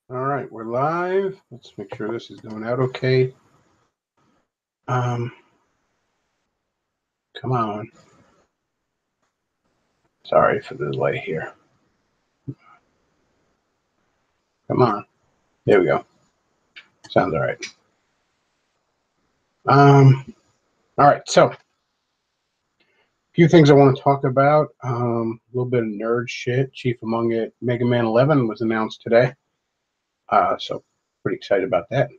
All right, we're live. Let's make sure this is going out okay. Come on. Sorry for the delay here. Come on. There we go. Sounds all right. All right, so a few things I want to talk about. A little bit of nerd shit. Chief among it, Mega Man 11 was announced today. So pretty excited about that.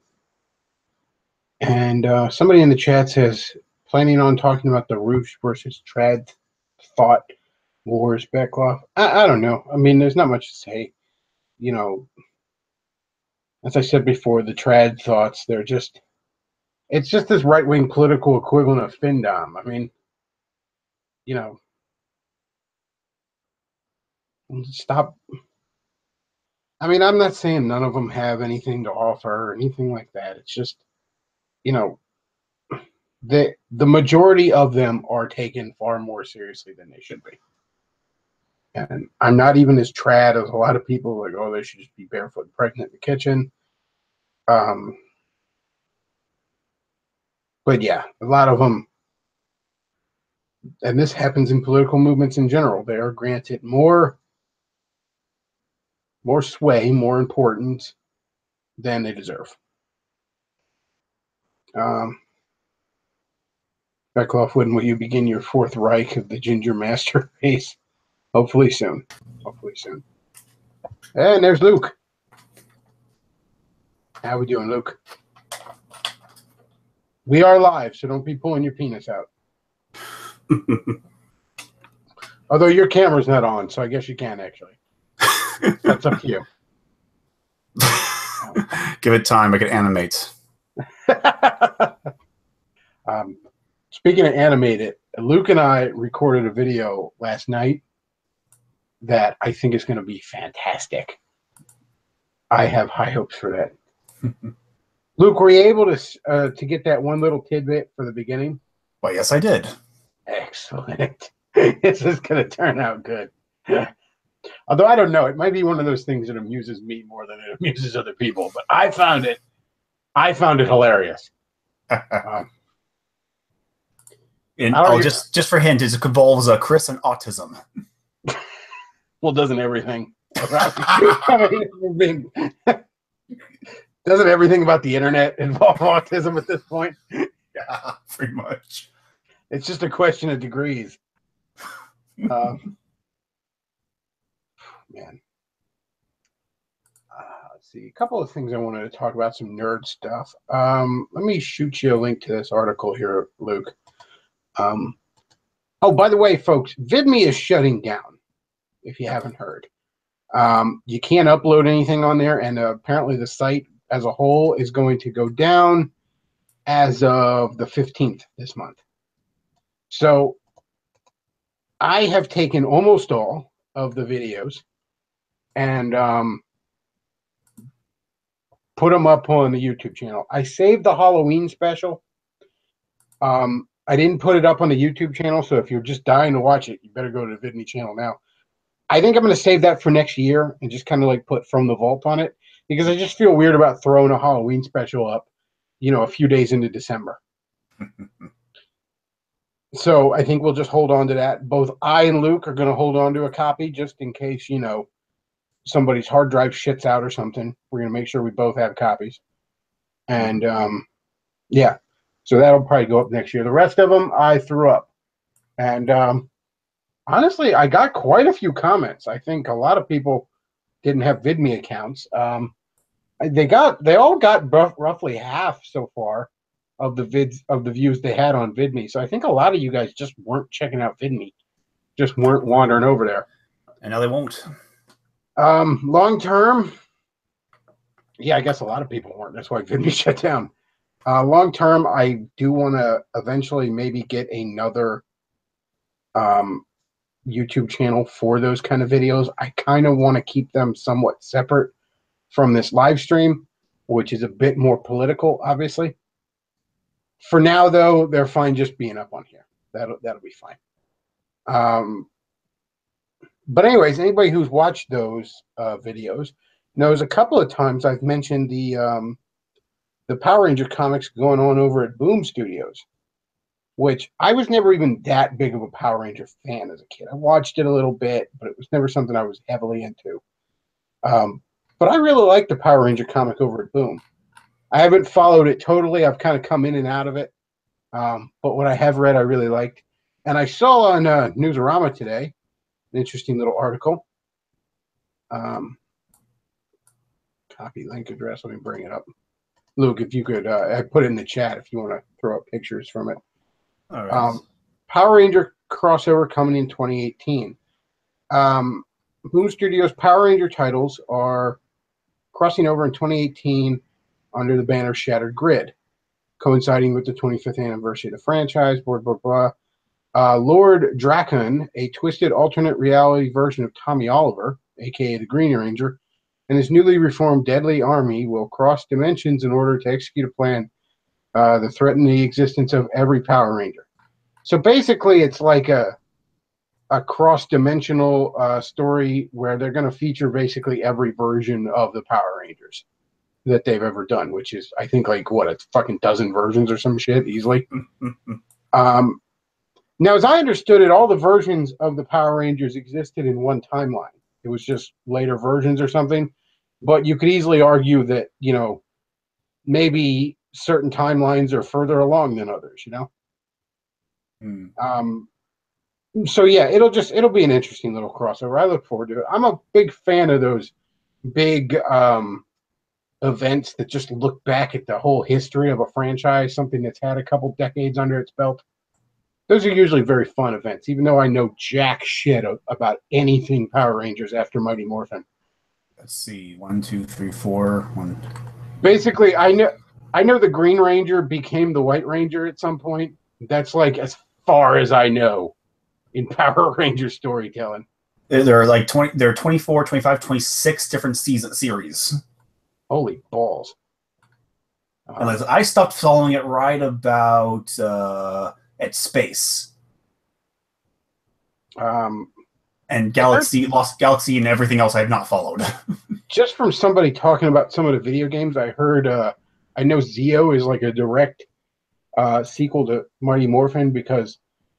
And somebody in the chat says, planning on talking about the Roosh versus Trad thought wars, Bechtloff. I don't know. I mean, there's not much to say. You know, as I said before, the trad thoughts, it's just this right-wing political equivalent of Findom. I mean, you know, stop. I mean, I'm not saying none of them have anything to offer or anything like that. It's just, you know, the majority of them are taken far more seriously than they should be. And I'm not even as trad as a lot of people like, oh, they should just be barefoot and pregnant in the kitchen. But yeah, a lot of them, and this happens in political movements in general, they are granted more sway, more importance than they deserve. Bechtloff, when will you begin your fourth Reich of the Ginger Master race? Hopefully soon. Hopefully soon. And there's Luke. How we doing, Luke? We are live, so don't be pulling your penis out. Although your camera's not on, so I guess you can actually. That's up to you. Give it time. I can animate. Speaking of animated, Luke and I recorded a video last night that I think is going to be fantastic. I have high hopes for that. Luke, were you able to get that one little tidbit for the beginning? Well, yes, I did. Excellent. This is going to turn out good. Although I don't know, it might be one of those things that amuses me more than it amuses other people. But I found it hilarious. Just for hint, it involves Chris and autism. Well, doesn't everything? Doesn't everything about the internet involve autism at this point? Yeah, pretty much. It's just a question of degrees. Man. Let's see. A couple of things I wanted to talk about, some nerd stuff. Let me shoot you a link to this article here, Luke. Oh, by the way, folks, VidMe is shutting down, if you haven't heard. You can't upload anything on there, and apparently the site as a whole is going to go down as of the 15th this month. So I have taken almost all of the videos and put them up on the YouTube channel. I saved the Halloween special. I didn't put it up on the YouTube channel, so if you're just dying to watch it, you better go to the VidMe channel now. I think I'm going to save that for next year and just kind of like put From the Vault on it, because I just feel weird about throwing a Halloween special up, a few days into December. So I think we'll just hold on to that. Both I and Luke are going to hold on to a copy just in case, somebody's hard drive shits out or something. We're going to make sure we both have copies. And, yeah. So that'll probably go up next year. The rest of them I threw up. And honestly, I got quite a few comments. I think a lot of people didn't have VidMe accounts. They all got roughly half so far of the views they had on VidMe. So I think a lot of you guys just weren't checking out VidMe, just weren't wandering over there. And now they won't. Long term, yeah, I guess a lot of people weren't. That's why VidMe shut down. Long term, I do want to eventually maybe get another YouTube channel for those kind of videos. I kind of want to keep them somewhat separate from this live stream, which is a bit more political, obviously. For now, though, they're fine just being up on here. That'll be fine. But anyways, anybody who's watched those videos, Now, there's a couple of times I've mentioned the Power Ranger comics going on over at Boom Studios, which I was never even that big of a Power Ranger fan as a kid. I watched it a little bit, but it was never something I was heavily into. But I really like the Power Ranger comic over at Boom. I haven't followed it totally. I've kind of come in and out of it. But what I have read, I really liked. And I saw on Newsarama today an interesting little article. Copy link address. Let me bring it up. Luke, if you could, I put it in the chat if you want to throw up pictures from it. All right. Power Ranger crossover coming in 2018. Boom Studios Power Ranger titles are crossing over in 2018 under the banner Shattered Grid, coinciding with the 25th anniversary of the franchise. Blah, blah, blah. Lord Drakon, a twisted alternate reality version of Tommy Oliver, a.k.a. the Green Ranger, and his newly reformed Deadly Army will cross dimensions in order to execute a plan that threaten the existence of every Power Ranger. So basically, it's like a cross-dimensional story where they're going to feature basically every version of the Power Rangers that they've ever done, which is, I think, like, what, a fucking dozen versions or some shit, easily. Now, as I understood it, all the versions of the Power Rangers existed in one timeline. It was just later versions or something. But you could easily argue that, you know, maybe certain timelines are further along than others, you know? So yeah, it'll be an interesting little crossover. I look forward to it. I'm a big fan of those big events that just look back at the whole history of a franchise, something that's had a couple decades under its belt. Those are usually very fun events, even though I know jack shit about anything Power Rangers after Mighty Morphin. Let's see, 1, 2, 3, 4. One. Basically, I know the Green Ranger became the White Ranger at some point. That's like as far as I know in Power Ranger storytelling. There are like 20. There are 24, 25, 26 different series. Holy balls! I stopped following it right about at Space. And Galaxy, Lost Galaxy, and everything else I have not followed. Just from somebody talking about some of the video games, I heard, I know Zeo is like a direct sequel to Mighty Morphin because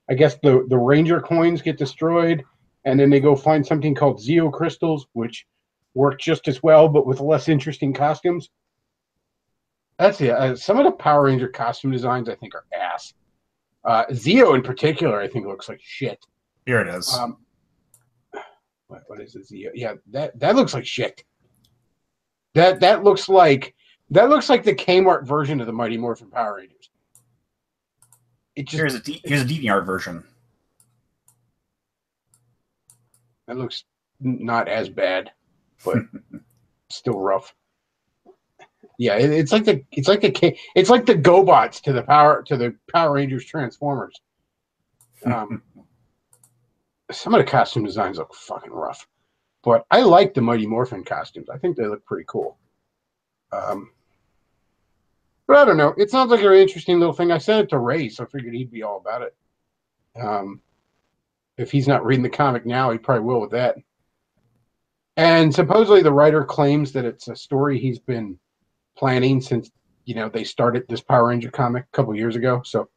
I guess the Ranger coins get destroyed, and then they go find something called Zeo crystals, which work just as well, but with less interesting costumes. That's it. Some of the Power Ranger costume designs I think are ass. Zeo in particular, I think looks like shit. Here it is. What is it? Zeo? Yeah, that looks like shit. That looks like the Kmart version of the Mighty Morphin Power Rangers. Here's a DeviantArt version. That looks not as bad, but still rough. Yeah, it's like the GoBots to the Power Rangers Transformers. Some of the costume designs look fucking rough, but I like the Mighty Morphin costumes. I think they look pretty cool. But I don't know. It sounds like an interesting little thing. I sent it to Ray, so I figured he'd be all about it. If he's not reading the comic now, he probably will with that. And supposedly the writer claims that it's a story he's been planning since, you know, they started this Power Ranger comic a couple years ago. So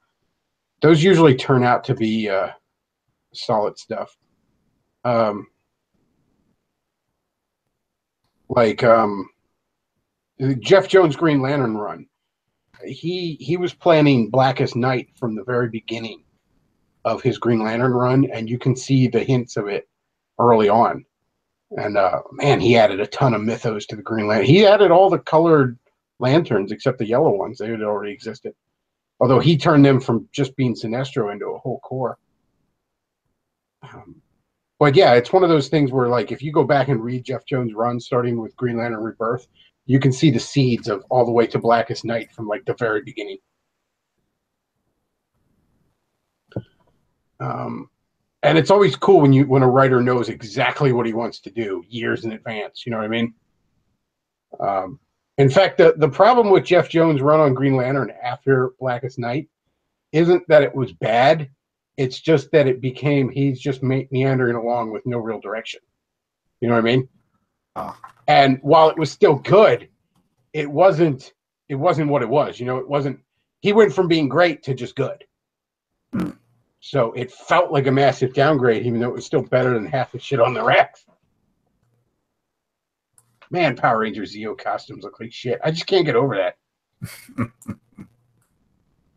those usually turn out to be solid stuff. Jeff Jones' Green Lantern run. He was planning Blackest Night from the very beginning of his Green Lantern run, and you can see the hints of it early on. And man, he added a ton of mythos to the Green Lantern. He added all the colored lanterns except the yellow ones. They had already existed. Although he turned them from just being Sinestro into a whole core. But yeah, it's one of those things where, like, if you go back and read Jeff Jones' run, starting with Green Lantern Rebirth, you can see the seeds of all the way to Blackest Night from like the very beginning. And it's always cool when a writer knows exactly what he wants to do years in advance. You know what I mean? In fact, the problem with Jeff Jones' run on Green Lantern after Blackest Night isn't that it was bad. It's just that he's just meandering along with no real direction. You know what I mean? And while it was still good, it wasn't what it was. You know, it wasn't. He went from being great to just good. Hmm. So it felt like a massive downgrade, even though it was still better than half the shit on the racks. Man, Power Rangers Zeo costumes look like shit. I just can't get over that.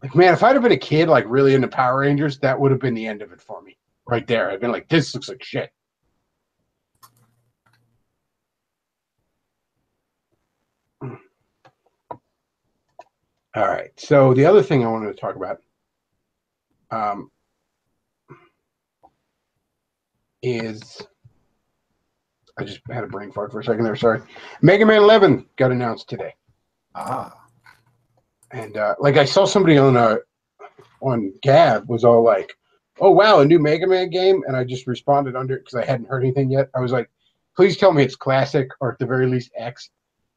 Like, man, if I'd have been a kid, like, really into Power Rangers, that would have been the end of it for me. Right there. I'd been like, this looks like shit. All right. So the other thing I wanted to talk about is I just had a brain fart for a second there. Sorry. Mega Man 11 got announced today. And like I saw somebody on Gab was all like, "Oh wow, a new Mega Man game," and I just responded under it because I hadn't heard anything yet. I was like, "Please tell me it's classic or at the very least X,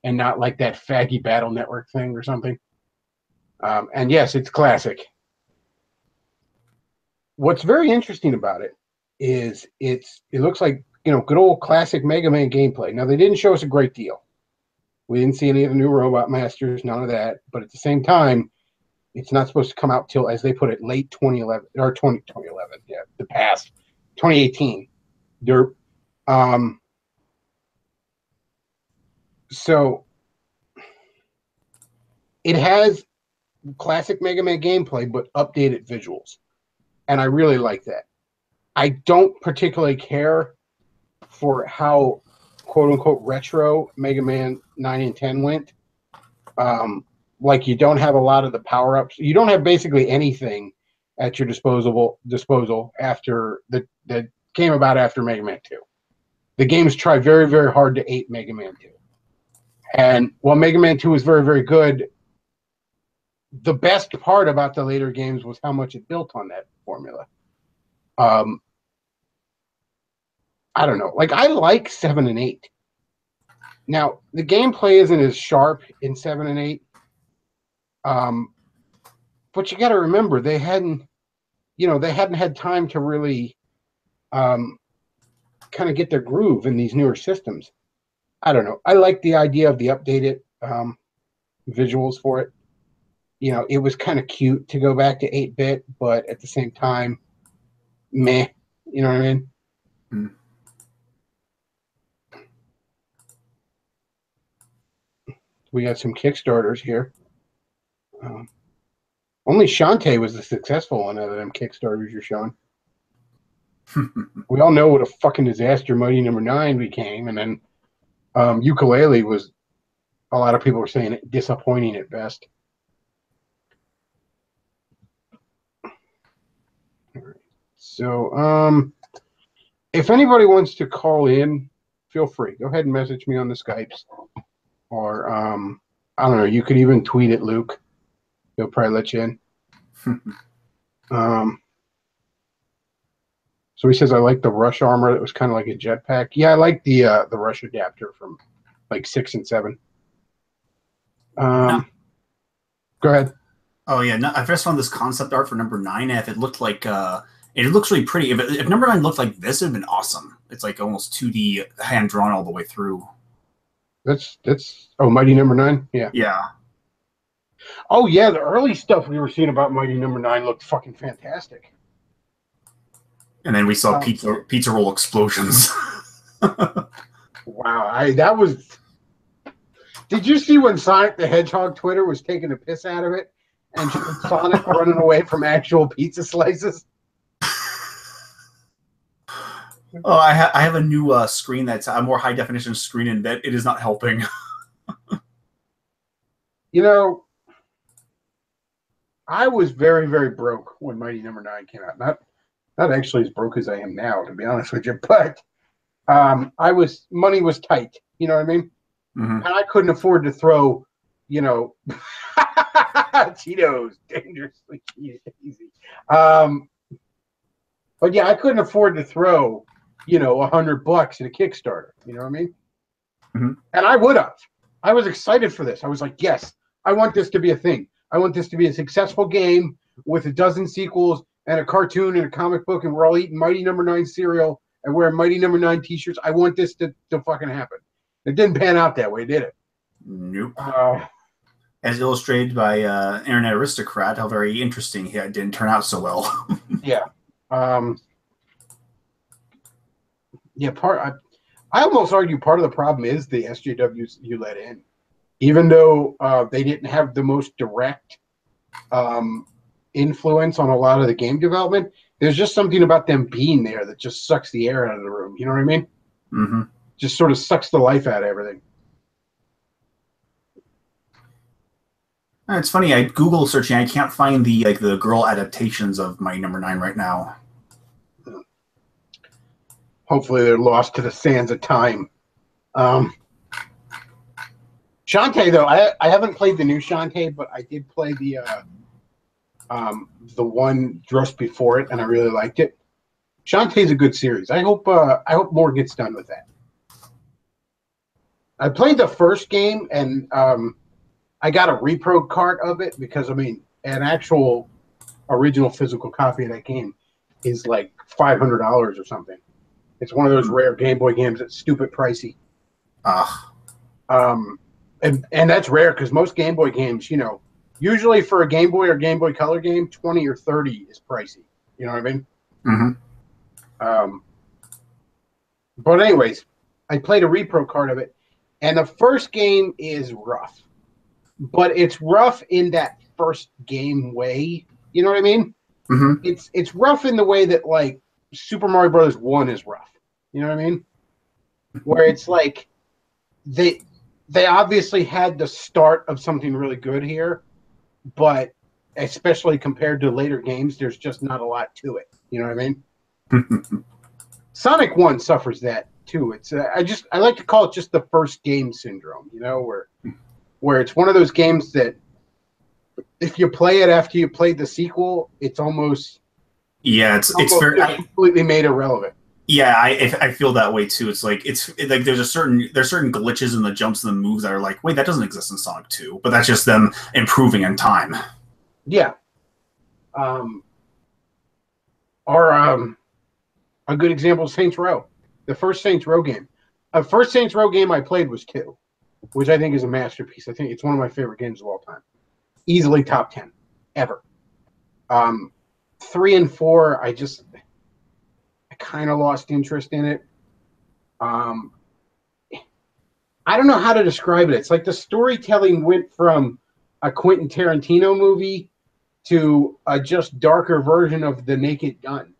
and not like that faggy Battle Network thing or something." And yes, it's classic. What's very interesting about it is it looks like, you know, good old classic Mega Man gameplay. Now they didn't show us a great deal. We didn't see any of the new Robot Masters, none of that. But at the same time, it's not supposed to come out till, as they put it, late 2011 or 2011. Yeah, the past 2018. They're so it has classic Mega Man gameplay, but updated visuals, and I really like that. I don't particularly care for how quote unquote retro Mega Man 9 and 10 went. Like, you don't have a lot of the power ups. You don't have basically anything at your disposal after that came about after Mega Man 2. The games try very, very hard to ape Mega Man 2. And while Mega Man 2 was very, very good, the best part about the later games was how much it built on that formula. I don't know. Like, I like 7 and 8. Now, the gameplay isn't as sharp in 7 and 8. But you got to remember, they hadn't had time to really kind of get their groove in these newer systems. I don't know. I like the idea of the updated visuals for it. You know, it was kind of cute to go back to 8-bit, but at the same time, meh. You know what I mean? Mm. We got some Kickstarters here. Only Shantae was the successful one out of them Kickstarters you're showing. We all know what a fucking disaster Mighty Number 9 became, and then Ukulele was, a lot of people were saying, disappointing at best. All right. So, if anybody wants to call in, feel free. Go ahead and message me on the Skypes. Or, I don't know, you could even tweet at Luke. He'll probably let you in. So he says, I like the Rush armor. It was kind of like a jetpack. Yeah, I like the Rush adapter from like 6 and 7. No. Go ahead. Oh yeah, no, I first found this concept art for number 9. And if it looked like, it looks really pretty. If number 9 looked like this, it'd been awesome. It's like almost 2D, hand drawn all the way through. That's Mighty Number 9. Yeah. Yeah. Oh yeah, the early stuff we were seeing about Mighty Number 9 looked fucking fantastic. And then we saw pizza roll explosions. Wow, that was. Did you see when Sonic the Hedgehog Twitter was taking a piss out of it and Sonic running away from actual pizza slices? Oh, I have a new screen that's a more high definition screen, and that it is not helping. You know, I was very, very broke when Mighty Number 9 came out. Not actually as broke as I am now, to be honest with you, but money was tight. You know what I mean? Mm-hmm. And I couldn't afford to throw, you know, Cheetos dangerously easy. But yeah, I couldn't afford to throw, you know, $100 at a Kickstarter. You know what I mean? Mm-hmm. And I would have. I was excited for this. I was like, yes, I want this to be a thing. I want this to be a successful game with a dozen sequels and a cartoon and a comic book, and we're all eating Mighty Number 9 cereal and wearing Mighty Number 9 t-shirts. I want this to fucking happen. It didn't pan out that way, did it? Nope. As illustrated by Internet Aristocrat, how very interesting it didn't turn out so well. Yeah. Yeah, I almost argue part of the problem is the SJWs you let in. Even though they didn't have the most direct influence on a lot of the game development, there's just something about them being there that just sucks the air out of the room. You know what I mean? Mm-hmm. Just sort of sucks the life out of everything. It's funny. I Google searching. I can't find the girl adaptations of my number 9 right now. Hopefully, they're lost to the sands of time. Shantae, though, I haven't played the new Shantae, but I did play the one just before it, and I really liked it. Shantae's a good series. I hope more gets done with that. I played the first game, and I got a repro cart of it because, I mean, an actual original physical copy of that game is like $500 or something. It's one of those rare Game Boy games that's stupid pricey. And that's rare because most Game Boy games, you know, usually for a Game Boy or Game Boy Color game, 20 or 30 is pricey. You know what I mean? Mm-hmm. But anyways, I played a repro card of it, and the first game is rough. But it's rough in that first game way. You know what I mean? Mm-hmm. It's rough in the way that, like, Super Mario Brothers 1 is rough. You know what I mean? Where it's like they obviously had the start of something really good here, but especially compared to later games, there's just not a lot to it. You know what I mean? Sonic 1 suffers that too. It's I like to call it just the first game syndrome, you know, where it's one of those games that if you play it after you played the sequel, it's almost it's very completely made irrelevant. Yeah, I feel that way too. It's like there's certain glitches in the jumps and the moves that are like, wait, that doesn't exist in Sonic 2, but that's just them improving in time. Yeah. A good example is Saints Row. The first Saints Row game. The first Saints Row game I played was 2, which I think is a masterpiece. I think it's one of my favorite games of all time. Easily top 10 ever. 3 and 4, I kind of lost interest in it. I don't know how to describe it. It's like the storytelling went from a Quentin Tarantino movie to a just darker version of The Naked Gun.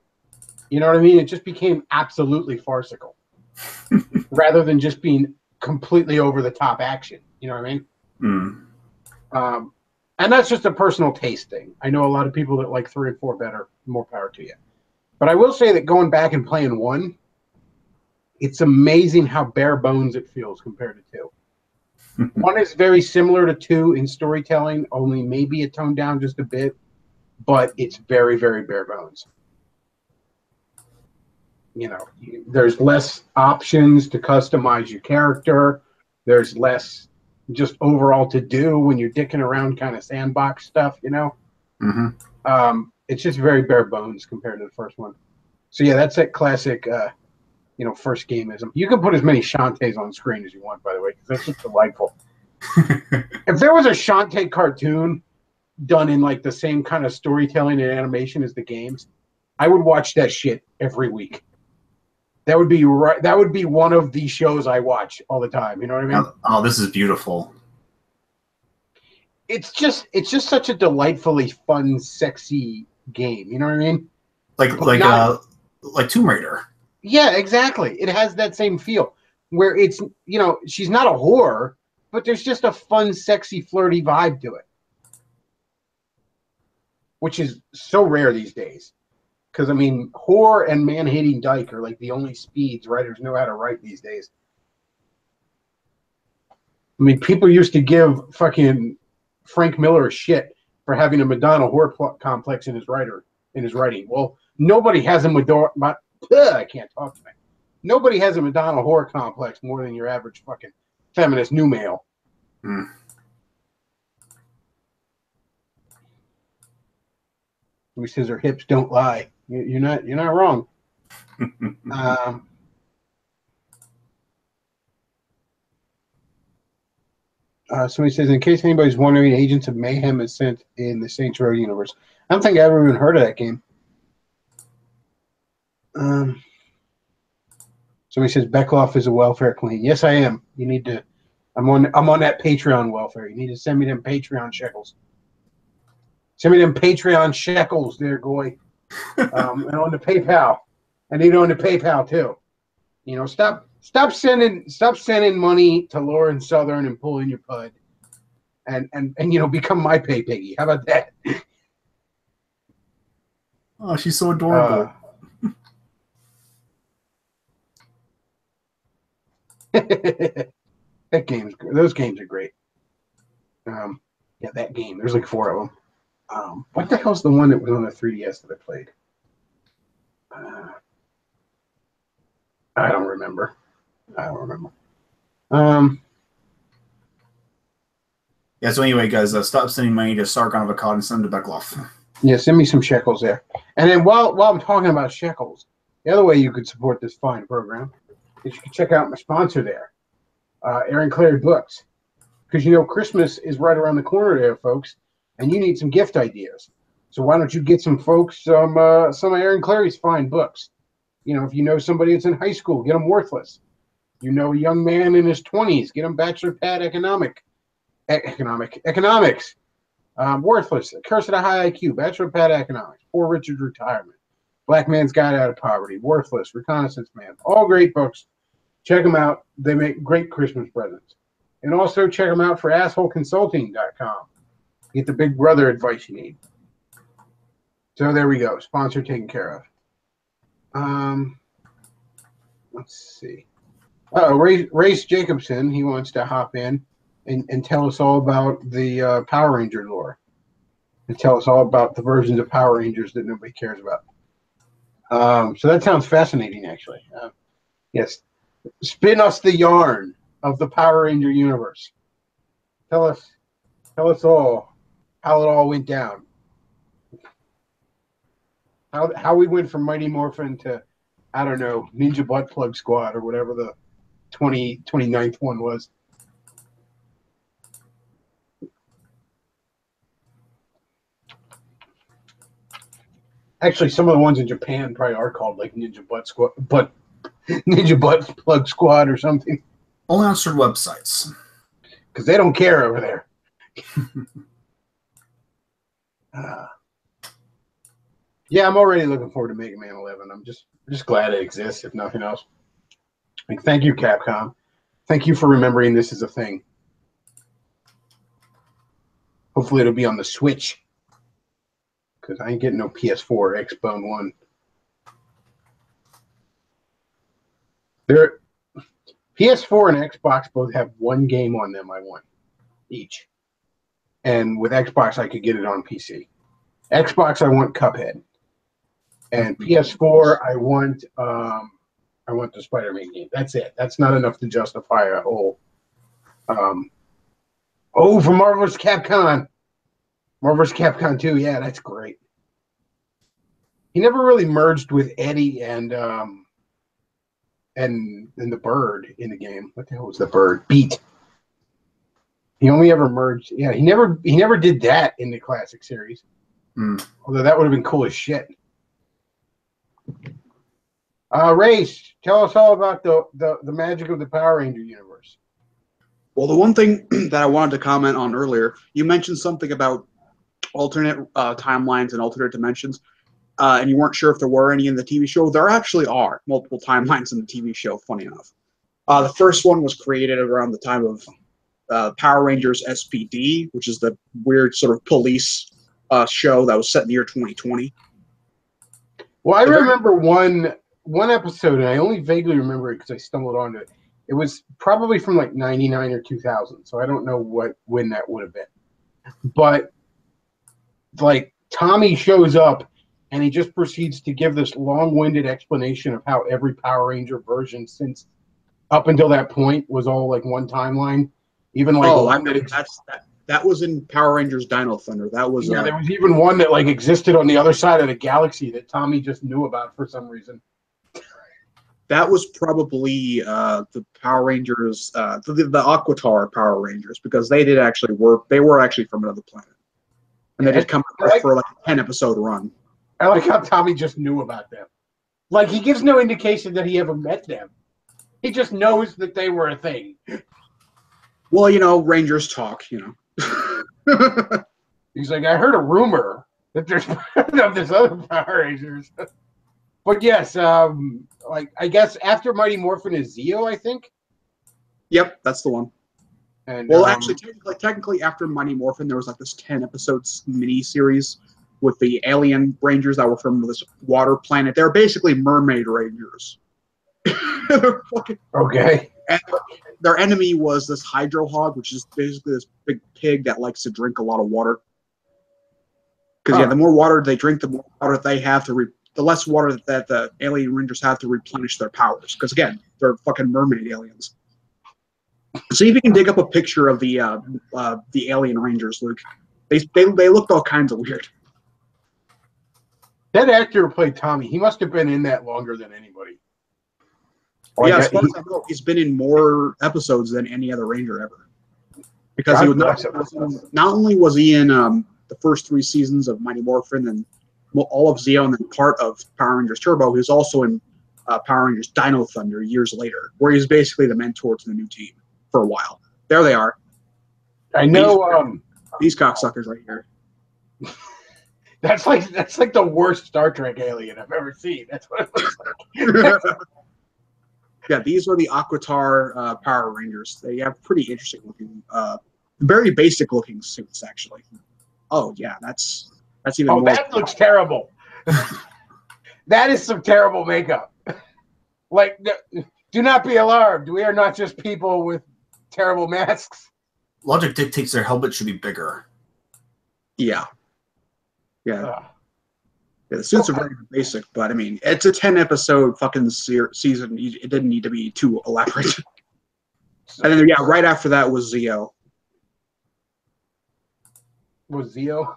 You know what I mean? It just became absolutely farcical rather than just being completely over the top action. You know what I mean? And that's just a personal taste thing. I know a lot of people that like 3 and 4 better. More power to you. But I will say that going back and playing 1, it's amazing how bare bones it feels compared to 2. 1 is very similar to 2 in storytelling, only maybe it toned down just a bit, but it's very, very bare bones. You know, there's less options to customize your character. There's less just overall to do when you're dicking around kind of sandbox stuff, you know? Mm-hmm. It's just very bare bones compared to the first one. So yeah, that's that classic, first gameism. You can put as many Shantaes on screen as you want, by the way, because that's just delightful. If there was a Shantae cartoon done in like the same kind of storytelling and animation as the games, I would watch that shit every week. That would be right. That would be one of the shows I watch all the time. You know what I mean? Oh, this is beautiful. It's just such a delightfully fun, sexy game. You know what I mean? Like Tomb Raider. Yeah, exactly. It has that same feel where it's, you know, she's not a whore, but there's just a fun, sexy, flirty vibe to it, which is so rare these days. Because, I mean, whore and man-hating dyke are like the only speeds writers know how to write these days. I mean, people used to give fucking Frank Miller shit for having a Madonna whore complex in his writing. Well, nobody has a Madonna. I can't talk tonight. Nobody has a Madonna whore complex more than your average fucking feminist new male. Who says her hips don't lie? You're not wrong. Somebody says, in case anybody's wondering, Agents of Mayhem is sent in the Saints Row universe. I don't think I ever even heard of that game. Somebody says Bechtloff is a welfare queen. Yes, I am. You need to. I'm on that Patreon welfare. You need to send me them Patreon shekels. Send me them Patreon shekels, there, Goy. And on the PayPal. I need it on the PayPal too. You know, stop sending money to Lauren Southern and pull in your pud, and you know, become my pay piggy. How about that? Oh, she's so adorable. Those games are great. Yeah, that game. There's like 4 of them. What the hell's the one that was on the 3DS that I played? I don't remember. Yeah, so anyway, guys, stop sending money to Sargon of Akkad and send them to Bechtloff. Yeah, send me some shekels there. And then while I'm talking about shekels, the other way you could support this fine program is you can check out my sponsor there, Aaron Clary Books. Because, you know, Christmas is right around the corner there, folks, and you need some gift ideas. So why don't you get some folks some of Aaron Clary's fine books? You know, if you know somebody that's in high school, get them Worthless. You know a young man in his 20s, get him Bachelor Pad Economics. Worthless, Curse at a High IQ, Bachelor Pad Economics, Poor Richard's Retirement, Black Man's Guide Out of Poverty, Worthless, Reconnaissance Man. All great books. Check them out. They make great Christmas presents. And also check them out for assholeconsulting.com. Get the big brother advice you need. So there we go. Sponsor taken care of. Let's see. Race Jacobson, he wants to hop in and tell us all about the Power Ranger lore. And tell us all about the versions of Power Rangers that nobody cares about. So that sounds fascinating, actually. Yes. Spin us the yarn of the Power Ranger universe. Tell us all how it all went down. How we went from Mighty Morphin to, I don't know, Ninja Butt Plug Squad or whatever the 29th one was. Actually, some of the ones in Japan probably are called like Ninja Butt Squad, but Ninja Butt Plug Squad or something. Only on certain websites. Because they don't care over there. Yeah, I'm already looking forward to Mega Man 11. I'm just glad it exists, if nothing else. Like, thank you, Capcom. Thank you for remembering this is a thing. Hopefully it'll be on the Switch. Because I ain't getting no PS4 X-Bone 1. PS4 and Xbox both have one game on them I want each. And with Xbox, I could get it on PC. Xbox, I want Cuphead. And PS4, I want the Spider-Man game. That's it. That's not enough to justify a whole. For Marvel vs. Capcom. Marvel vs. Capcom 2, yeah, that's great. He never really merged with Eddie and the bird in the game. What the hell was the bird? Beat. He only ever merged. Yeah, he never did that in the classic series. Although that would have been cool as shit. Race, tell us all about the magic of the Power Ranger universe. Well, the one thing that I wanted to comment on earlier, you mentioned something about alternate timelines and alternate dimensions, and you weren't sure if there were any in the TV show. There actually are multiple timelines in the TV show, funny enough. The first one was created around the time of Power Rangers SPD, which is the weird sort of police show that was set in the year 2020. Well, I remember one episode, and I only vaguely remember it because I stumbled onto it. It was probably from like 99 or 2000, so I don't know when that would have been. But like Tommy shows up, and he just proceeds to give this long-winded explanation of how every Power Ranger version since up until that point was all like one timeline. Even like that was in Power Rangers Dino Thunder. That was there was even one that like existed on the other side of the galaxy that Tommy just knew about for some reason. That was probably the Power Rangers, the Aquatar Power Rangers, because they did actually work. They were actually from another planet, and they did come for like a 10-episode run. I like how Tommy just knew about them. Like, he gives no indication that he ever met them. He just knows that they were a thing. Well, you know, Rangers talk, you know. He's like, I heard a rumor that there's of this other Power Rangers. But yes, like, I guess after Mighty Morphin is Zeo, I think. Yep, that's the one. And well, actually, technically, after Mighty Morphin, there was like this 10-episode mini series with the alien rangers that were from this water planet. They're basically mermaid rangers. Okay. And their enemy was this hydro hog, which is basically this big pig that likes to drink a lot of water. Because yeah, the more water they drink, the more water they have to the less water that the alien rangers have to replenish their powers. Because again, they're fucking mermaid aliens. See if you can dig up a picture of the alien rangers, Luke. They looked all kinds of weird. That actor who played Tommy, he must have been in that longer than anybody. Like, yeah, as far as I know, he's been in more episodes than any other Ranger ever. Because he was not only was he in the first 3 seasons of Mighty Morphin and all of Zeo and then part of Power Rangers Turbo, he was also in Power Rangers Dino Thunder years later, where he's basically the mentor to the new team for a while. There they are. I know these cocksuckers right here. That's like the worst Star Trek alien I've ever seen. That's what it looks like. Yeah, these are the Aquatar Power Rangers. They have pretty interesting looking, very basic looking suits, actually. Oh yeah, that's even more. That looks terrible. That is some terrible makeup. Like, do not be alarmed. We are not just people with terrible masks. Logic dictates their helmet should be bigger. Yeah. Yeah. Yeah, the suits are very basic, but I mean, it's a 10-episode fucking season. It didn't need to be too elaborate. And then, yeah, right after that was Zeo. Was Zeo?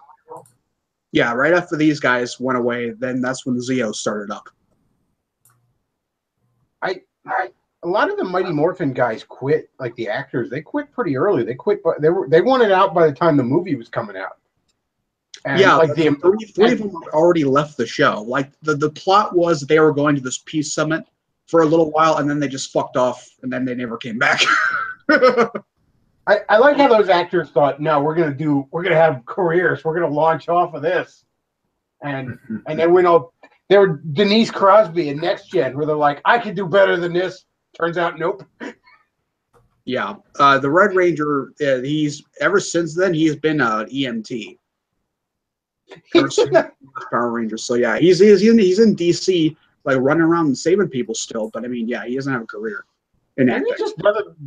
Yeah, right after these guys went away, then that's when Zeo started up. A lot of the Mighty Morphin guys quit, like the actors. They quit pretty early. They quit, but they wanted out by the time the movie was coming out. And yeah, like three of them already left the show. Like the plot was they were going to this peace summit for a little while, and then they just fucked off, and then they never came back. I like how those actors thought, no, we're gonna have careers. We're gonna launch off of this, and then they were Denise Crosby in Next Gen, where they're like, I can do better than this. Turns out, nope. Yeah, the Red Ranger. He's ever since then he's been an EMT. Power Rangers. So yeah, he's in DC, like running around and saving people still. But I mean, yeah, he doesn't have a career in acting.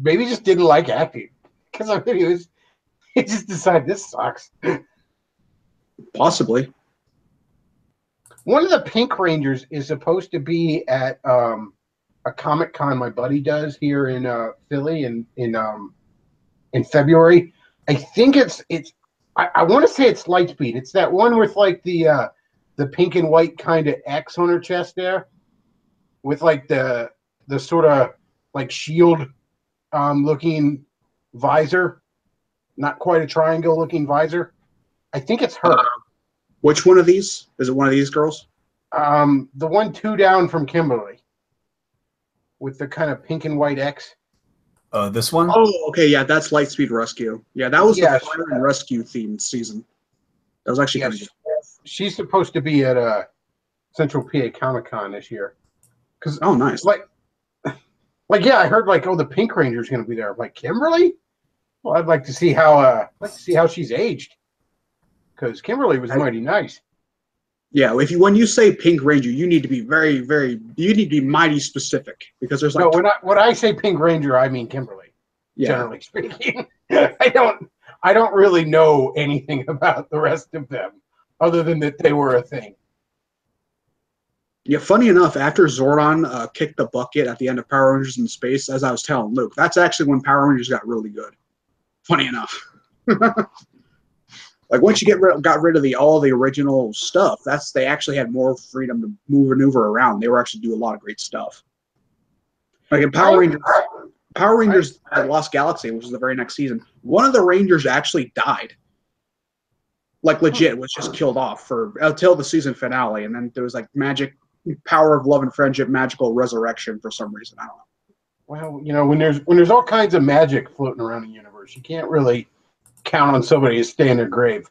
Maybe he just didn't like acting because I mean, he just decided this sucks. Possibly. One of the Pink Rangers is supposed to be at a Comic-Con my buddy does here in Philly in February. I think it's I want to say it's Lightspeed. It's that one with like the pink and white kind of X on her chest there, with like the sort of like shield looking visor, not quite a triangle looking visor. I think it's her. Which one of these? Is it one of these girls? The one 2 down from Kimberly, with the kind of pink and white X. This one? Oh, okay, yeah, that's Lightspeed Rescue. Yeah, that was the Fire and Rescue themed season. That was actually kind of good. She's supposed to be at Central PA Comic-Con this year. Oh, nice. Like, yeah, I heard like, the Pink Ranger's going to be there. I'm like, Kimberly? Well, I'd like to see how she's aged, because Kimberly was mighty nice. Yeah, when you say Pink Ranger, you need to be you need to be mighty specific, because there's like when I say Pink Ranger, I mean Kimberly. Yeah. Generally speaking, I don't really know anything about the rest of them other than that they were a thing. Yeah, funny enough, after Zordon kicked the bucket at the end of Power Rangers in Space, as I was telling Luke, that's actually when Power Rangers got really good. Funny enough. Like once you got rid of all the original stuff, they actually had more freedom to maneuver around. They were actually do a lot of great stuff. Like in Power Rangers Lost Galaxy, which is the very next season, one of the Rangers actually died. Like legit, was just killed off for until the season finale, and then there was like magic, power of love and friendship, magical resurrection for some reason. I don't know. Well, you know, when there's all kinds of magic floating around the universe, you can't really count on somebody to stay in their grave.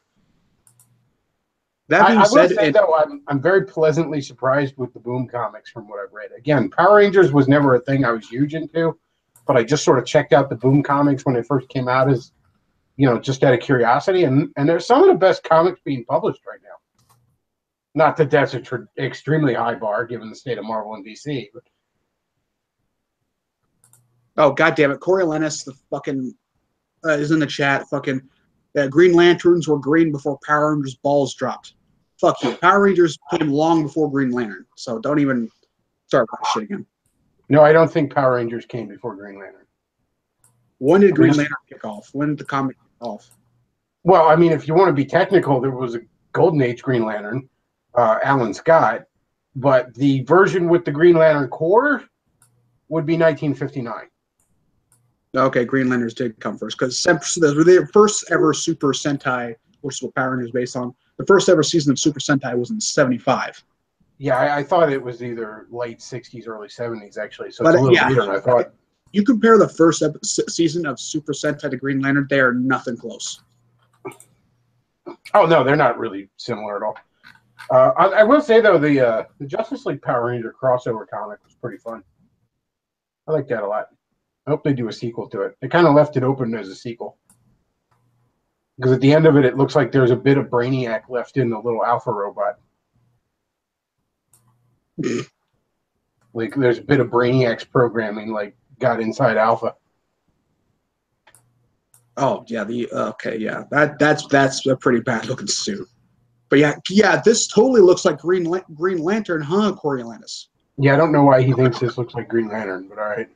That being I will said, say though, I'm very pleasantly surprised with the Boom comics from what I've read. Again, Power Rangers was never a thing I was huge into, but I just sort of checked out the Boom comics when they first came out as, you know, just out of curiosity, and there's some of the best comics being published right now. Not that that's an extremely high bar given the state of Marvel and DC, but oh god damn it, Corey Lennis, the fucking is in the chat. Fucking Green Lanterns were green before Power Rangers balls dropped. Fuck you. Power Rangers came long before Green Lantern, so don't even start that shit again. no, I don't think Power Rangers came before Green Lantern. When did Green Lantern kick off? When did the comic kick off? Well, I mean, if you want to be technical, there was a Golden Age Green Lantern, Alan Scott, but the version with the Green Lantern Corps would be 1959. Okay, Green Lanterns did come first because the first ever Super Sentai, which is what Power Rangers is based on, the first ever season of Super Sentai was in '75. Yeah, I thought it was either late 60s, early 70s, actually. So it's a little later than I thought. You compare the first season of Super Sentai to Green Lantern, they are nothing close. Oh, no, they're not really similar at all. I will say, though, the Justice League Power Ranger crossover comic was pretty fun. I like that a lot. I hope they do a sequel to it. They kind of left it open as a sequel. Because at the end of it, it looks like there's a bit of Brainiac left in the little Alpha robot. Like, there's a bit of Brainiac's programming, like, got inside Alpha. Oh, yeah, that's a pretty bad looking suit. But yeah, this totally looks like Green Lantern, huh, Coriolanus? Yeah, I don't know why he thinks this looks like Green Lantern, but all right.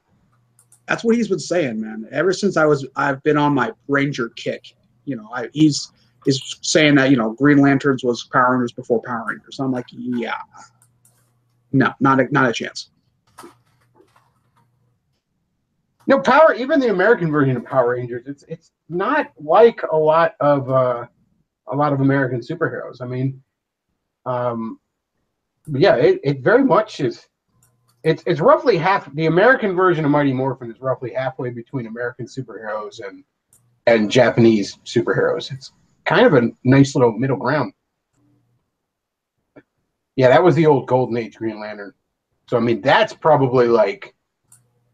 That's what he's been saying, man. Ever since I've been on my Ranger kick. You know, he's saying that, you know, Green Lanterns was Power Rangers before Power Rangers. I'm like, yeah, no, not a chance. No, even the American version of Power Rangers, it's not like a lot of American superheroes. I mean, yeah, it very much is. It's roughly half. The American version of Mighty Morphin is roughly halfway between American superheroes and Japanese superheroes. It's kind of a nice little middle ground. Yeah, that was the old Golden Age Green Lantern. So I mean, that's probably like,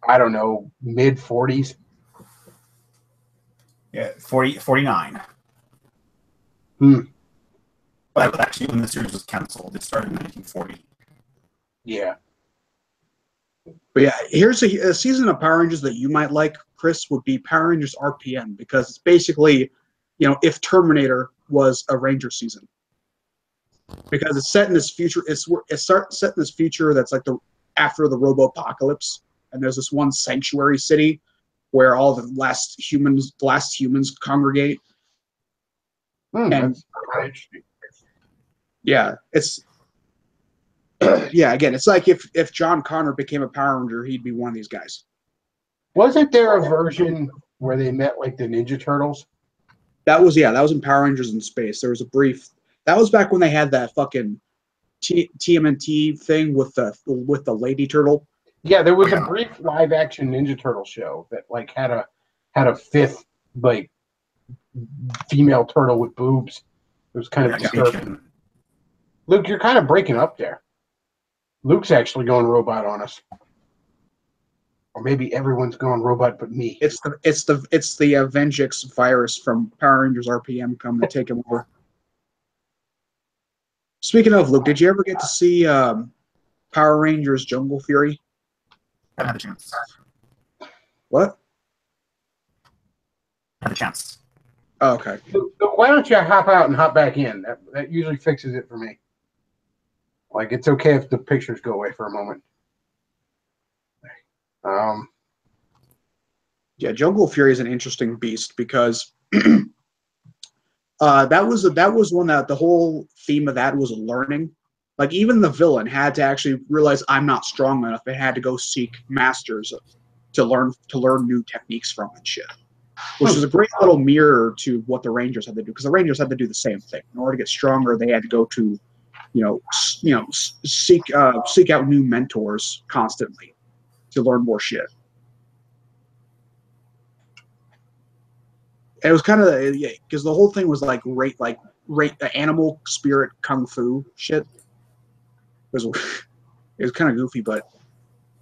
I don't know, mid 40s. Yeah, 49. But that was actually when the series was canceled. It started in 1940. Yeah. But yeah, here's a season of Power Rangers that you might like, Chris, would be Power Rangers RPM, because it's basically, you know, if Terminator was a Ranger season. Because it's set in this future, it's set in this future that's like after the Robo-apocalypse, and there's this one sanctuary city where all the last humans congregate. And That's interesting. Yeah, it's yeah, again, it's like if John Connor became a Power Ranger, he'd be one of these guys. Wasn't there a version where they met like the Ninja Turtles? That was in Power Rangers in Space. There was a brief. That was back when they had that fucking TMNT thing with the lady turtle. Yeah, there was a brief live action Ninja Turtle show that like had a fifth like female turtle with boobs. It was kind of disturbing. Luke, you're kind of breaking up there. Luke's actually going robot on us. Or maybe everyone's going robot but me. It's the Avengix virus from Power Rangers RPM coming to take him over. Speaking of, Luke, did you ever get to see Power Rangers Jungle Fury? I had a chance. What? I had a chance. Oh, okay. So why don't you hop out and hop back in? That usually fixes it for me. Like, it's okay if the pictures go away for a moment. Yeah, Jungle Fury is an interesting beast because that was one that the whole theme of that was learning. Like even the villain had to actually realize I'm not strong enough. They had to go seek masters to learn new techniques from and shit. Which is a great little mirror to what the Rangers had to do, because the Rangers had to do the same thing. In order to get stronger, they had to go to, seek out new mentors constantly to learn more shit. And it was kind of because the whole thing was like animal spirit kung fu shit. It was kind of goofy, but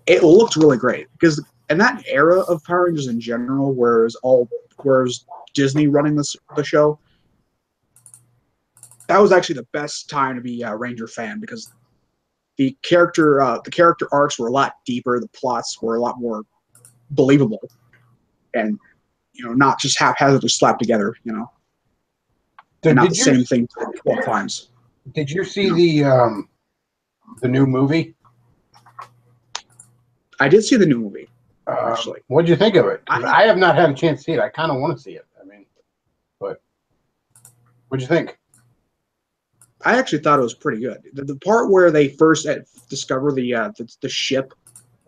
it looked really great because in that era of Power Rangers in general, whereas Disney running the show, that was actually the best time to be a Ranger fan because the character arcs were a lot deeper, the plots were a lot more believable, and not just haphazardly slapped together, and not the same thing 12 times. Did you see the new movie? I did see the new movie. Actually, what did you think of it? I have not had a chance to see it. I kind of want to see it. But what'd you think? I actually thought it was pretty good. The part where they first discover the ship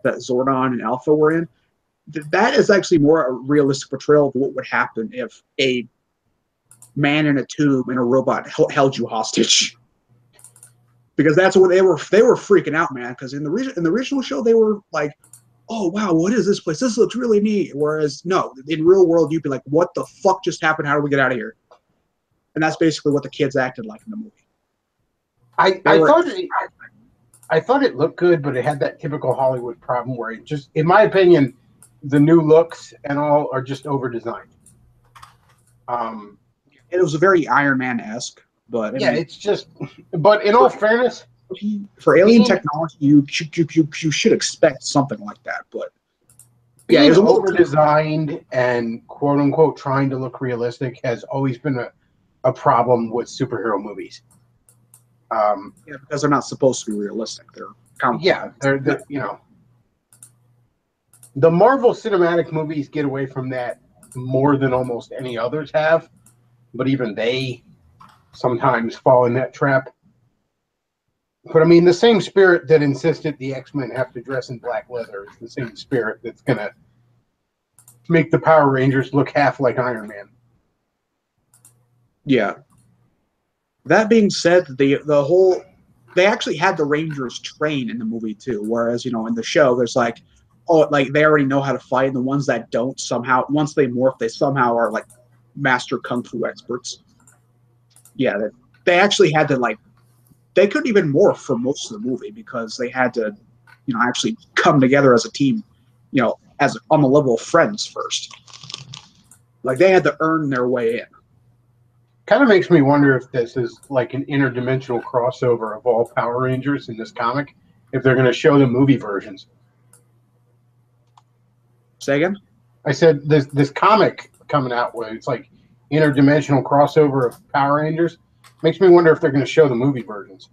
that Zordon and Alpha were in, that is actually more a realistic portrayal of what would happen if a man in a tube and a robot held you hostage. Because that's what they were freaking out, man. Because in the original show, they were like, "Oh wow, what is this place? This looks really neat." Whereas no, in real world, you'd be like, "What the fuck just happened? How do we get out of here?" And that's basically what the kids acted like in the movie. I thought it looked good, but it had that typical Hollywood problem where it just, in my opinion, the new looks and all are just over designed. It was a very Iron Man-esque, but it's just. But in all fairness, for alien technology, you should expect something like that. But it was over designed and quote unquote trying to look realistic has always been a problem with superhero movies. Because they're not supposed to be realistic. They're the Marvel Cinematic movies get away from that more than almost any others have, but even they sometimes fall in that trap. But I mean, the same spirit that insisted the X-Men have to dress in black leather is the same spirit that's going to make the Power Rangers look half like Iron Man. Yeah. That being said, they actually had the Rangers train in the movie too. Whereas, in the show, there's like, they already know how to fight, and the ones that don't somehow, once they morph, they somehow are like master kung fu experts. Yeah, they actually had to they couldn't even morph for most of the movie because they had to, actually come together as a team, as on the level of friends first. Like they had to earn their way in. Kind of makes me wonder if this is like an interdimensional crossover of all Power Rangers in this comic, if they're going to show the movie versions. Say again? I said this comic coming out where it's like interdimensional crossover of Power Rangers makes me wonder if they're going to show the movie versions.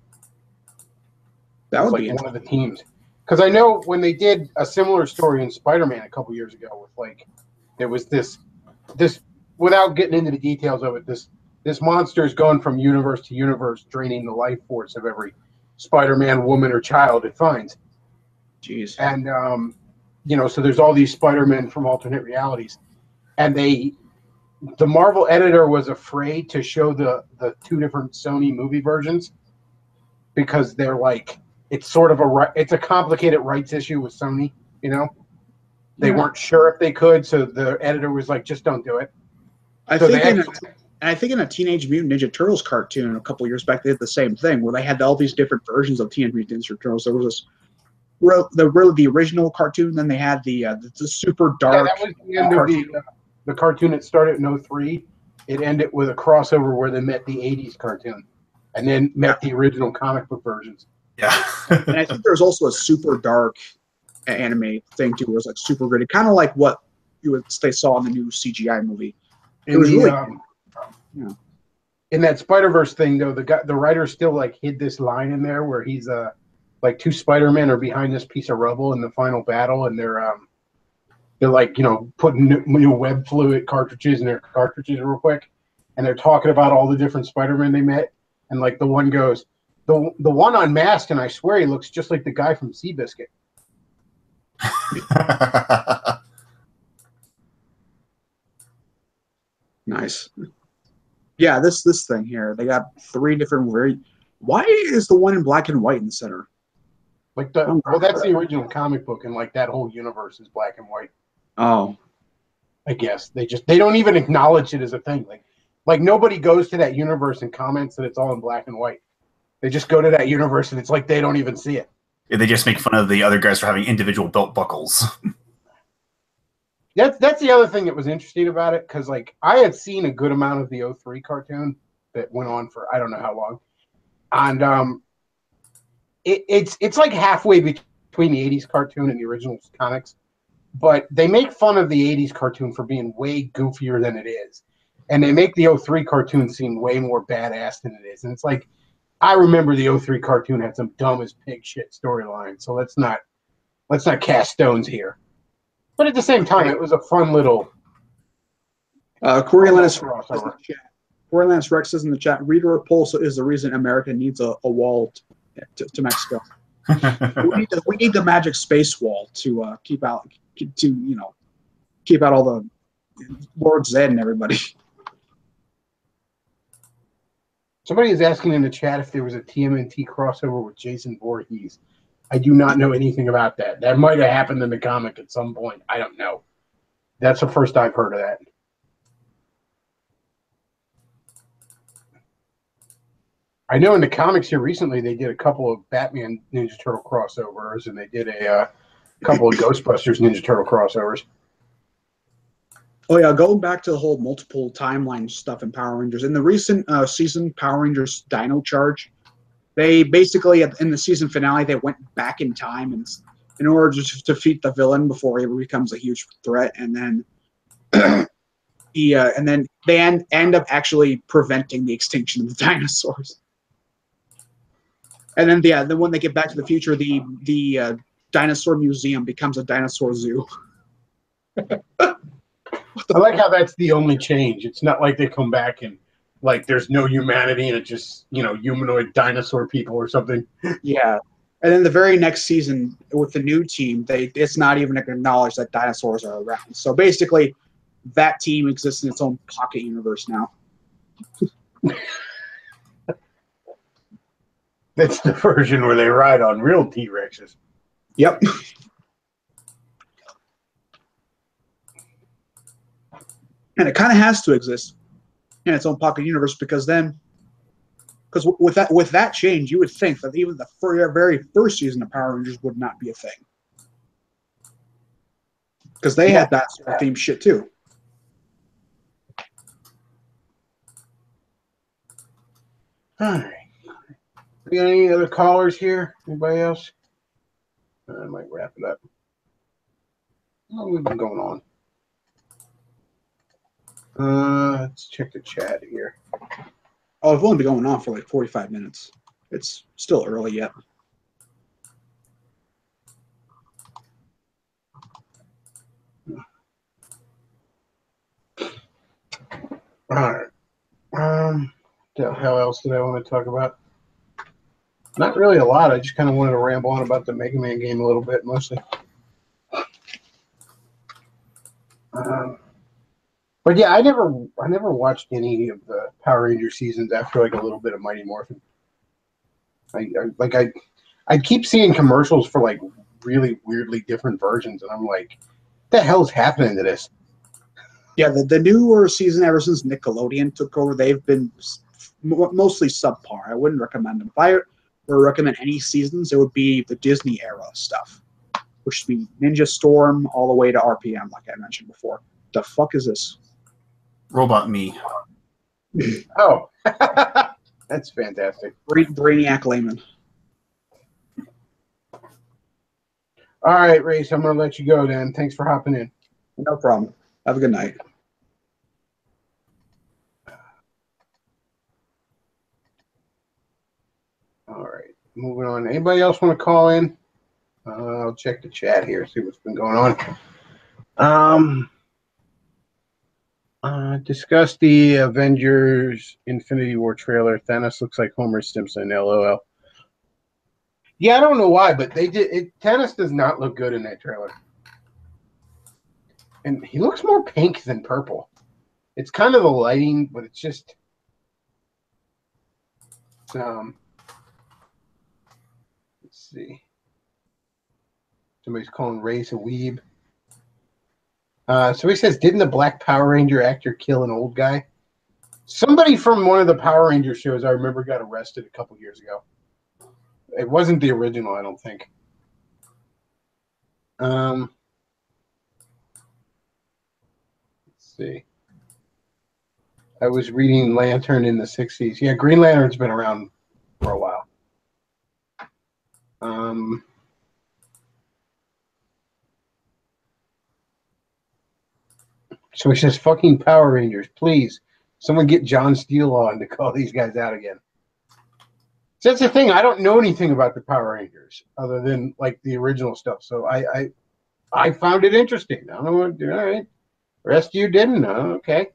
That would be one of the teams. Because I know when they did a similar story in Spider-Man a couple years ago with there was this without getting into the details of it, this monster is going from universe to universe, draining the life force of every Spider-Man woman or child it finds. Jeez. And, so there's all these Spider-Men from alternate realities. And the Marvel editor was afraid to show the two different Sony movie versions because they're like, it's sort of it's a complicated rights issue with Sony, They weren't sure if they could, so the editor was like, just don't do it. I think in a Teenage Mutant Ninja Turtles cartoon a couple years back, they did the same thing where they had all these different versions of Teenage Mutant Ninja Turtles. There was the original cartoon, then they had the super dark. Yeah, that was the end of the cartoon that started in 2003. It ended with a crossover where they met the 80s cartoon and then met the original comic book versions. Yeah. And I think there's also a super dark anime thing too, where it's like super gritty, kind of like what they saw in the new CGI movie. It was really in that Spider-Verse thing though, the writer still hid this line in there where he's two Spider-Men are behind this piece of rubble in the final battle, and they're putting new web fluid cartridges in their cartridges real quick, and they're talking about all the different Spider-Men they met, and the one goes, The one on Mask, and I swear he looks just like the guy from Seabiscuit. Nice. Yeah, this thing here. They got 3 different Why is the one in black and white in the center? Like that's the original comic book, and like that whole universe is black and white. Oh, I guess they don't even acknowledge it as a thing. Like nobody goes to that universe and comments that it's all in black and white. They just go to that universe, and it's like they don't even see it. Yeah, they just make fun of the other guys for having individual belt buckles. That's the other thing that was interesting about it, because like I had seen a good amount of the '03 cartoon that went on for I don't know how long, and it's like halfway between the '80s cartoon and the original comics, but they make fun of the '80s cartoon for being way goofier than it is, and they make the '03 cartoon seem way more badass than it is, and it's like I remember the '03 cartoon had some dumb as pig shit storyline, so let's not cast stones here. But at the same time, it was a fun little Coriolanus Rex says in the chat, Reader Repulse is the reason America needs a wall to Mexico. we need the magic space wall to keep out all the Lord Zed and everybody. Somebody is asking in the chat if there was a TMNT crossover with Jason Voorhees. I do not know anything about that. That might have happened in the comic at some point. I don't know. That's the first I've heard of that. I know in the comics here recently they did a couple of Batman Ninja Turtle crossovers, and they did a couple of Ghostbusters Ninja Turtle crossovers. Oh yeah, going back to the whole multiple timeline stuff in Power Rangers. In the recent season Power Rangers Dino Charge, they basically in the season finale they went back in time and in order to defeat the villain before he becomes a huge threat, and then and then they end up actually preventing the extinction of the dinosaurs. And then then when they get back to the future, the dinosaur museum becomes a dinosaur zoo. I like how that's the only change. It's not like they come back and like there's no humanity and it's just, humanoid dinosaur people or something. Yeah. And then the very next season with the new team, it's not even acknowledged that dinosaurs are around. So basically that team exists in its own pocket universe now. That's the version where they ride on real T-Rexes. Yep. And it kind of has to exist in its own pocket universe because with that change, you would think that even the very first season of Power Rangers would not be a thing because they had that sort of theme shit too. All right. We got any other callers here? Anybody else? I might wrap it up. How long have we been going on? Let's check the chat here. Oh, I've only been going on for like 45 minutes. It's still early yet. All right. What the hell else did I want to talk about? Not really a lot. I just kind of wanted to ramble on about the Mega Man game a little bit, mostly. But yeah, I never watched any of the Power Ranger seasons after like a little bit of Mighty Morphin. I keep seeing commercials for like really weirdly different versions, and I'm like, what the hell's happening to this? Yeah, the newer season ever since Nickelodeon took over, they've been mostly subpar. I wouldn't recommend them. If I were to recommend any seasons, it would be the Disney era stuff, which would be Ninja Storm all the way to RPM, like I mentioned before. The fuck is this? Robot Me. Oh, that's fantastic. Brainiac Layman. All right, Race, I'm going to let you go then. Thanks for hopping in. No problem. Have a good night. All right, moving on. Anybody else want to call in? I'll check the chat here, see what's been going on. Discuss the Avengers Infinity War trailer. Thanos looks like Homer Simpson, LOL. Yeah, I don't know why, but they did. Tennis does not look good in that trailer, and he looks more pink than purple. It's kind of the lighting, but it's just. Let's see. Somebody's calling Race a weeb. So he says, didn't the Black Power Ranger actor kill an old guy? Somebody from one of the Power Ranger shows I remember got arrested a couple years ago. It wasn't the original, I don't think. Let's see. I was reading Lantern in the 60s. Yeah, Green Lantern's been around for a while. So he says, fucking Power Rangers, please. Someone get John Steele on to call these guys out again. So that's the thing. I don't know anything about the Power Rangers other than like the original stuff. So I found it interesting. I don't know what. All right, the rest of you didn't. Okay.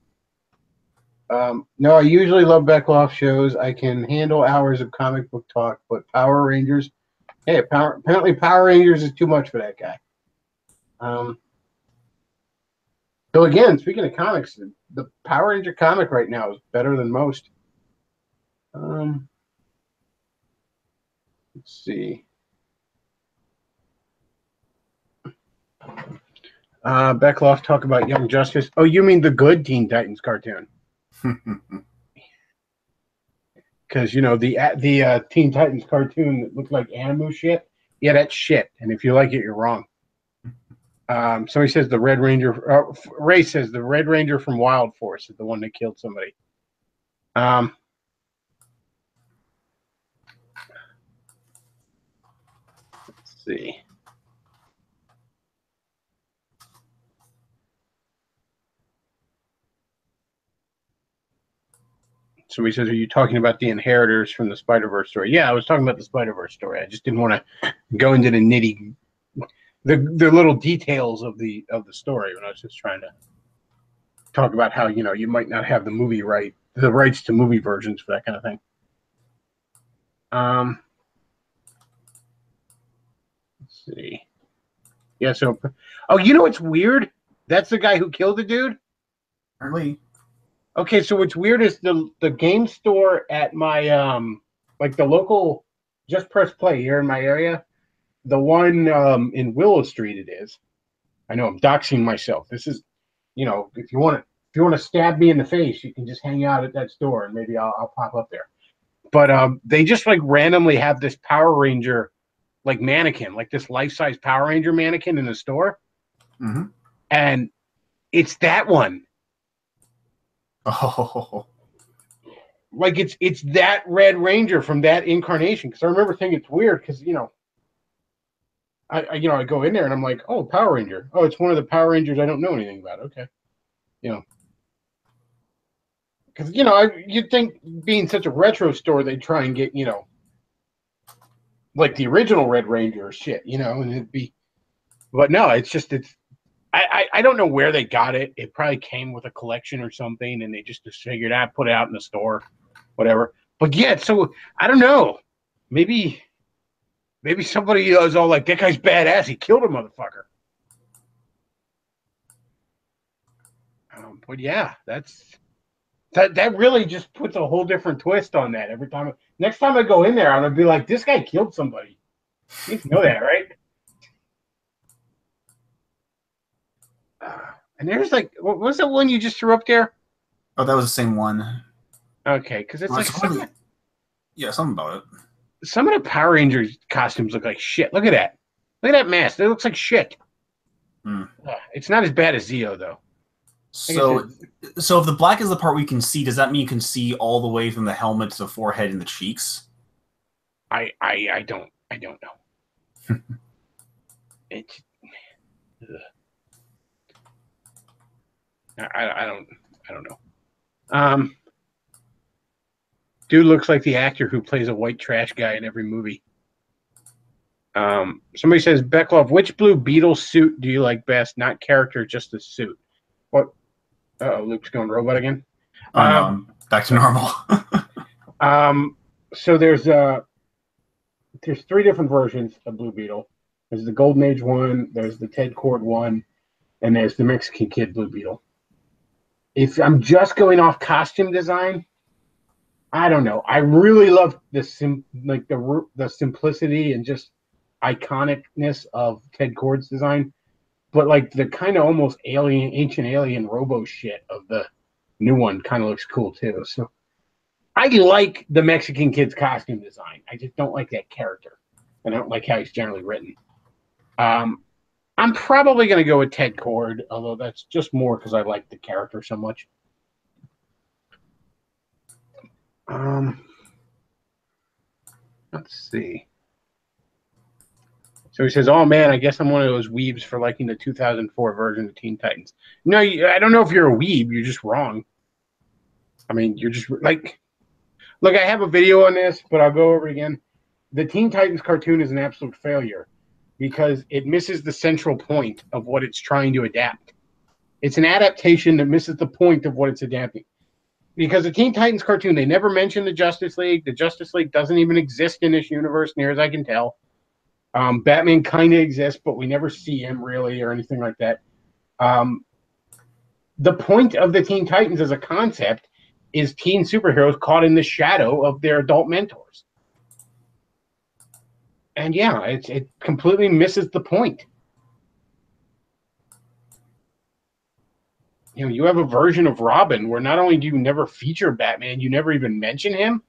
No, I usually love Bechtloff shows. I can handle hours of comic book talk, but Power Rangers. Hey, apparently Power Rangers is too much for that guy. So again, speaking of comics, the Power Ranger comic right now is better than most. Let's see. Bechtloff talk about Young Justice. Oh, you mean the good Teen Titans cartoon? Because you know the Teen Titans cartoon that looked like Animu shit. Yeah, that's shit. And if you like it, you're wrong. Somebody says the Red Ranger. Ray says the Red Ranger from Wild Force is the one that killed somebody. Let's see. Somebody says, are you talking about the Inheritors from the Spider-Verse story? Yeah, I was talking about the Spider-Verse story. I just didn't want to go into the little details of the story when I was just trying to talk about how, you know, you might not have the rights to movie versions for that kind of thing. Let's see. Yeah, so you know what's weird? That's the guy who killed the dude? Apparently. Okay, so what's weird is the game store at my like the local Just Press Play here in my area, the one in Willow Street it is. I know I'm doxing myself. This is, you know, if you want to stab me in the face, you can just hang out at that store and maybe I'll pop up there. But they just like randomly have this Power Ranger like mannequin, like this life-size Power Ranger mannequin in the store. Mm-hmm. And it's that one. Oh, like it's that Red Ranger from that incarnation. Because I remember thinking it's weird because you know, I go in there and I'm like, oh, Power Ranger. Oh, it's one of the Power Rangers I don't know anything about. Okay, you know, because you know you'd think being such a retro store they'd try and get, you know, like the original Red Ranger or shit, you know, and it'd be, but no, it's just I don't know where they got it. It probably came with a collection or something, and they just figured out, put it out in the store, whatever. But yeah, so I don't know. Maybe somebody is all like, that guy's badass. He killed a motherfucker. But yeah, that really just puts a whole different twist on that every time. Next time I go in there, I'm gonna be like, this guy killed somebody. You know that, right? And there's like, what was that one you just threw up there? Oh, that was the same one. Okay, because it's like something about it. Some of the Power Rangers costumes look like shit. Look at that. Look at that mask. It looks like shit. It's not as bad as Zeo, though. So if the black is the part we can see, does that mean you can see all the way from the helmet to the forehead and the cheeks? I don't know. It's I don't know. Dude looks like the actor who plays a white trash guy in every movie. Somebody says, Bechtloff, which Blue Beetle suit do you like best? Not character, just the suit. What? Luke's going robot again. Oh, no, I'm back to normal. So there's there's 3 different versions of Blue Beetle. There's the Golden Age one, there's the Ted Kord one, and there's the Mexican Kid Blue Beetle. If I'm just going off costume design, I don't know. I really love the simplicity and just iconicness of Ted Kord's design, but like the kind of almost ancient alien robo shit of the new one kind of looks cool too. So I like the Mexican Kid's costume design. I just don't like that character, and I don't like how he's generally written. I'm probably going to go with Ted Kord, although that's just more because I like the character so much. Let's see. So he says, "Oh man, I guess I'm one of those weebs for liking the 2004 version of Teen Titans." No, I don't know if you're a weeb. You're just wrong. I mean, you're just like, look, I have a video on this, but I'll go over it again. The Teen Titans cartoon is an absolute failure because it misses the central point of what it's trying to adapt. It's an adaptation that misses the point of what it's adapting. Because the Teen Titans cartoon, they never mention the Justice League. The Justice League doesn't even exist in this universe, near as I can tell. Batman kind of exists, but we never see him really or anything like that. The point of the Teen Titans as a concept is teen superheroes caught in the shadow of their adult mentors. And yeah, it completely misses the point. You know, you have a version of Robin where not only do you never feature Batman, you never even mention him.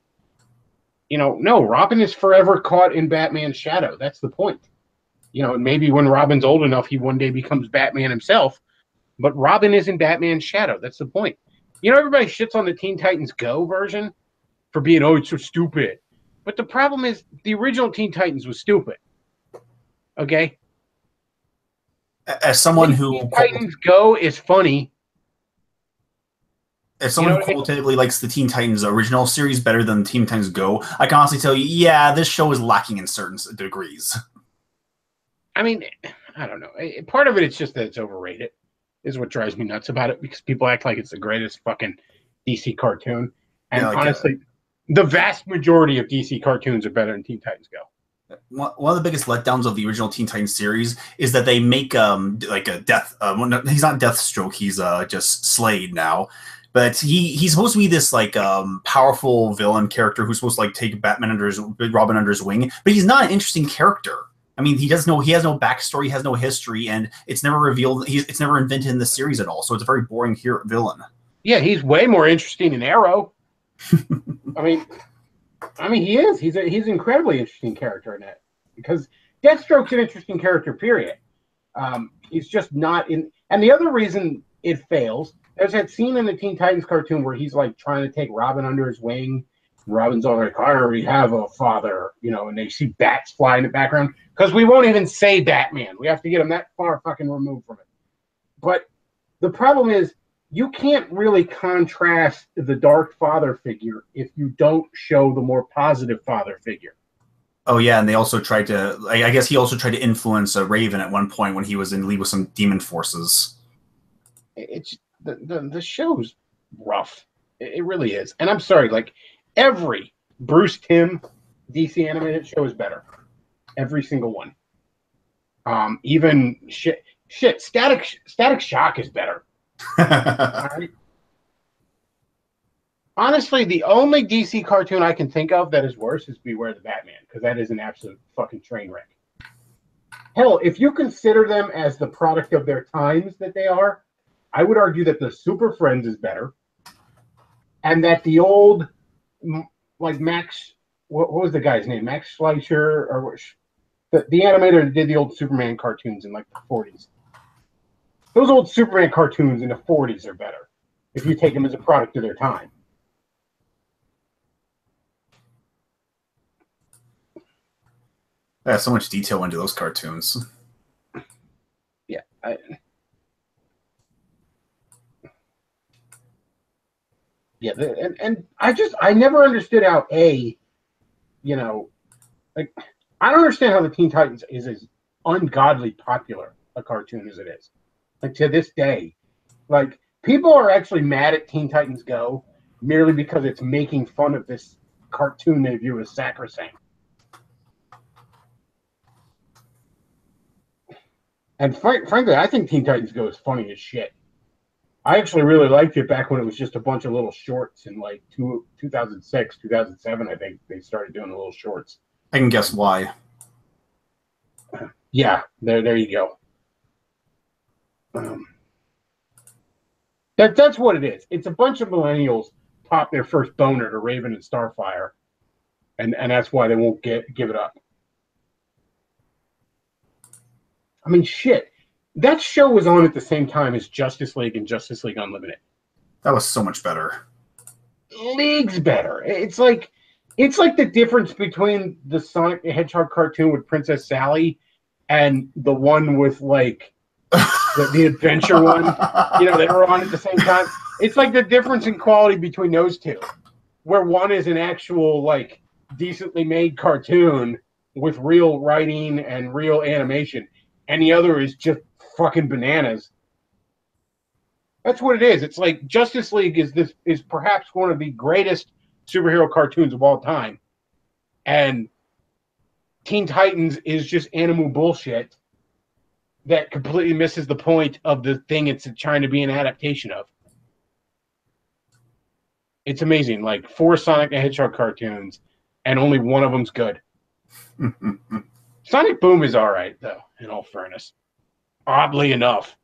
You know, no, Robin is forever caught in Batman's shadow. That's the point. You know, maybe when Robin's old enough, he one day becomes Batman himself. But Robin isn't Batman's shadow. That's the point. You know, everybody shits on the Teen Titans Go version for being, oh, it's so stupid. But the problem is the original Teen Titans was stupid. Okay? As someone who... Teen Titans Go is funny. As someone who qualitatively likes the Teen Titans original series better than Teen Titans Go, I can honestly tell you, yeah, this show is lacking in certain degrees. I mean, I don't know. Part of it is just that it's overrated, is what drives me nuts about it, because people act like it's the greatest fucking DC cartoon. And yeah, like honestly, the vast majority of DC cartoons are better than Teen Titans Go. One of the biggest letdowns of the original Teen Titans series is that they make like a death. He's not Deathstroke. He's just Slade now. But he's supposed to be this like powerful villain character who's supposed to like take Robin under his wing, but he's not an interesting character. I mean, he has no backstory, he has no history, and it's never revealed. It's never invented in the series at all. So it's a very boring villain. Yeah, he's way more interesting than Arrow. I mean, he is. He's an incredibly interesting character in that, because Deathstroke's an interesting character. Period. He's just not in. And the other reason it fails. There's that scene in the Teen Titans cartoon where he's like trying to take Robin under his wing. Robin's all like, I already have a father, you know, and they see bats fly in the background because we won't even say Batman. We have to get him that far fucking removed from it. But the problem is you can't really contrast the dark father figure if you don't show the more positive father figure. Oh, yeah, and they also tried to, I guess he also tried to influence Raven at one point when he was in league with some demon forces. It's... The show's rough. It really is. And I'm sorry, like, every Bruce Timm DC animated show is better. Every single one. Even Static Shock is better. Right? Honestly, the only DC cartoon I can think of that is worse is Beware the Batman, because that is an absolute fucking train wreck. Hell, if you consider them as the product of their times that they are, I would argue that the Super Friends is better, and that the old, like Max, what was the guy's name? Max Fleischer, or the animator that did the old Superman cartoons in like the 40s. Those old Superman cartoons in the 40s are better if you take them as a product of their time. Yeah, so much detail into those cartoons. Yeah. Yeah, and I never understood how you know, like, I don't understand how the Teen Titans is as ungodly popular a cartoon as it is. Like, to this day, like, people are actually mad at Teen Titans Go merely because it's making fun of this cartoon they view as sacrosanct. And frankly, I think Teen Titans Go is funny as shit. I actually really liked it back when it was just a bunch of little shorts in like 2006, 2007. I think they started doing the little shorts. I can guess why. Yeah, there you go. That's what it is. It's a bunch of millennials pop their first boner to Raven and Starfire, and that's why they won't give it up. I mean, shit. That show was on at the same time as Justice League and Justice League Unlimited. That was so much better. Leagues better. It's like the difference between the Sonic the Hedgehog cartoon with Princess Sally and the one with like the adventure one. You know, they were on at the same time. It's like the difference in quality between those two, where one is an actual like decently made cartoon with real writing and real animation, and the other is just fucking bananas. That's what it is. It's like Justice League is perhaps one of the greatest superhero cartoons of all time, and Teen Titans is just animal bullshit that completely misses the point of the thing it's trying to be an adaptation of. It's amazing. Like 4 Sonic the Hedgehog cartoons, and only one of them's good. Sonic Boom is all right, though, in all fairness. Oddly enough.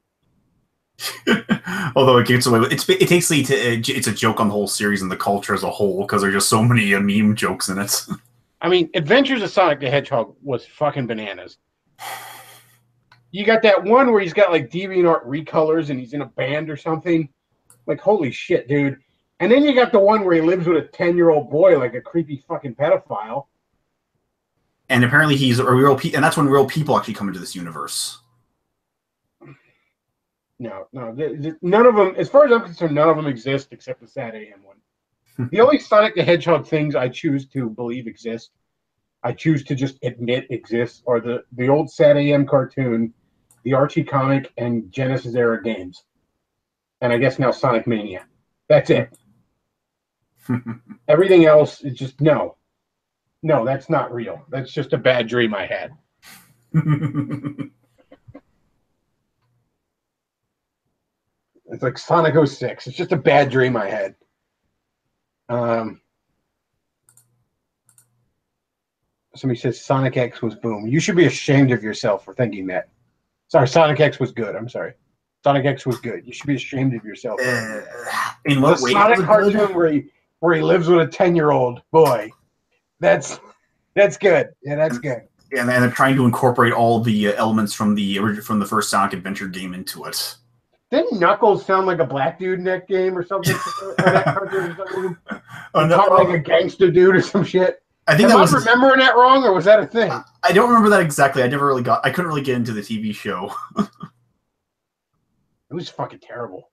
Although it gets away with it takes me to it's a joke on the whole series and the culture as a whole because there's just so many meme jokes in it. I mean, Adventures of Sonic the Hedgehog was fucking bananas. You got that one where he's got like DeviantArt recolors and he's in a band or something. Like, holy shit, dude. And then you got the one where he lives with a 10-year-old boy like a creepy fucking pedophile. And apparently he's a real and that's when real people actually come into this universe. No, none of them, as far as I'm concerned, none of them exist except the Sad AM one. The only Sonic the Hedgehog things I choose to believe exist, I choose to just admit exist, are the old Sad AM cartoon, the Archie comic, and Genesis era games. And I guess now Sonic Mania. That's it. Everything else is just no. No, that's not real. That's just a bad dream I had. It's like Sonic 06. It's just a bad dream I had. Somebody says Sonic X was boom. You should be ashamed of yourself for thinking that. Sorry, Sonic X was good. I'm sorry. Sonic X was good. You should be ashamed of yourself. In what way? Sonic cartoon where he lives with a 10-year-old boy. That's good. Yeah, that's good. And they're trying to incorporate all the elements from the first Sonic Adventure game into it. Didn't Knuckles sound like a black dude in that game or something? Like a gangster dude or some shit. I think Am I remembering that wrong, or was that a thing? I don't remember that exactly. I couldn't really get into the TV show. It was fucking terrible.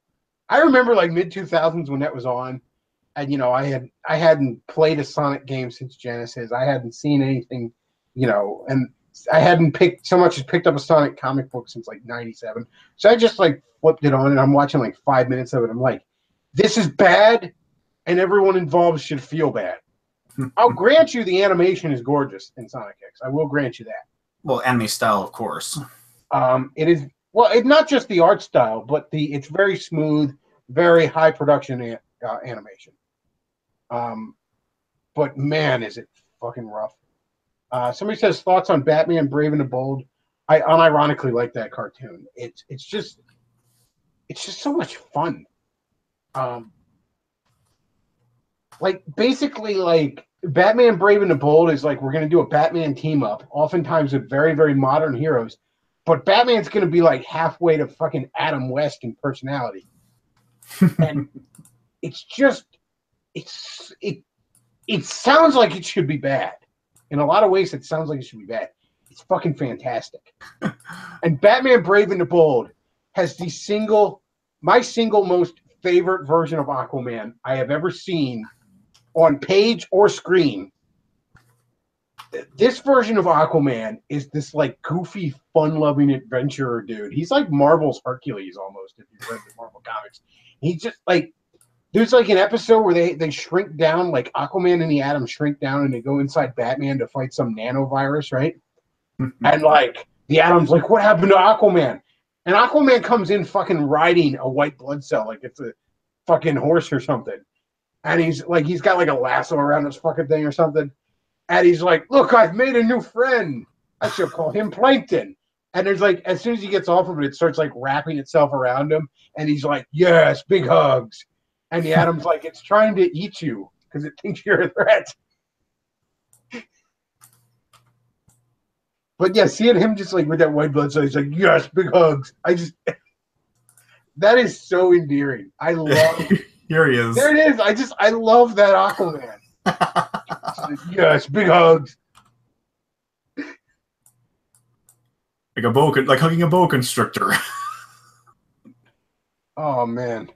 I remember like mid-2000s when that was on, and I hadn't played a Sonic game since Genesis. I hadn't seen anything, and I hadn't picked up a Sonic comic book since like '97. So I just like flipped it on, and I'm watching like 5 minutes of it. I'm like, this is bad, and everyone involved should feel bad. I'll grant you the animation is gorgeous in Sonic X. I will grant you that. Well, anime style, of course. It is. Well, it's not just the art style, but it's very smooth, very high production animation. But man, is it fucking rough. Somebody says thoughts on Batman Brave and the Bold. I unironically like that cartoon. It's just so much fun. Like basically like Batman Brave and the Bold is like we're gonna do a Batman team up, oftentimes with very, very modern heroes. But Batman's going to be like halfway to fucking Adam West in personality. And it sounds like it should be bad. In a lot of ways, it sounds like it should be bad. It's fucking fantastic. And Batman Brave and the Bold has my single most favorite version of Aquaman I have ever seen on page or screen. This version of Aquaman is this like goofy, fun-loving adventurer dude. He's like Marvel's Hercules almost, if you've read the Marvel comics. He's just like there's like an episode where they shrink down, like Aquaman and the Atom shrink down and they go inside Batman to fight some nanovirus, right? And like the Atom's like, what happened to Aquaman? And Aquaman comes in fucking riding a white blood cell like it's a fucking horse or something. And he's got like a lasso around his fucking thing or something. And he's like, look, I've made a new friend. I should call him Plankton. And there's like, as soon as he gets off of it, it starts like wrapping itself around him. And he's like, yes, big hugs. And the Atom's like, it's trying to eat you because it thinks you're a threat. But yeah, seeing him just like with that white blood cell, he's like, yes, big hugs. That is so endearing. I love Here he is. There it is. I love that Aquaman. Like, yes, big hugs. Like hugging a boa constrictor. Oh man.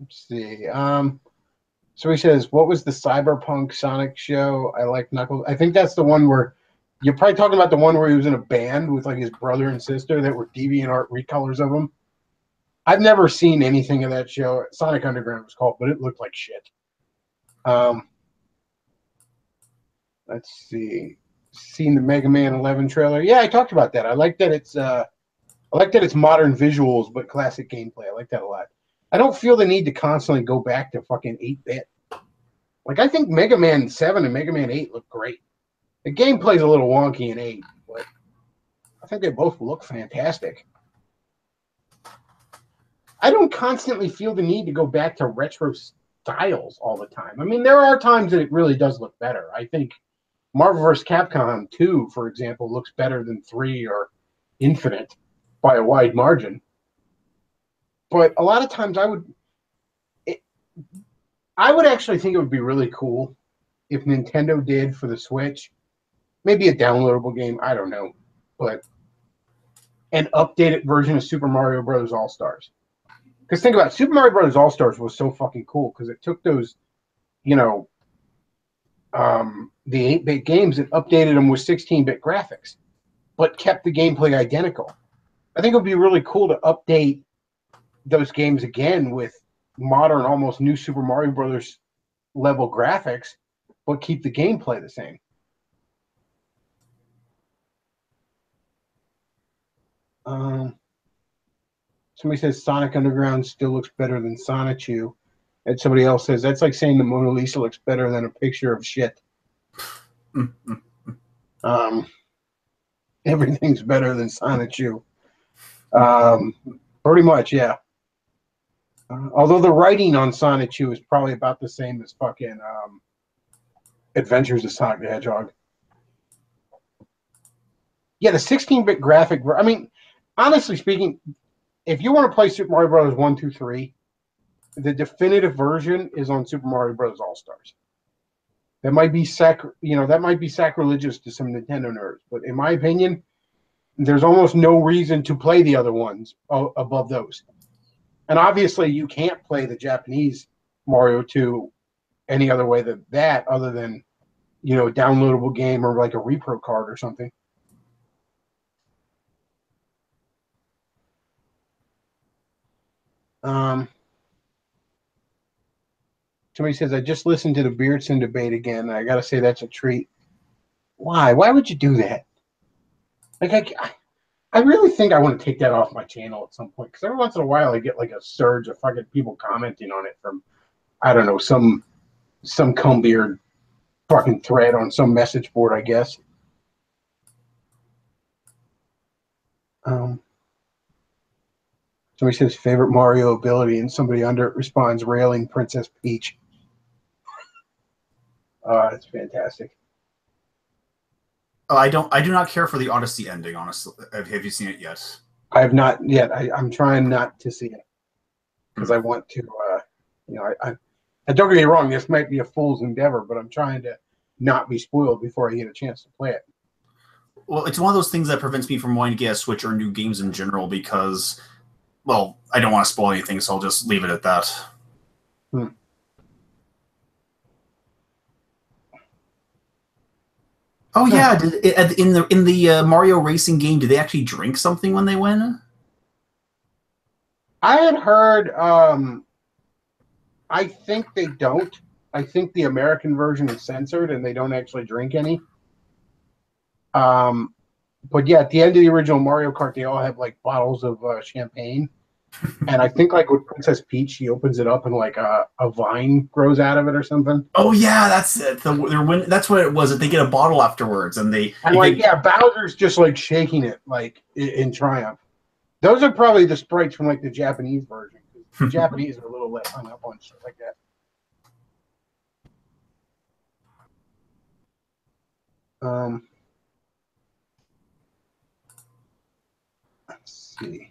Let's see. So he says, what was the Cyberpunk Sonic show? I like Knuckles. I think that's the one where you're probably talking about the one where he was in a band with like his brother and sister that were DeviantArt recolors of him. I've never seen anything of that show. Sonic Underground was called, but it looked like shit. Let's see. Seen the Mega Man 11 trailer? Yeah, I talked about that. I like that it's modern visuals but classic gameplay. I like that a lot. I don't feel the need to constantly go back to fucking 8-bit. Like, I think Mega Man 7 and Mega Man 8 look great. The gameplay's a little wonky in 8, but I think they both look fantastic. I don't constantly feel the need to go back to retro styles all the time. I mean, there are times that it really does look better. I think Marvel vs. Capcom 2, for example, looks better than 3 or Infinite by a wide margin. But a lot of times I would actually think it would be really cool if Nintendo did for the Switch, maybe a downloadable game, I don't know, but an updated version of Super Mario Bros. All-Stars. Because think about it, Super Mario Bros. All-Stars was so fucking cool because it took those, the 8-bit games and updated them with 16-bit graphics, but kept the gameplay identical. I think it would be really cool to update those games again with modern, almost new Super Mario Brothers level graphics, but keep the gameplay the same. Somebody says Sonic Underground still looks better than Sonichu. And somebody else says that's like saying the Mona Lisa looks better than a picture of shit. Everything's better than Sonichu. Pretty much, yeah. Although the writing on Sonichu is probably about the same as fucking Adventures of Sonic the Hedgehog. Yeah, the 16-bit graphic. I mean, honestly speaking, if you want to play Super Mario Bros. 1, 2, 3, the definitive version is on Super Mario Bros. All-Stars. That might be sacrilegious to some Nintendo nerds, but in my opinion, there's almost no reason to play the other ones above those. And obviously, you can't play the Japanese Mario 2 any other way than that, other than, a downloadable game or like a repro card or something. Somebody says, I just listened to the Beardson debate again, and I got to say that's a treat. Why? Why would you do that? Like, I really think I want to take that off my channel at some point, because every once in a while I get like a surge of fucking people commenting on it from, I don't know, some cumbeard fucking thread on some message board, I guess. Somebody says favorite Mario ability, and somebody under it responds railing Princess Peach. It's fantastic. Oh, I do not care for the Odyssey ending, honestly. Have you seen it yet? I have not yet. I'm trying not to see it because I want to. I don't get me wrong. This might be a fool's endeavor, but I'm trying to not be spoiled before I get a chance to play it. Well, it's one of those things that prevents me from wanting to get a Switch or new games in general because, well, I don't want to spoil anything, so I'll just leave it at that. Oh yeah, in the Mario racing game, do they actually drink something when they win? I had heard. I think they don't. I think the American version is censored, and they don't actually drink any. But yeah, at the end of the original Mario Kart, they all have like bottles of champagne. And I think like with Princess Peach, she opens it up and like a vine grows out of it or something. Oh yeah, that's it. That's what it was. That they get a bottle afterwards, and And like yeah, Bowser's just like shaking it like in triumph. Those are probably the sprites from like the Japanese version. The Japanese are a little less hung up on shit like that. Let's see.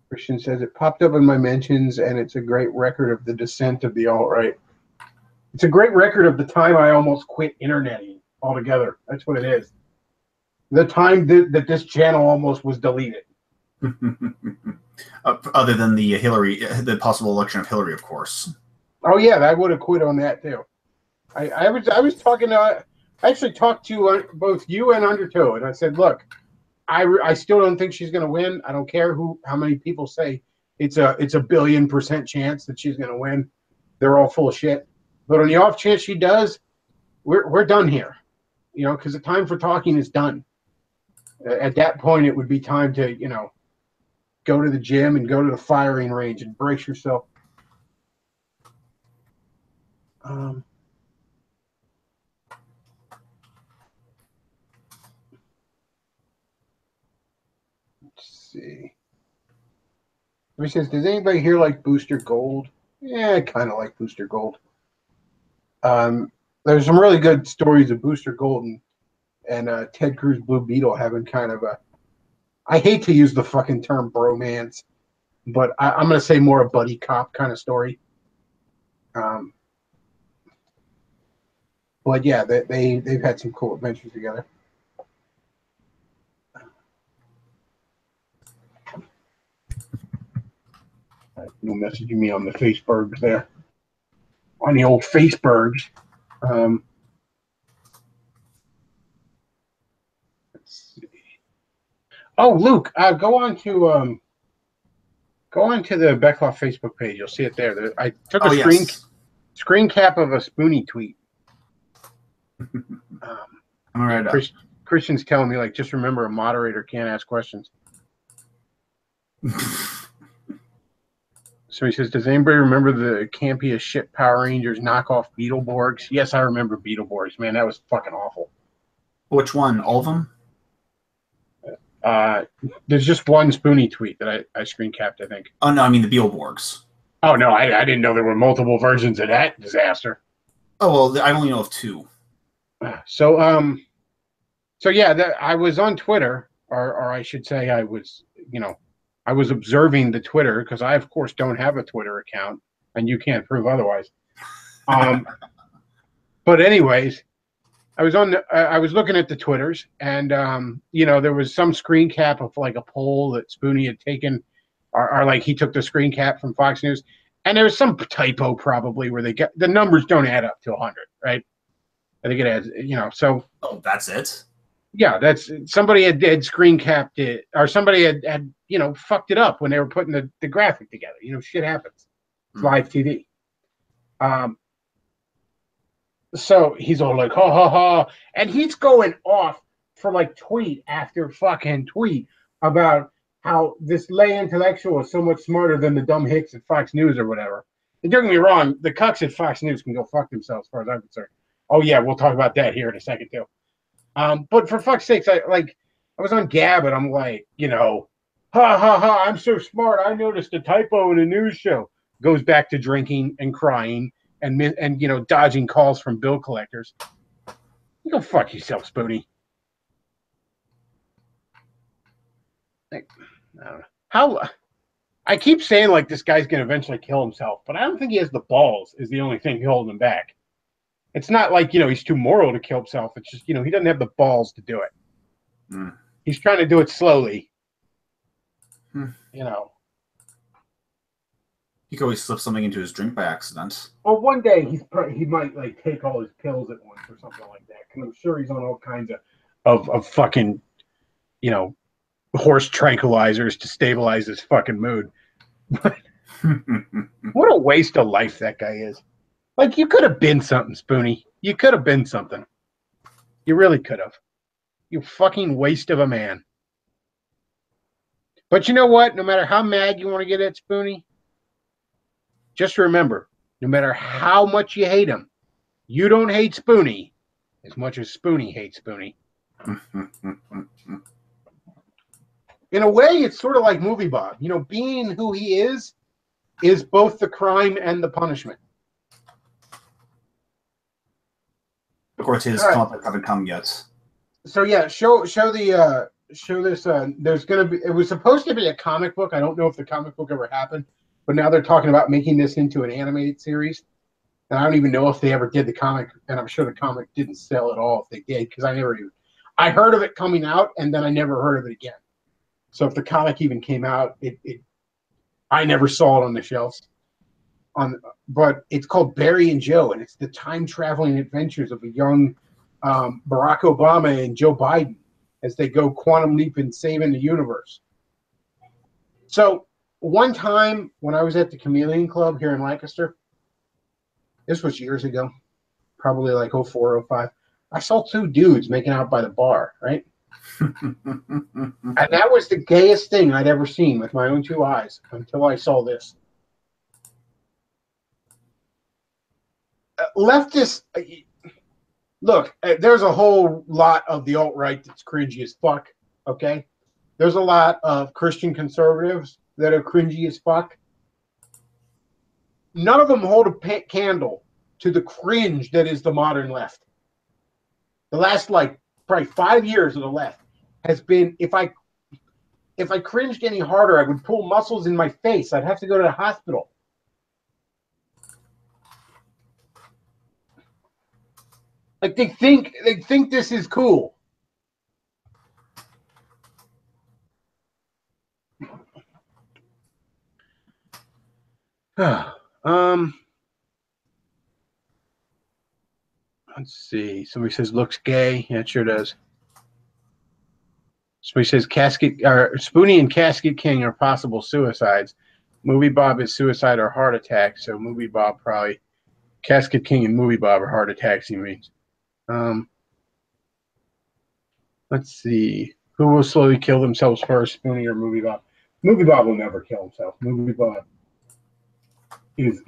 Christian says it popped up in my mentions, and it's a great record of the descent of the alt-right. It's a great record of the time I almost quit interneting altogether. That's what it is. The time that this channel almost was deleted. Other than the possible election of Hillary, of course. Oh yeah, I would have quit on that too. I was talking to. I actually talked to both you and Undertow, and I said, look, I still don't think she's going to win. I don't care how many people say it's a 1,000,000,000% chance that she's going to win. They're all full of shit. But on the off chance she does, we're done here, you know, because the time for talking is done. At that point, it would be time to, you know, go to the gym and go to the firing range and brace yourself. Let's see. He says, does anybody here like Booster Gold? Yeah, I kind of like Booster Gold. There's some really good stories of Booster Gold and Ted Cruz Blue Beetle having kind of a, I hate to use the fucking term bromance, but I'm going to say more a buddy cop kind of story. But yeah, they've had some cool adventures together. No messaging me on the Facebergs there. On the old Facebergs. Let's see. Oh, Luke, go on to the Bechtloff Facebook page. You'll see it there. I took a screen cap of a Spoonie tweet. All right. Christian's telling me, like, just remember a moderator can't ask questions. So he says, does anybody remember the campy as shit Power Rangers knockoff Beetleborgs? Yes, I remember Beetleborgs. Man, that was fucking awful. Which one? All of them? There's just one Spoonie tweet that I screen capped, I think. Oh, no, I mean the Beetleborgs. Oh, no, I didn't know there were multiple versions of that disaster. Oh, well, I only know of two. So yeah, I was on Twitter, or I should say I was, you know, I was observing the Twitter because I, of course, don't have a Twitter account, and you can't prove otherwise. But anyways, I was looking at the Twitters, and you know, there was some screen cap of like a poll that Spoonie had taken, or like he took the screen cap from Fox News, and there was some typo probably where the numbers don't add up to 100, right? I think it adds, you know, so. Oh, that's it. Yeah, that's somebody had screen capped it, or somebody had you know, fucked it up when they were putting the graphic together. You know, shit happens. It's live TV. So he's all like, ha ha ha, and he's going off for like tweet after fucking tweet about how this lay intellectual is so much smarter than the dumb hicks at Fox News or whatever. And don't get me wrong, the cucks at Fox News can go fuck themselves, as far as I'm concerned. Oh yeah, we'll talk about that here in a second too. But for fuck's sakes, I was on Gab and I'm like, you know, ha ha ha, I'm so smart. I noticed a typo in a news show. Goes back to drinking and crying and you know, dodging calls from bill collectors. You go fuck yourself, Spoonie. Like, I don't know. How I keep saying like this guy's gonna eventually kill himself, but I don't think he has the balls is the only thing holding him back. It's not like, you know, he's too moral to kill himself. It's just, you know, he doesn't have the balls to do it. He's trying to do it slowly. You know. He could always slip something into his drink by accident. Well, one day he might like take all his pills at once or something like that. Because I'm sure he's on all kinds of fucking, you know, horse tranquilizers to stabilize his fucking mood. What a waste of life that guy is. Like, you could have been something, Spoonie. You could have been something. You really could have. You fucking waste of a man. But you know what? No matter how mad you want to get at Spoonie, just remember, no matter how much you hate him, you don't hate Spoonie as much as Spoonie hates Spoonie. In a way, it's sort of like Movie Bob. You know, being who he is both the crime and the punishment. Of course, his comic haven't come yet. So yeah, show this. There's gonna be. It was supposed to be a comic book. I don't know if the comic book ever happened, but now they're talking about making this into an animated series. And I don't even know if they ever did the comic, and I'm sure the comic didn't sell at all if they did, because I heard of it coming out, and then I never heard of it again. So if the comic even came out, I never saw it on the shelves. But it's called Barry and Joe, and it's the time-traveling adventures of a young Barack Obama and Joe Biden as they go quantum leap and saving the universe. So one time when I was at the Chameleon Club here in Lancaster, this was years ago, probably like 04, 05, I saw two dudes making out by the bar, right? And that was the gayest thing I'd ever seen with my own two eyes until I saw this. Leftists, look, there's a whole lot of the alt-right that's cringy as fuck, okay? There's a lot of Christian conservatives that are cringy as fuck. None of them hold a candle to the cringe that is the modern left. The last, like, probably 5 years of the left has been, if I cringed any harder, I would pull muscles in my face. I'd have to go to the hospital. Like they think this is cool. Let's see. Somebody says looks gay. Yeah, it sure does. Somebody says Spoonie and Casket King are possible suicides. Movie Bob is suicide or heart attack. So Movie Bob probably. Casket King and Movie Bob are heart attacks. He means. Let's see. Who will slowly kill themselves first, Spoonie or Movie Bob? Movie Bob will never kill himself. Movie Bob is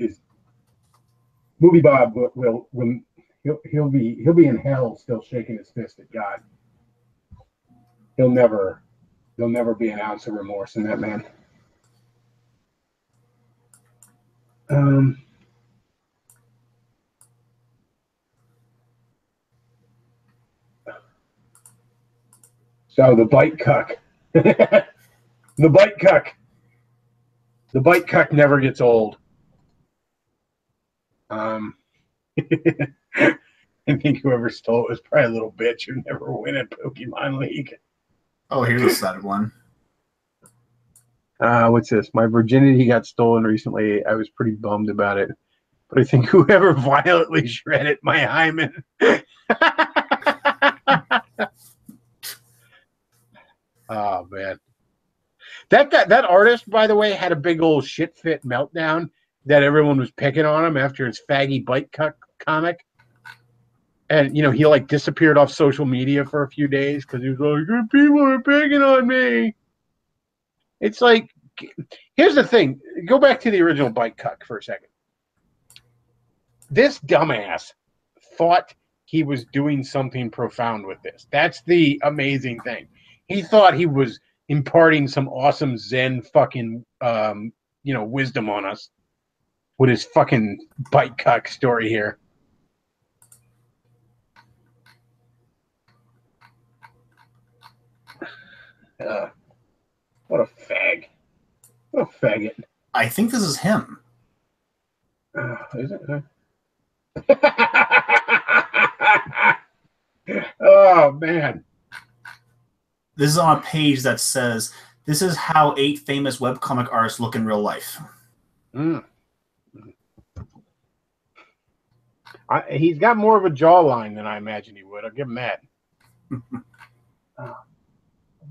Movie Bob will he'll be in hell still shaking his fist at God. There'll never be an ounce of remorse in that man. So the bite cuck. The bite cuck. The bite cuck never gets old. I think whoever stole it was probably a little bitch who never win at Pokemon League. Oh, here's a sad one. What's this? My virginity got stolen recently. I was pretty bummed about it. But I think whoever violently shredded my hymen. Oh, man. That artist, by the way, had a big old shit fit meltdown that everyone was picking on him after his faggy bite cuck comic. And, you know, he like disappeared off social media for a few days because he was like, people are picking on me. It's like, here's the thing. Go back to the original bite cuck for a second. This dumbass thought he was doing something profound with this. That's the amazing thing. He thought he was imparting some awesome Zen fucking, wisdom on us with his fucking bite cuck story here. What a fag. What a faggot. I think this is him. Is it? Oh, man. This is on a page that says, this is how 8 famous webcomic artists look in real life. He's got more of a jawline than I imagined he would. I'll give him that.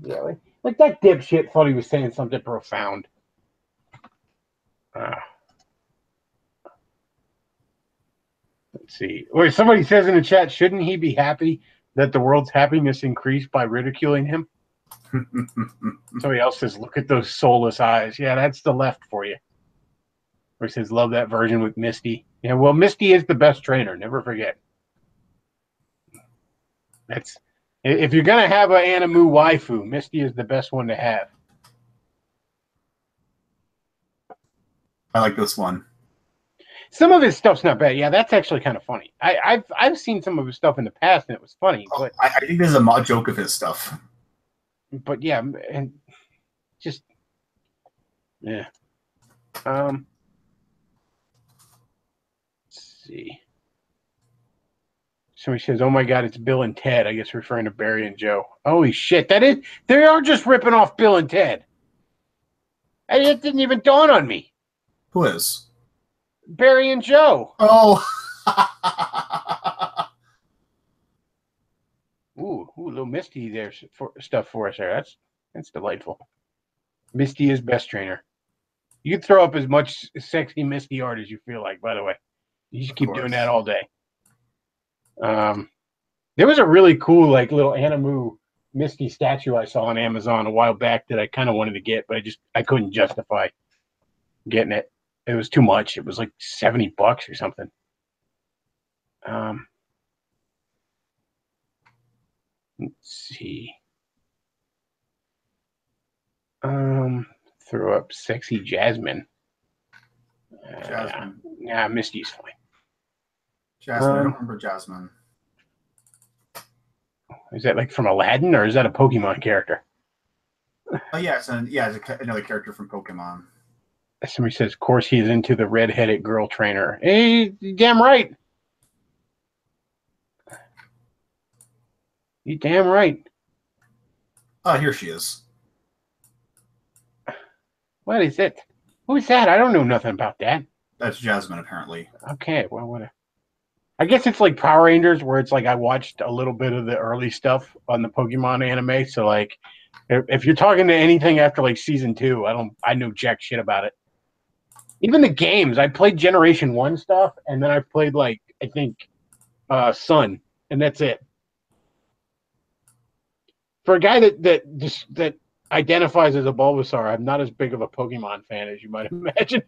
Yeah, like that dipshit thought he was saying something profound. Let's see. Wait, somebody says in the chat, shouldn't he be happy that the world's happiness increased by ridiculing him. Somebody else says, look at those soulless eyes. Yeah, that's the left for you. Or says, love that version with Misty. Yeah, well, Misty is the best trainer. Never forget. That's if you're gonna have an Animu waifu, Misty is the best one to have. I like this one. Some of his stuff's not bad. Yeah, that's actually kind of funny. I've seen some of his stuff in the past and it was funny, but I think there's a mod joke of his stuff. But yeah, and just yeah. Let's see. Somebody says, "Oh my God, it's Bill and Ted." I guess referring to Barry and Joe. Holy shit, that is. They are just ripping off Bill and Ted. It didn't even dawn on me. Who is? Barry and Joe. Oh. Ooh, little Misty there for stuff for us there. That's delightful. Misty is best trainer. You can throw up as much sexy Misty art as you feel like. By the way, you just keep doing that all day. There was a really cool like little Animu Misty statue I saw on Amazon a while back that I kind of wanted to get, but I couldn't justify getting it. It was too much. It was like $70 or something. Let's see. Throw up sexy Jasmine. Jasmine. Yeah, Misty's fine. Jasmine. I don't remember Jasmine. Is that like from Aladdin or is that a Pokemon character? Oh yeah, it's another character from Pokemon. Somebody says, of course he's into the red-headed girl trainer. Hey, damn right. You damn right. Oh, here she is. What is it? Who's that? I don't know nothing about that. That's Jasmine, apparently. Okay, well, what? I guess it's like Power Rangers, where it's like I watched a little bit of the early stuff on the Pokemon anime. So like, if you're talking to anything after like season 2, I know jack shit about it. Even the games, I played Generation 1 stuff, and then I played like I think Sun, and that's it. For a guy that identifies as a Bulbasaur, I'm not as big of a Pokemon fan as you might imagine.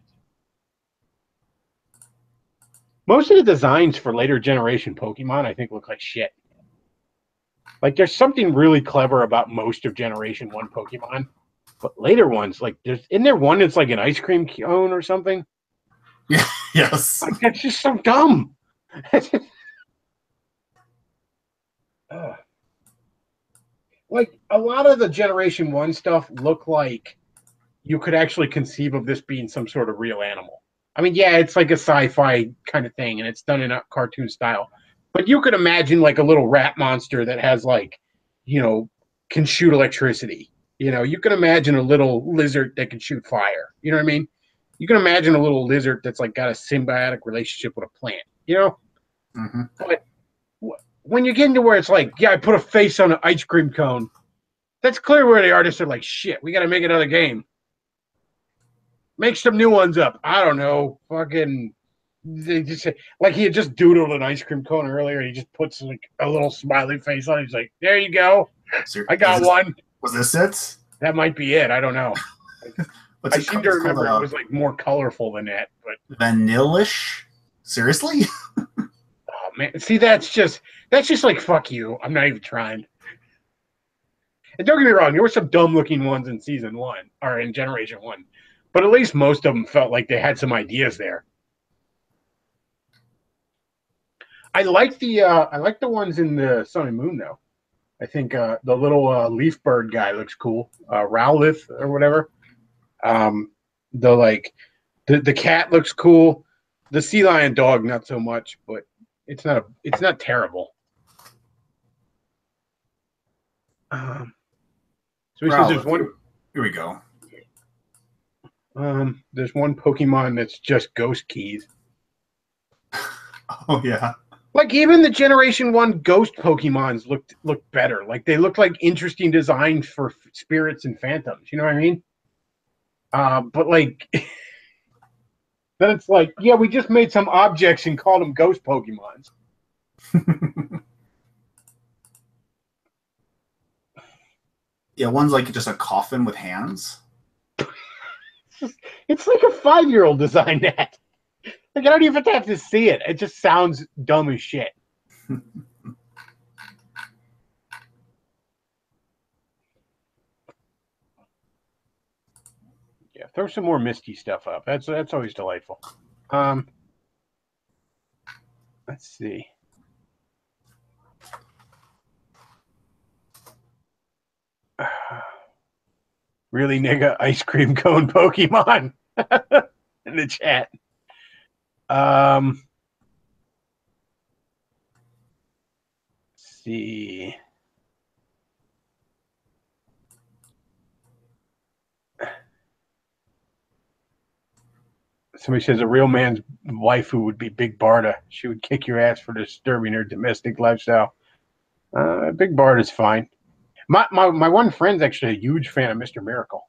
Most of the designs for later generation Pokemon, I think, look like shit. Like, there's something really clever about most of Generation 1 Pokemon, but later ones, like, isn't there one that's like an ice cream cone or something? Yeah, yes. Like, that's just so dumb. Like, a lot of the Generation 1 stuff look like you could actually conceive of this being some sort of real animal. I mean, yeah, it's like a sci-fi kind of thing, and it's done in a cartoon style. But you could imagine, like, a little rat monster that has, like, can shoot electricity. You can imagine a little lizard that can shoot fire. You know what I mean? You can imagine a little lizard that's, like, got a symbiotic relationship with a plant. Mm-hmm. But when you get into where it's like, yeah, I put a face on an ice cream cone, that's clear where the artists are like, shit, we got to make another game. Make some new ones up. I don't know. Fucking, they just like he had just doodled an ice cream cone earlier. He just puts like a little smiley face on it. He's like, there you go. I got one. Was this it? That might be it. I don't know. I seem to remember it was like more colorful than that. But Vanillish? Seriously? Oh man, see, that's just like fuck you. I'm not even trying. And don't get me wrong, there were some dumb looking ones in season 1 or in Generation 1, but at least most of them felt like they had some ideas there. I like the ones in the Sun and Moon though. I think the little leaf bird guy looks cool, Rowlith or whatever. The cat looks cool. The sea lion dog not so much, but it's not terrible. So he says there's one. Here we go. There's one Pokemon that's just ghost keys. Oh yeah. Like even the Generation 1 ghost Pokemons looked better. Like they looked like interesting designs for spirits and phantoms. You know what I mean? But like then it's like, yeah, we just made some objects and called them ghost Pokemons. Yeah, one's like just a coffin with hands. It's like a 5-year-old designed that. Like, I don't even have to see it. It just sounds dumb as shit. Yeah, throw some more Misty stuff up. That's always delightful. Let's see. Really, nigga, ice cream cone Pokemon in the chat. Let's see. Somebody says a real man's waifu would be Big Barda. She would kick your ass for disturbing her domestic lifestyle. Big Barda's fine. My one friend's actually a huge fan of Mr. Miracle.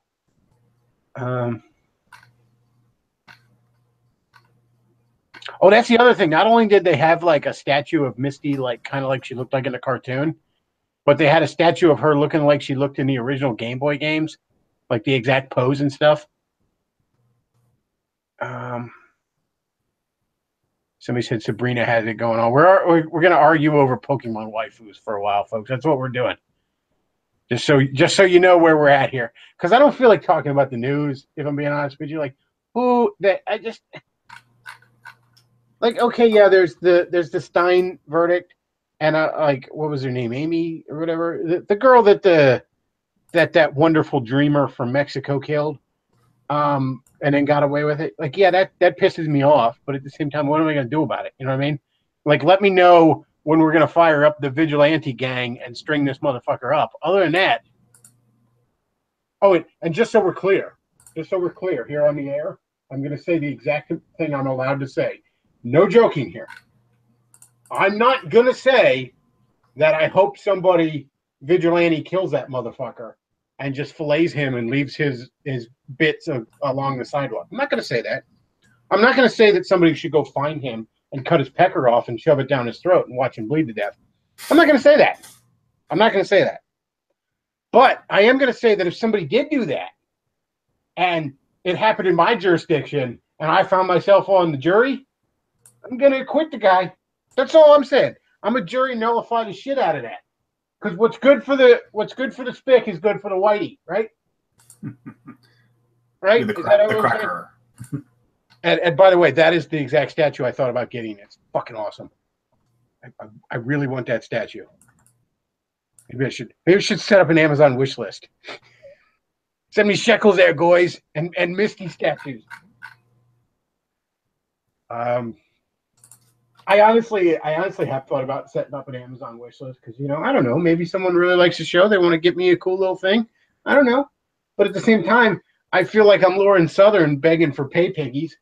Oh, that's the other thing. Not only did they have like a statue of Misty, like kind of like she looked like in the cartoon, but they had a statue of her looking like she looked in the original Game Boy games, like the exact pose and stuff. Somebody said Sabrina has it going on. We're going to argue over Pokemon waifus for a while, folks. That's what we're doing. Just so you know where we're at here, because I don't feel like talking about the news. If I'm being honest with you, like I just like, okay, yeah. There's the Stein verdict, and like, what was her name, Amy or whatever, the girl that that wonderful dreamer from Mexico killed, and then got away with it. Like, yeah, that pisses me off. But at the same time, what am I going to do about it? You know what I mean? Like, let me know when we're going to fire up the vigilante gang and string this motherfucker up. Other than that, and just so we're clear here on the air, I'm going to say the exact thing I'm allowed to say. No joking here. I'm not going to say that I hope somebody vigilante kills that motherfucker and just fillets him and leaves his bits along the sidewalk. I'm not going to say that. I'm not going to say that somebody should go find him and cut his pecker off and shove it down his throat and watch him bleed to death. I'm not going to say that. But I am going to say that if somebody did do that and it happened in my jurisdiction and I found myself on the jury, I'm going to acquit the guy. That's all I'm saying. I'm a jury nullify the shit out of that. Because what's good for the spick is good for the whitey, right? Right? The cracker. And by the way, that is the exact statue I thought about getting. It's fucking awesome. I really want that statue. Maybe I should set up an Amazon wish list. Send me shekels there, guys, and Misty statues. I honestly have thought about setting up an Amazon wish list because, I don't know, maybe someone really likes the show. They want to get me a cool little thing. I don't know. But at the same time, I feel like I'm Lauren Southern begging for pay piggies.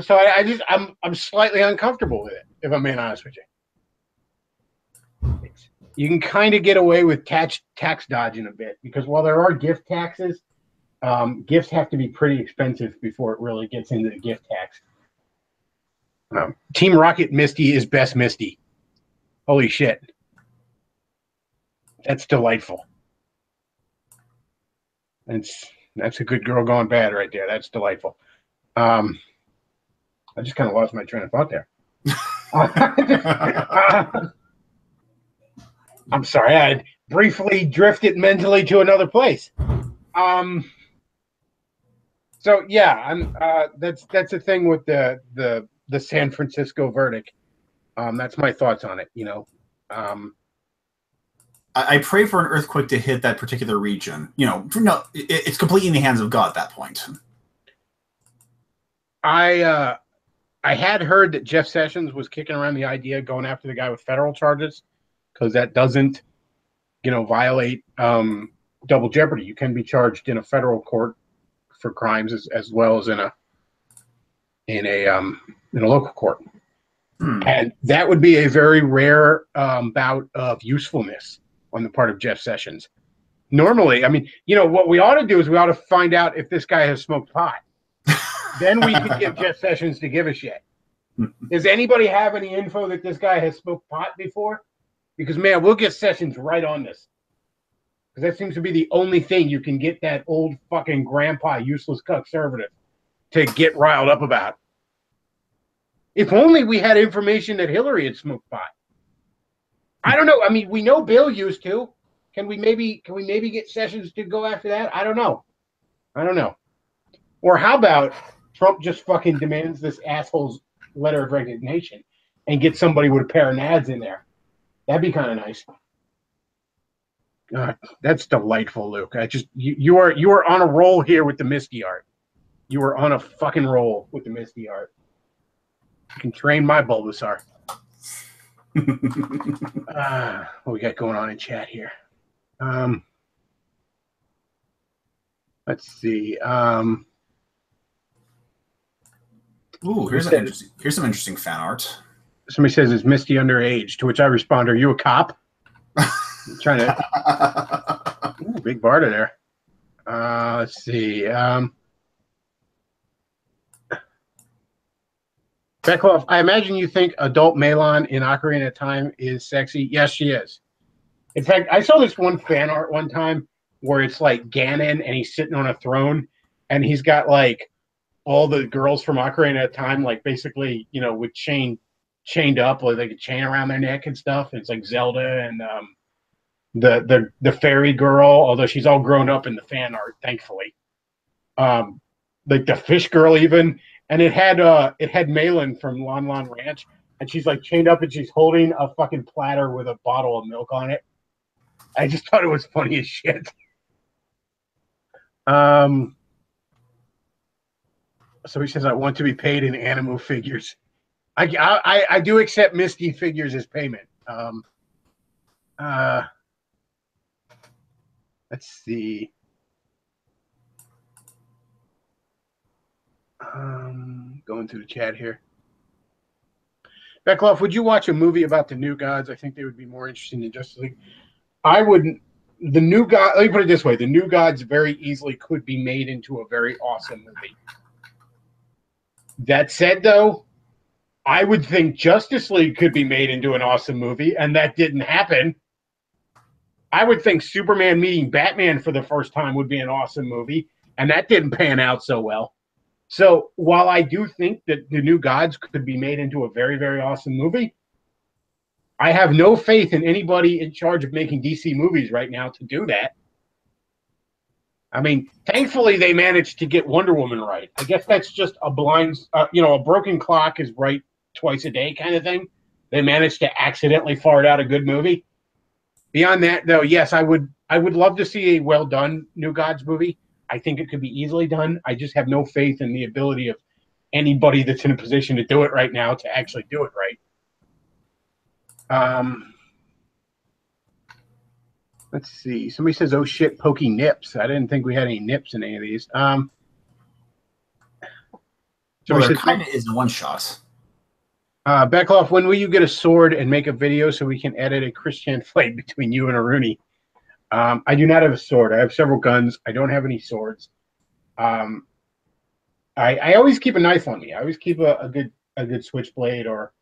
So I'm slightly uncomfortable with it, if I'm being honest with you. You can kind of get away with tax dodging a bit because while there are gift taxes, gifts have to be pretty expensive before it really gets into the gift tax. Team Rocket Misty is best Misty. Holy shit. That's delightful. That's a good girl gone bad right there. That's delightful. I just kind of lost my train of thought there. I'm sorry. I briefly drifted mentally to another place. So yeah, that's the thing with the San Francisco verdict. That's my thoughts on it. I pray for an earthquake to hit that particular region. It's completely in the hands of God at that point. I had heard that Jeff Sessions was kicking around the idea of going after the guy with federal charges because that doesn't, violate double jeopardy. You can be charged in a federal court for crimes as well as in a local court. And that would be a very rare bout of usefulness on the part of Jeff Sessions. Normally, what we ought to do is we ought to find out if this guy has smoked pot. Then we could get Jeff Sessions to give a shit. Does anybody have any info that this guy has smoked pot before? Because, man, we'll get Sessions right on this. because that seems to be the only thing you can get that old fucking grandpa, useless conservative, to get riled up about. If only we had information that Hillary had smoked pot. I don't know. I mean, we know Bill used to. Can we maybe get Sessions to go after that? I don't know. Or how about Trump just fucking demands this asshole's letter of resignation and get somebody with a pair of nads in there? That'd be kind of nice. That's delightful, Luke. You are on a roll here with the Misty art. You are on a fucking roll with the Misty art. You can train my Bulbasaur. What we got going on in chat here? Let's see. Ooh, here's some interesting fan art. Somebody says, "Is Misty underage?" To which I respond, "Are you a cop?" I'm trying to. Ooh, big Barda there. Let's see. Bechtloff, I imagine you think adult Malon in Ocarina of Time is sexy. Yes, she is. In fact, I saw this one fan art one time where it's like Ganon and he's sitting on a throne and he's got like all the girls from Ocarina of Time, like basically, you know, with chained up, like a chain around their neck and stuff. It's like Zelda and the fairy girl, although she's all grown up in the fan art, thankfully. Like the fish girl even, and it had Malin from Lon Lon Ranch, and she's like chained up and she's holding a fucking platter with a bottle of milk on it. I just thought it was funny as shit. So he says, "I want to be paid in Animo figures." I do accept Misty figures as payment. Let's see. Going through the chat here. Bechtloff, would you watch a movie about the New Gods? I think they would be more interesting than Justice League. I wouldn't. The New God. Let me put it this way: the New Gods very easily could be made into a very awesome movie. That said, though, I would think Justice League could be made into an awesome movie, and that didn't happen. I would think Superman meeting Batman for the first time would be an awesome movie, and that didn't pan out so well. So while I do think that the New Gods could be made into a very, very awesome movie, I have no faith in anybody in charge of making DC movies right now to do that. I mean, thankfully they managed to get Wonder Woman right. I guess that's just a blind, a broken clock is right twice a day kind of thing. They managed to accidentally fart out a good movie. Beyond that, though, yes, I would love to see a well done New Gods movie. I think it could be easily done. I just have no faith in the ability of anybody that's in a position to do it right now to actually do it right. Let's see. Somebody says, "Oh shit, Pokey nips." I didn't think we had any nips in any of these. Well, there kind of is in one shot. Bechtloff, when will you get a sword and make a video so we can edit a Christian fight between you and Aruni? I do not have a sword. I have several guns. I don't have any swords. I always keep a knife on me. I always keep a good switchblade or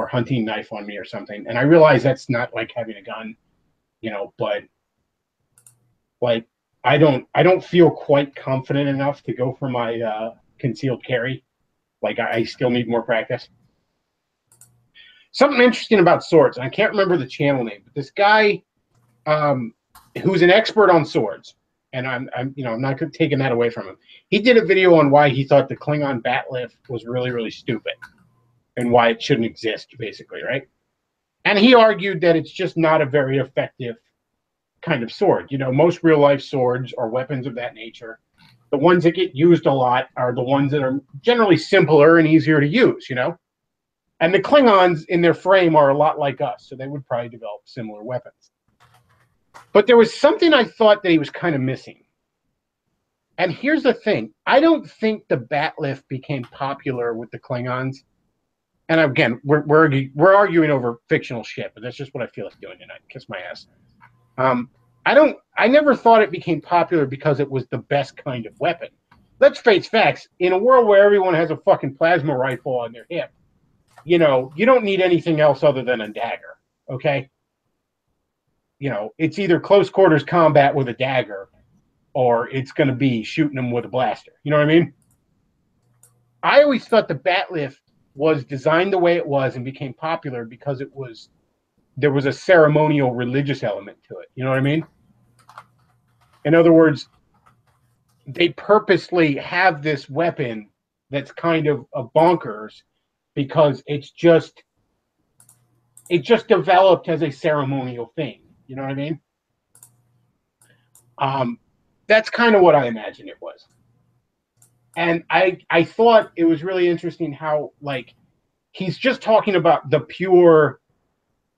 hunting knife on me or something. And I realize that's not like having a gun, but like I don't feel quite confident enough to go for my concealed carry. Like I still need more practice. Something interesting about swords. I can't remember the channel name, but this guy who's an expert on swords, and I'm not taking that away from him. He did a video on why he thought the Klingon Bechtloff was really, really stupid and why it shouldn't exist, basically, right? And he argued that it's just not a very effective kind of sword. Most real life swords or weapons of that nature, the ones that get used a lot are the ones that are generally simpler and easier to use, And the Klingons in their frame are a lot like us, so they would probably develop similar weapons. But there was something I thought that he was kind of missing. And here's the thing. I don't think the Bechtloff became popular with the Klingons. And again, we're arguing over fictional shit, but that's just what I feel like doing tonight. Kiss my ass. I never thought it became popular because it was the best kind of weapon. Let's face facts. In a world where everyone has a fucking plasma rifle on their hip, you don't need anything else other than a dagger, okay? you know, it's either close quarters combat with a dagger, or it's going to be shooting them with a blaster. You know what I mean? I always thought the Bechtloff was designed the way it was and became popular because there was a ceremonial religious element to it. You know what I mean? In other words, they purposely have this weapon that's kind of a bonkers because it just developed as a ceremonial thing. You know what I mean? That's kind of what I imagined it was. And I thought it was really interesting how, like, he's just talking about the pure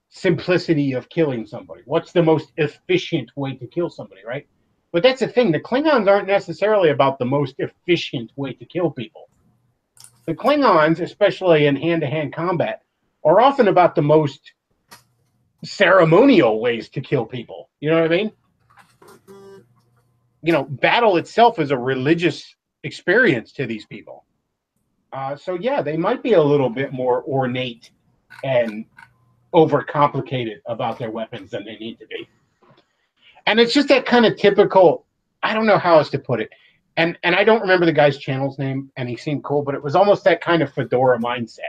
simplicity of killing somebody. What's the most efficient way to kill somebody, right? But that's the thing. The Klingons aren't necessarily about the most efficient way to kill people. The Klingons, especially in hand-to-hand combat, are often about the most ceremonial ways to kill people. You know what I mean? You know, battle itself is a religious experience to these people. So yeah, they might be a little bit more ornate and overcomplicated about their weapons than they need to be. And it's just that kind of typical, I don't know how else to put it. And I don't remember the guy's channel's name, and he seemed cool, but it was almost that kind of fedora mindset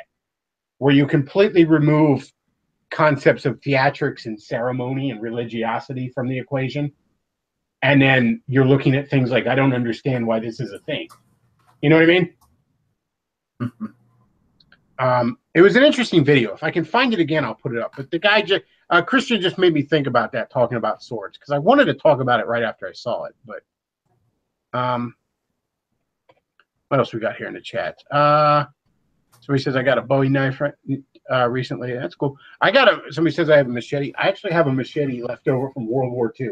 where you completely remove concepts of theatrics and ceremony and religiosity from the equation. And then you're looking at things like, I don't understand why this is a thing. You know what I mean? It was an interesting video. If I can find it again, I'll put it up. But the guy, Christian, just made me think about that, talking about swords, because I wanted to talk about it right after I saw it. But what else we got here in the chat? Somebody says I got a Bowie knife recently. That's cool. Somebody says I have a machete. I actually have a machete left over from World War II.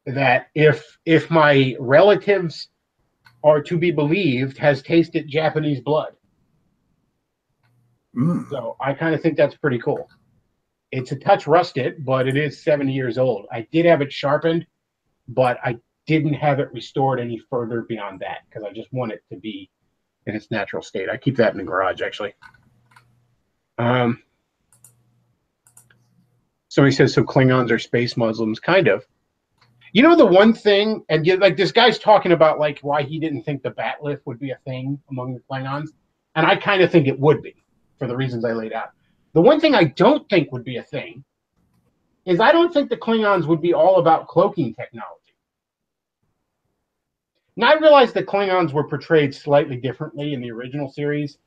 That if my relatives are to be believed, has tasted Japanese blood. So I kind of think that's pretty cool. It's a touch rusted, but it is 70 years old. I did have it sharpened, but I didn't have it restored any further beyond that because I just want it to be in its natural state. I keep that in the garage, actually. Somebody says, so Klingons are space Muslims. Kind of. You know, the one thing, and like this guy's talking about like why he didn't think the Bechtloff would be a thing among the Klingons, and I kind of think it would be for the reasons I laid out. The one thing I don't think would be a thing is I don't think the Klingons would be all about cloaking technology. Now, I realize the Klingons were portrayed slightly differently in the original series.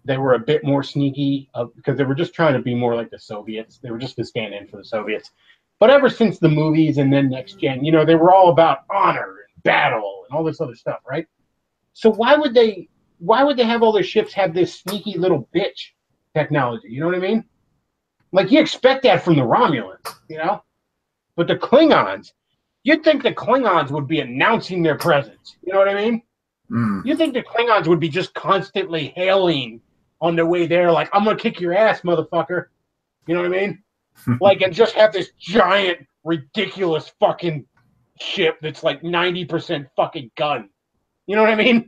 They were a bit more sneaky because they were just trying to be more like the Soviets. They were just to stand in for the Soviets. But ever since the movies and then Next Gen, you know, they were all about honor and battle and all this other stuff, right? So why would they have all their ships have this sneaky little bitch technology? You know what I mean? Like, you expect that from the Romulans, you know? But the Klingons, you'd think the Klingons would be announcing their presence. You know what I mean? You think the Klingons would be just constantly hailing on their way there, like, I'm going to kick your ass, motherfucker. You know what I mean? Like, and just have this giant, ridiculous fucking ship that's like 90% fucking gun. You know what I mean?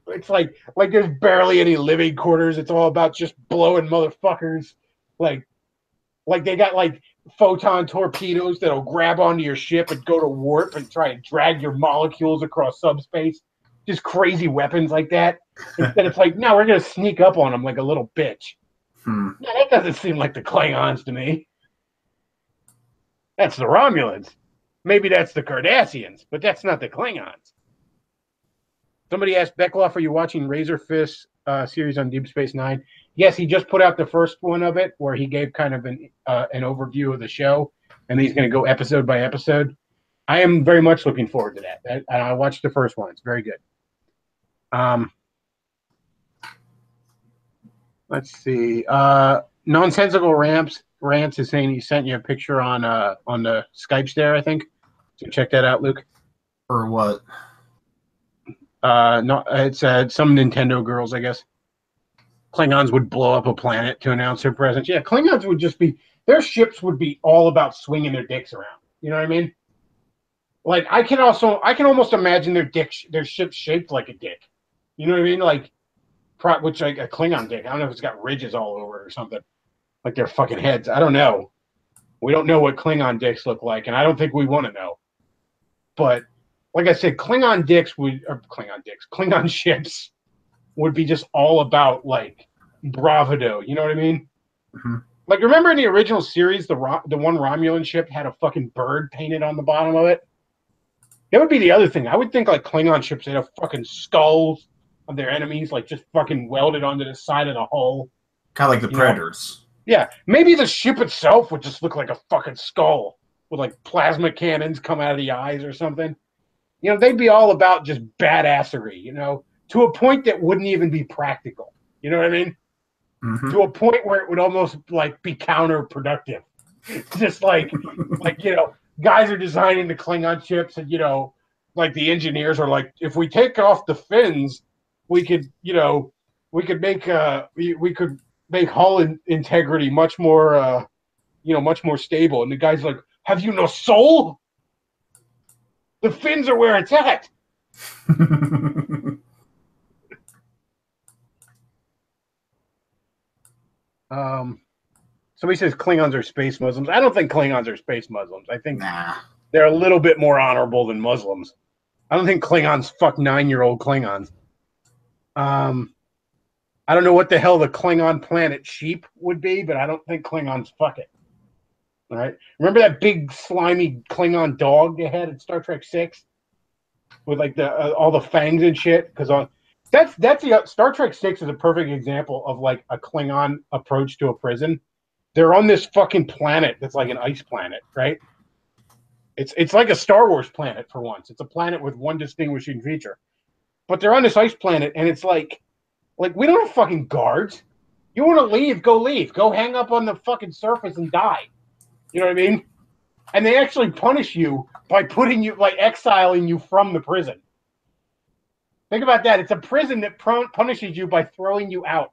It's like there's barely any living quarters. It's all about just blowing motherfuckers. Like they got like photon torpedoes that'll grab onto your ship and go to warp and try and drag your molecules across subspace. Just crazy weapons like that. Instead, it's like, no, we're gonna sneak up on them like a little bitch. No, that doesn't seem like the Klingons to me. That's the Romulans. Maybe that's the Cardassians, but that's not the Klingons. Somebody asked Bechtloff, are you watching Razor Fist series on Deep Space Nine? Yes, he just put out the first one of it, where he gave kind of an overview of the show, and he's going to go episode by episode. I am very much looking forward to that. I watched the first one; it's very good. Let's see. Nonsensical Rants is saying he sent you a picture on the Skypes there, I think. So check that out, Luke. Or what? No, it's some Nintendo girls, I guess. Klingons would blow up a planet to announce their presence. Yeah, Klingons would just be, their ships would be all about swinging their dicks around. You know what I mean? Like, I can almost imagine their ship shaped like a dick. You know what I mean? Like, which like a Klingon dick. I don't know if it's got ridges all over it or something. Like their fucking heads. I don't know. We don't know what Klingon dicks look like, and I don't think we want to know. But like I said, Klingon ships would be just all about like bravado. You know what I mean? Mm-hmm. Like, remember in the original series, the one Romulan ship had a fucking bird painted on the bottom of it? That would be the other thing. I would think like Klingon ships, they'd have fucking skulls of their enemies, like just fucking welded onto the side of the hull. Kind of like the Predators. Yeah, maybe the ship itself would just look like a fucking skull with like plasma cannons come out of the eyes or something. You know, they'd be all about just badassery, you know, to a point that wouldn't even be practical. You know what I mean? Mm-hmm. To a point where it would almost like be counterproductive. Just like you know, guys are designing the Klingon ships, and you know, like the engineers are like, if we take off the fins, we could, you know, we could make hull integrity much more, you know, much more stable. And the guy's like, have you no soul? The fins are where it's at. Somebody says Klingons are space Muslims. I don't think Klingons are space Muslims. I think they're a little bit more honorable than Muslims. I don't think Klingons fuck 9-year-old Klingons. I don't know what the hell the Klingon planet sheep would be, but I don't think Klingons fuck it. All right. Remember that big slimy Klingon dog they had in Star Trek 6 with like the all the fangs and shit? Because that's the Star Trek 6 is a perfect example of like a Klingon approach to a prison. They're on this fucking planet that's like an ice planet, right? It's like a Star Wars planet for once. It's a planet with one distinguishing feature. But they're on this ice planet, and it's like we don't have fucking guards. You want to leave, go leave. Go hang up on the fucking surface and die. You know what I mean? And they actually punish you by putting you, like, exiling you from the prison. Think about that. It's a prison that punishes you by throwing you out.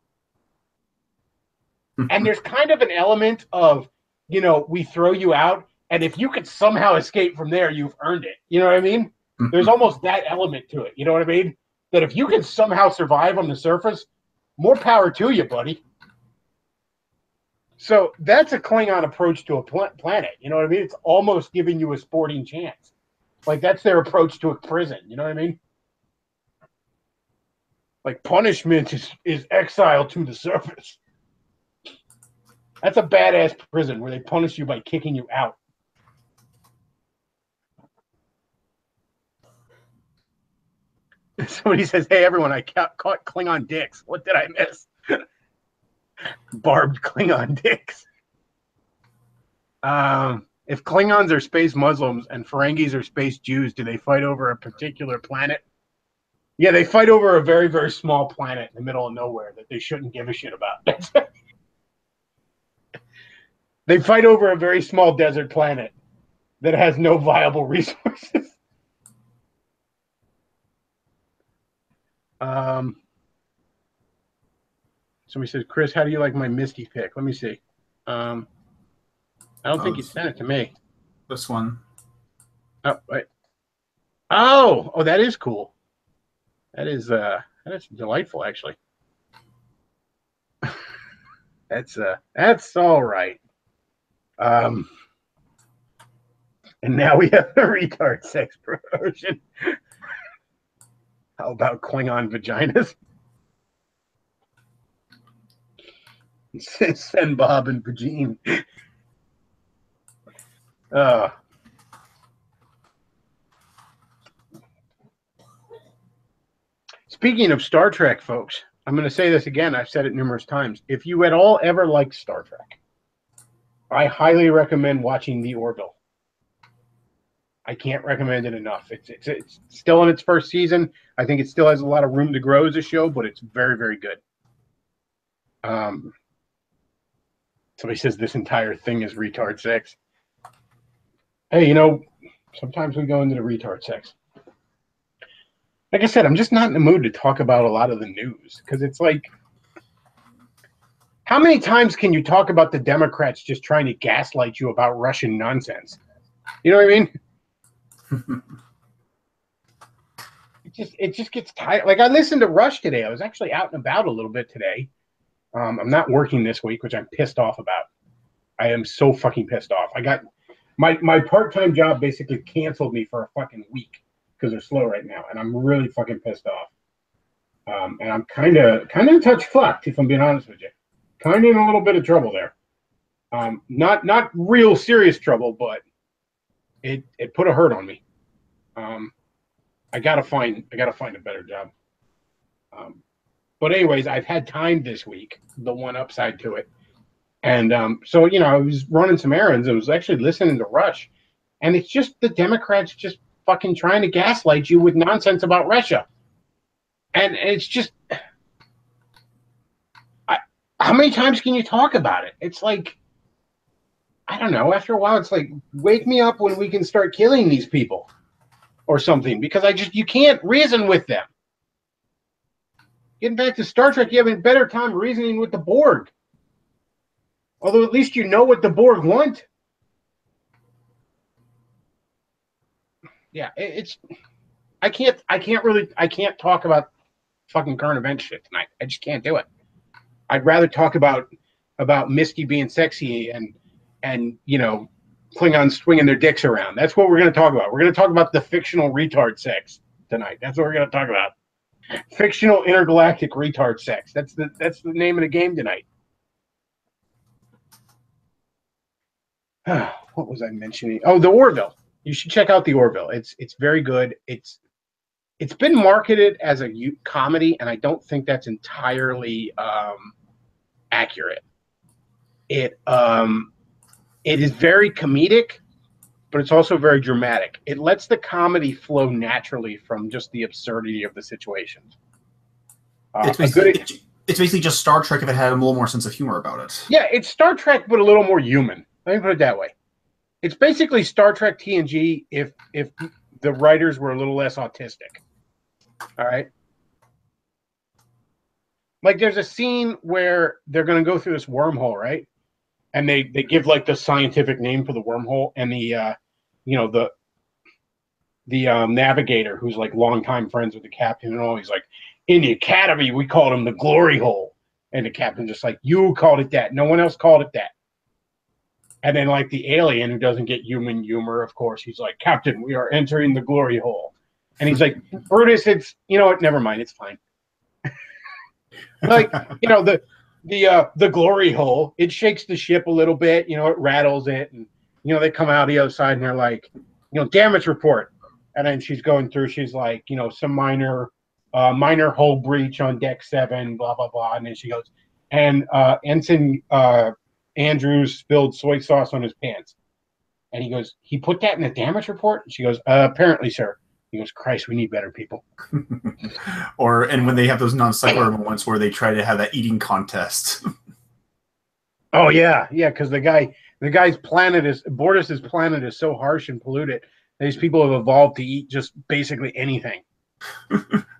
And there's kind of an element of, you know, we throw you out, and if you could somehow escape from there, you've earned it. You know what I mean? There's almost that element to it. You know what I mean? That if you can somehow survive on the surface, more power to you, buddy. So that's a Klingon approach to a planet. You know what I mean? It's almost giving you a sporting chance. Like, that's their approach to a prison. You know what I mean? Like, punishment is exile to the surface. That's a badass prison where they punish you by kicking you out. Somebody says, hey, everyone, I caught Klingon dicks. What did I miss? Barbed Klingon dicks. If Klingons are space Muslims and Ferengis are space Jews, do they fight over a particular planet? Yeah, they fight over a very, very small planet in the middle of nowhere that they shouldn't give a shit about. They fight over a very small desert planet that has no viable resources. Somebody says, Chris, how do you like my Misty pick? Let me see. I don't think you sent it to me. This one. Oh, wait. Oh, that is cool. That is delightful, actually. That's all right. And now we have the retard sex promotion. How about Klingon vaginas? Send Bob and Vagine. Speaking of Star Trek, folks, I'm going to say this again. I've said it numerous times. If you at all ever liked Star Trek, I highly recommend watching The Orville. I can't recommend it enough. It's still in its first season. I think it still has a lot of room to grow as a show, but it's very, very good. Somebody says this entire thing is retard sex. Hey, you know, sometimes we go into the retard sex. Like I said, I'm just not in the mood to talk about a lot of the news because it's like, how many times can you talk about the Democrats just trying to gaslight you about Russian nonsense? You know what I mean? It just gets tired. Like, I listened to Rush today. I was actually out and about a little bit today. I'm not working this week, which I'm pissed off about. I am so fucking pissed off. I got my part-time job basically canceled me for a fucking week because they're slow right now, and I'm really fucking pissed off. And I'm kind of in touch fucked, if I'm being honest with you. Kind of in a little bit of trouble there. Not real serious trouble, but it put a hurt on me. I gotta find a better job. But anyways, I've had time this week. The one upside to it, and so I was running some errands. I was actually listening to Rush, and it's just the Democrats just fucking trying to gaslight you with nonsense about Russia, and it's just, how many times can you talk about it? It's like, I don't know. After a while, it's like, wake me up when we can start killing these people or something, because you can't reason with them. Getting back to Star Trek, you have a better time reasoning with the Borg. Although at least you know what the Borg want. Yeah, I can't talk about fucking current event shit tonight. I just can't do it. I'd rather talk about Misty being sexy and Klingons swinging their dicks around. That's what we're going to talk about. We're going to talk about the fictional retard sex tonight. That's what we're going to talk about. Fictional intergalactic retard sex. That's the name of the game tonight. What was I mentioning? Oh, the Orville. You should check out the Orville. It's very good. It's been marketed as a comedy, and I don't think that's entirely accurate. It is very comedic, but it's also very dramatic. It lets the comedy flow naturally from just the absurdity of the situations. It's basically just Star Trek if it had a little more sense of humor about it. Yeah, it's Star Trek, but a little more human. Let me put it that way. It's basically Star Trek TNG if the writers were a little less autistic. All right? Like, there's a scene where they're going to go through this wormhole, right? And they give like the scientific name for the wormhole, and the navigator, who's like longtime friends with the captain and all, he's like, in the academy we called him the glory hole, and the captain's just like, you called it that, no one else called it that. And then like the alien who doesn't get human humor, of course, he's like, Captain, we are entering the glory hole, and he's like, Brutus, it's, you know what, never mind, it's fine. Like, the glory hole, it shakes the ship a little bit, it rattles it, and they come out the other side and they're like, damage report, and then she's going through, she's like, some minor hull breach on deck 7, blah blah blah, and then she goes, and Ensign Andrews spilled soy sauce on his pants, and he goes, he put that in the damage report, and she goes, apparently, sir. He goes, Christ, we need better people. And when they have those non-sequitur moments where they try to have that eating contest. Oh yeah, because the guy's planet Bortus's planet is so harsh and polluted. These people have evolved to eat just basically anything.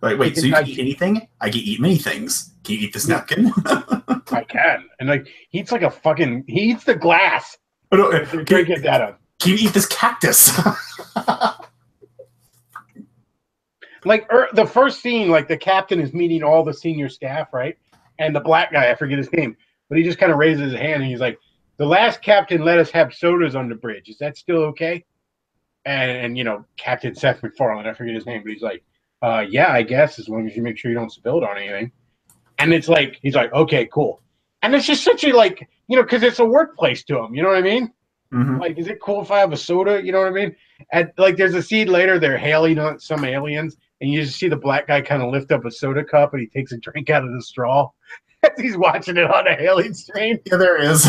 Like, wait, so you can eat anything? I can eat many things. Can you eat this napkin? I can, and like he eats the glass. Oh, no, get that up. Can you eat this cactus? Like the first scene, like the captain is meeting all the senior staff, right? And the black guy, I forget his name, but he just kind of raises his hand and he's like, the last captain let us have sodas on the bridge. Is that still okay? And Captain Seth MacFarlane, I forget his name, but he's like, yeah, I guess, as long as you make sure you don't spill it on anything. And it's like, he's like, okay, cool. And it's just such a, like, because it's a workplace to him, you know what I mean? Mm-hmm. Like, is it cool if I have a soda? You know what I mean? And like, there's a scene later, they're hailing on some aliens, and you just see the black guy kind of lift up a soda cup, and he takes a drink out of the straw as he's watching it on a hailing stream. Yeah, there is.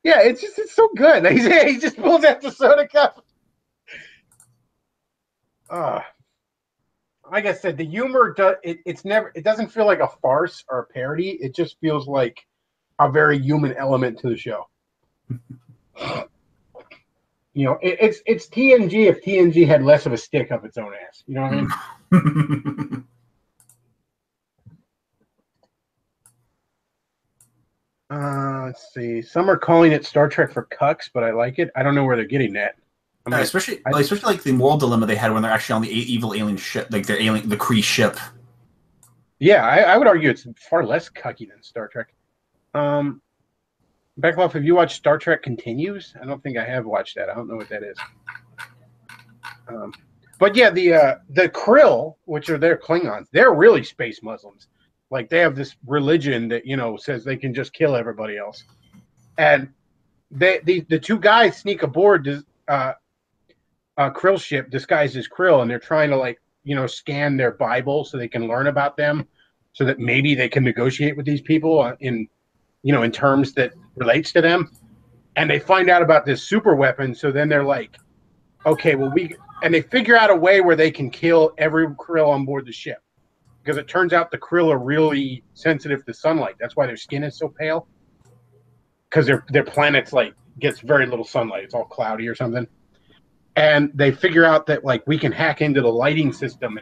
Yeah, it's so good. He just pulls out the soda cup. Like I said, the humor it doesn't feel like a farce or a parody. It just feels like a very human element to the show. It's TNG if TNG had less of a stick up its own ass. You know what I mean? Let's see. Some are calling it Star Trek for cucks, but I like it. I don't know where they're getting that. I mean, especially like the moral dilemma they had when they're actually on the evil alien ship, like the Kree ship. Yeah, I would argue it's far less cucky than Star Trek. Bechtloff, have you watched Star Trek Continues? I don't think I have watched that. I don't know what that is. But yeah, the Krill, which are their Klingons, they're really space Muslims. Like they have this religion that says they can just kill everybody else, and the two guys sneak aboard this Krill ship disguised as Krill, and they're trying to scan their Bible so they can learn about them, so that maybe they can negotiate with these people in terms that relates to them. And they find out about this super weapon, so then they're like, okay, well and they figure out a way where they can kill every Krill on board the ship, because it turns out the Krill are really sensitive to sunlight. That's why their skin is so pale, because their planet's gets very little sunlight. It's all cloudy or something. And they figure out that we can hack into the lighting system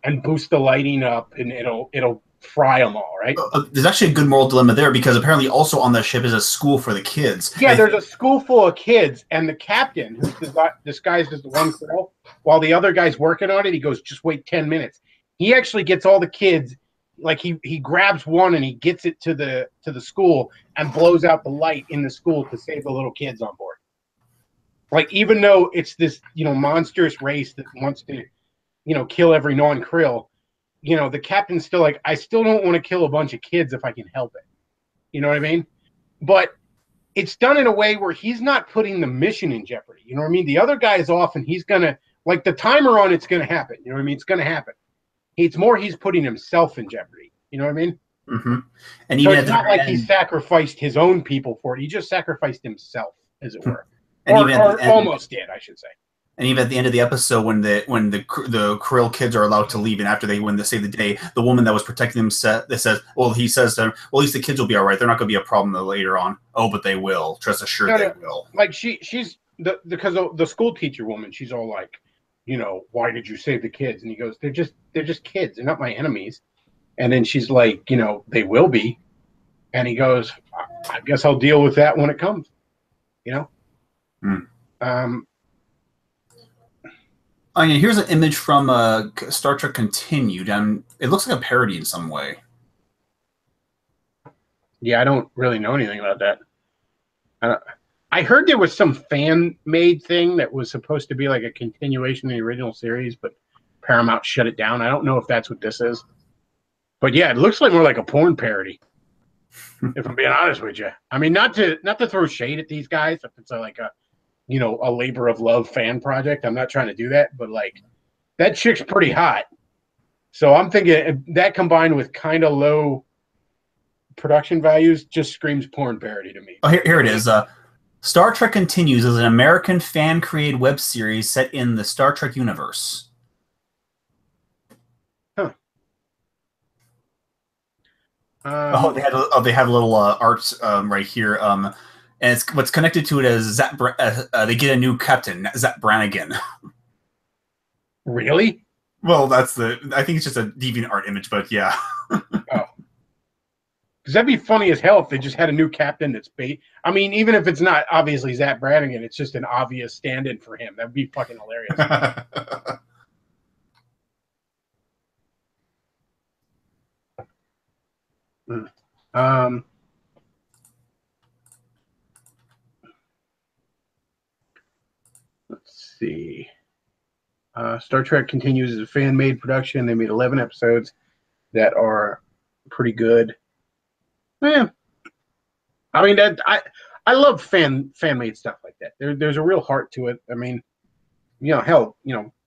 and boost the lighting up, and it'll fry them all, right? There's actually a good moral dilemma there, because apparently also on the ship is a school for the kids. Yeah, there's a school full of kids, and the captain, who's disguised as the one girl, while the other guy's working on it, he goes, just wait 10 minutes. He actually gets all the kids, he grabs one and he gets it to the school and blows out the light in the school to save the little kids on board. Even though it's this, monstrous race that wants to, kill every non-Krill, the captain's still I still don't want to kill a bunch of kids if I can help it. You know what I mean? But it's done in a way where he's not putting the mission in jeopardy. You know what I mean? The other guy is off, and he's going to, the timer on it's going to happen. You know what I mean? It's going to happen. It's more he's putting himself in jeopardy. You know what I mean? Mm-hmm. And so even it's not he sacrificed his own people for it. He just sacrificed himself, as it were. Or almost did, I should say. And even at the end of the episode, when the Krill kids are allowed to leave, and when they save the day, the woman that was protecting them says, he says to them, well, at least the kids will be all right. They're not going to be a problem later on. Oh, but they will. Trust assured they will. She's because the school teacher woman, she's all why did you save the kids? And he goes, they're just kids. They're not my enemies. And then she's like, they will be. And he goes, I guess I'll deal with that when it comes. Here's an image from Star Trek Continued, and it looks like a parody in some way. Yeah, I don't really know anything about that. I heard there was some fan-made thing that was supposed to be like a continuation of the original series, but Paramount shut it down. I don't know if that's what this is. But yeah, it looks like more like a porn parody, if I'm being honest with you. I mean, not to throw shade at these guys, if it's a labor of love fan project. I'm not trying to do that, but that chick's pretty hot. So I'm thinking that combined with kind of low production values just screams porn parody to me. Oh, here it is. Star Trek Continues is an American fan-created web series set in the Star Trek universe. Huh. They have a little art right here. And it's what's connected to it is they get a new captain, Zach Brannigan. Really? Well, I think it's just a DeviantArt image, but yeah. Oh. Because that'd be funny as hell if they just had a new captain that's I mean, even if it's not obviously Zach Brannigan, it's just an obvious stand-in for him. That'd be fucking hilarious. Let's see. Star Trek Continues as a fan-made production. They made 11 episodes that are pretty good. Yeah, I mean I love fan-made stuff like that. There's a real heart to it. I mean, hell,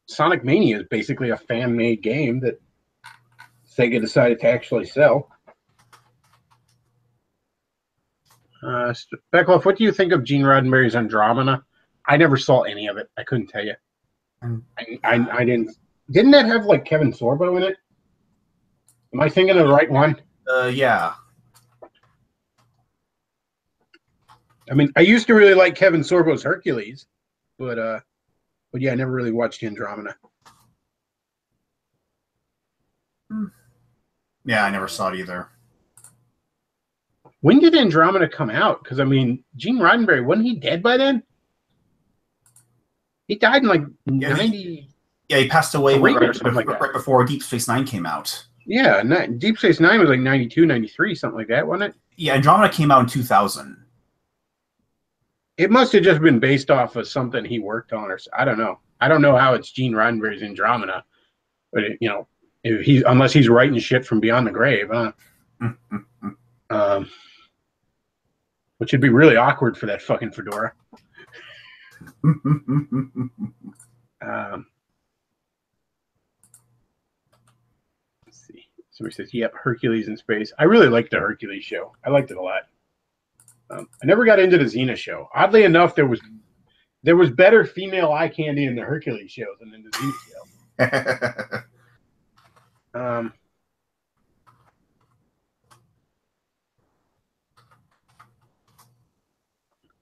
Sonic Mania is basically a fan-made game that Sega decided to actually sell. Bechtloff, what do you think of Gene Roddenberry's Andromeda? I never saw any of it. I couldn't tell you. I didn't. Didn't that have Kevin Sorbo in it? Am I thinking of the right one? Yeah. I mean, I used to really like Kevin Sorbo's Hercules, but yeah, I never really watched Andromeda. Yeah, I never saw it either. When did Andromeda come out? Because I mean, Gene Roddenberry, wasn't he dead by then? He died in 90. Yeah, he passed away right before Deep Space Nine came out. Yeah, Deep Space Nine was 92, 93, something like that, wasn't it? Yeah, Andromeda came out in 2000. It must have just been based off of something he worked on, or I don't know. I don't know how it's Gene Roddenberry's Andromeda, but if unless he's writing shit from beyond the grave, huh? Which would be really awkward for that fucking fedora. Let's see. Somebody says, "Yep, Hercules in space." I really liked the Hercules show. I liked it a lot. I never got into the Xena show. Oddly enough, there was better female eye candy in the Hercules show than in the Xena show.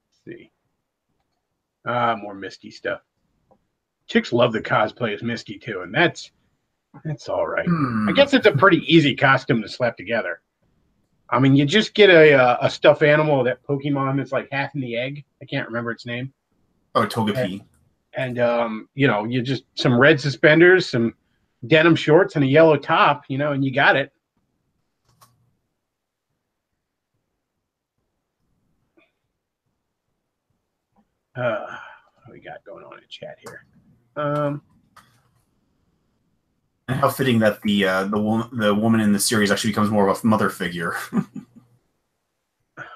Let's see. More Misty stuff. Chicks love the cosplay as Misty too, and that's all right. I guess it's a pretty easy costume to slap together. I mean, you just get a stuffed animal, that Pokemon that's like half in the egg. I can't remember its name. Oh, Togepi. And you just some red suspenders, some denim shorts, and a yellow top, and you got it. What do we got going on in chat here? And how fitting that the woman in the series actually becomes more of a mother figure. Let's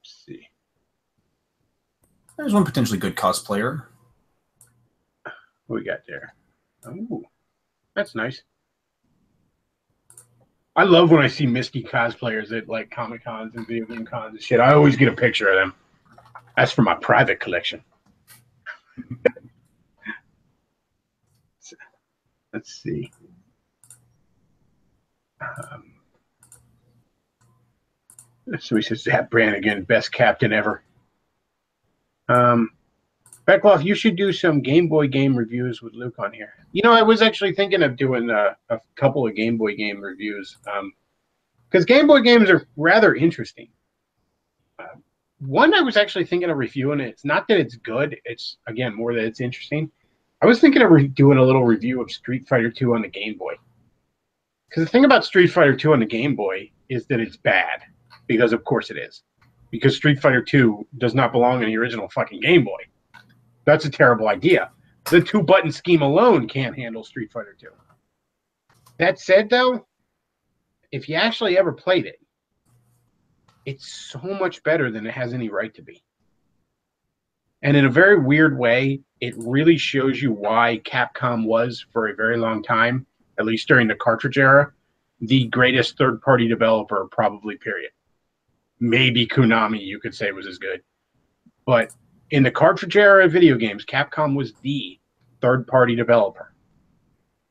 see. There's one potentially good cosplayer. What we got there? Oh, that's nice. I love when I see Misty cosplayers at like Comic Cons and video game cons and shit. I always get a picture of them. That's for my private collection. Let's see. So he says, Zap Brannigan, best captain ever. Bechtloff, you should do some Game Boy game reviews with Luke on here. I was actually thinking of doing a couple of Game Boy game reviews because Game Boy games are rather interesting. One I was actually thinking of reviewing. It's not that it's good. It's, again, more that it's interesting. I was thinking of doing a little review of Street Fighter 2 on the Game Boy. Because the thing about Street Fighter 2 on the Game Boy is that it's bad. Because, of course, it is. Because Street Fighter 2 does not belong in the original fucking Game Boy. That's a terrible idea. The 2-button scheme alone can't handle Street Fighter 2. That said, though, if you actually ever played it, it's so much better than it has any right to be. And in a very weird way, it really shows you why Capcom was, for a very long time, at least during the cartridge era, the greatest third-party developer, probably, period. Maybe Konami, you could say, was as good. But in the cartridge era of video games, Capcom was the third-party developer.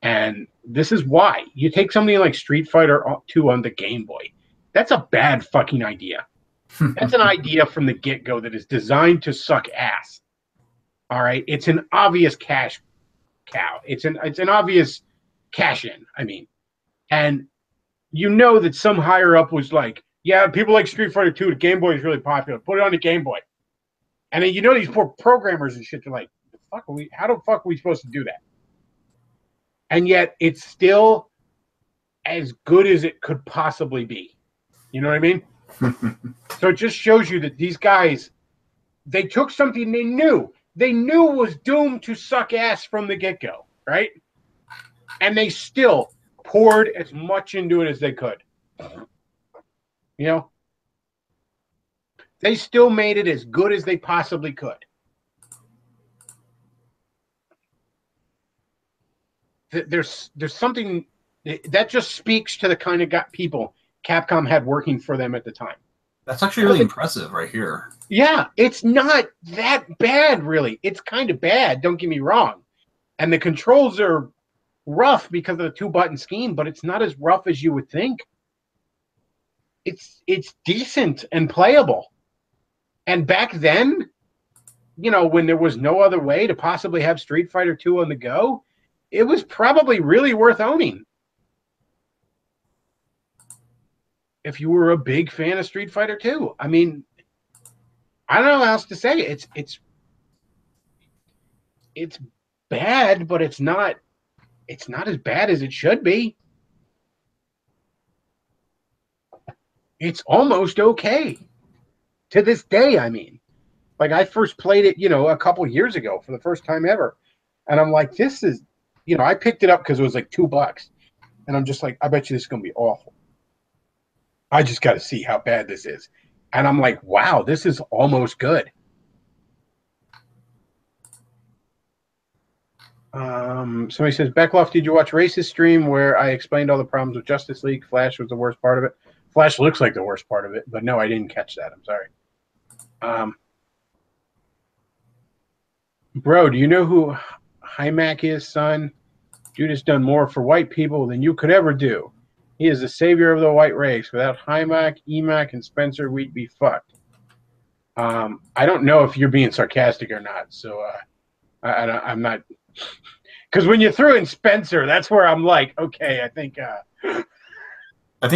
And this is why. You take something like Street Fighter 2 on the Game Boy. That's a bad fucking idea. That's an idea from the get-go that is designed to suck ass. All right? It's an obvious cash cow. It's an obvious cash-in, I mean. And you know that some higher-up was like, yeah, people like Street Fighter 2, the Game Boy is really popular. Put it on the Game Boy. And then these poor programmers and shit are like, how the fuck are we supposed to do that? And yet it's still as good as it could possibly be. You know what I mean? So it just shows you that these guys, they took something they knew was doomed to suck ass from the get-go, right? And they still poured as much into it as they could. They still made it as good as they possibly could. There's something that just speaks to the kind of people Capcom had working for them at the time. That's actually really impressive right here. Yeah, it's not that bad, really. It's kind of bad, don't get me wrong. And the controls are rough because of the 2-button scheme, but it's not as rough as you would think. It's decent and playable. And back then, when there was no other way to possibly have Street Fighter 2 on the go, it was probably really worth owning. If you were a big fan of Street Fighter 2. I mean, I don't know how else to say it. It's bad, but it's not as bad as it should be. It's almost okay. To this day, I mean. Like, I first played it, a couple years ago for the first time ever. And I'm like, this is, I picked it up because it was like $2. And I'm just like, I bet you this is going to be awful. I just got to see how bad this is. And I'm like, wow, this is almost good. Somebody says, Bechtloff, did you watch Race's stream where I explained all the problems with Justice League? Flash was the worst part of it. Flash looks like the worst part of it, but no, I didn't catch that. I'm sorry. Bro, do you know who Hymack is, son? Dude has done more for white people than you could ever do. He is the savior of the white race. Without Hymack, Emack, and Spencer, we'd be fucked. I don't know if you're being sarcastic or not, so I'm not. Because when you threw in Spencer, that's where I'm like, okay, I think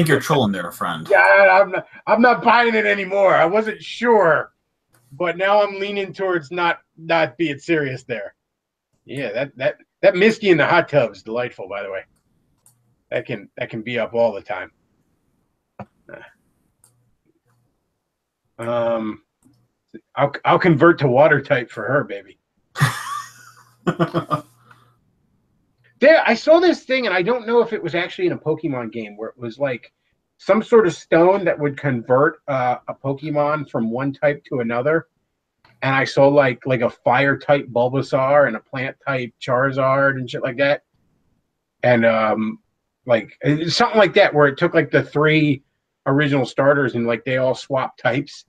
you're trolling there, friend. Yeah, I'm not buying it anymore. I wasn't sure, but now I'm leaning towards not being serious there. Yeah, that Misty in the hot tub is delightful, by the way. That can be up all the time. I'll convert to water type for her, baby. I saw this thing, and I don't know if it was actually in a Pokemon game where it was like some sort of stone that would convert a Pokemon from one type to another. And I saw like a fire type Bulbasaur and a plant type Charizard and shit like that. And like something like that where it took like the 3 original starters and like they all swapped types.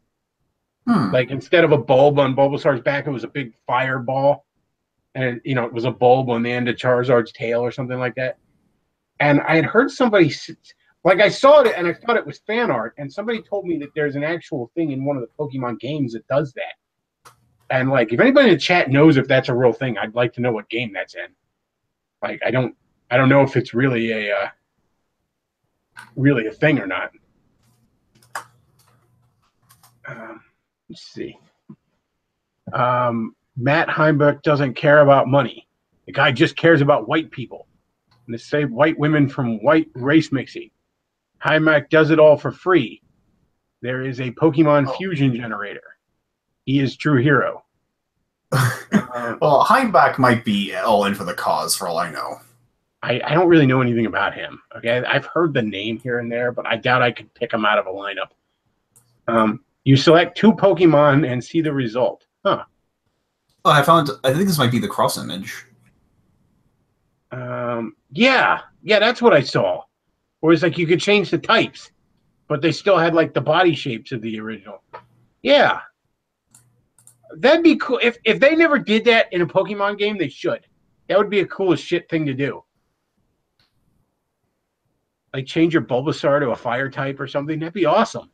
Like instead of a bulb on Bulbasaur's back, it was a big fireball. And it was a bulb on the end of Charizard's tail or something like that. And I had heard somebody, like I saw it and I thought it was fan art, and somebody told me that there's an actual thing in one of the Pokemon games that does that. And like, if anybody in the chat knows if that's a real thing, I'd like to know what game that's in. Like, I don't know if it's really a thing or not. Let's see. Matt Heimbuch doesn't care about money. The guy just cares about white people and to save white women from white race mixing. Heimbach does it all for free. There is a Pokemon fusion generator. He is true hero. Well, Heimbach might be all in for the cause, for all I know. I don't really know anything about him. Okay, I've heard the name here and there, but I doubt I could pick him out of a lineup. You select 2 Pokemon and see the result. Huh. Oh, I think this might be the cross image. Yeah, that's what I saw. Or it's like you could change the types, but they still had like the body shapes of the original. Yeah. That'd be cool. If they never did that in a Pokemon game, they should. That would be a cool as shit thing to do. Like change your Bulbasaur to a fire type or something. That'd be awesome.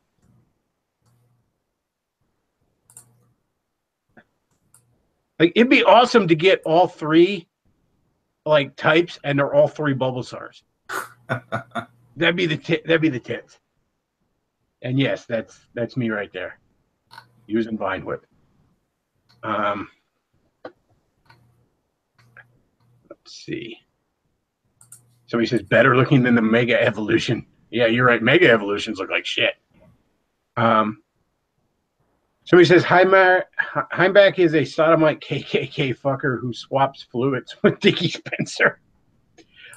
Like it'd be awesome to get all 3 like types and they're all 3 Bulbasaurs. That'd be the tits. And yes, that's me right there. Using Vine Whip. Let's see. Somebody says better looking than the Mega Evolution. Yeah, you're right. Mega Evolutions look like shit. Somebody says Heimbach is a sodomite KKK fucker who swaps fluids with Dickie Spencer.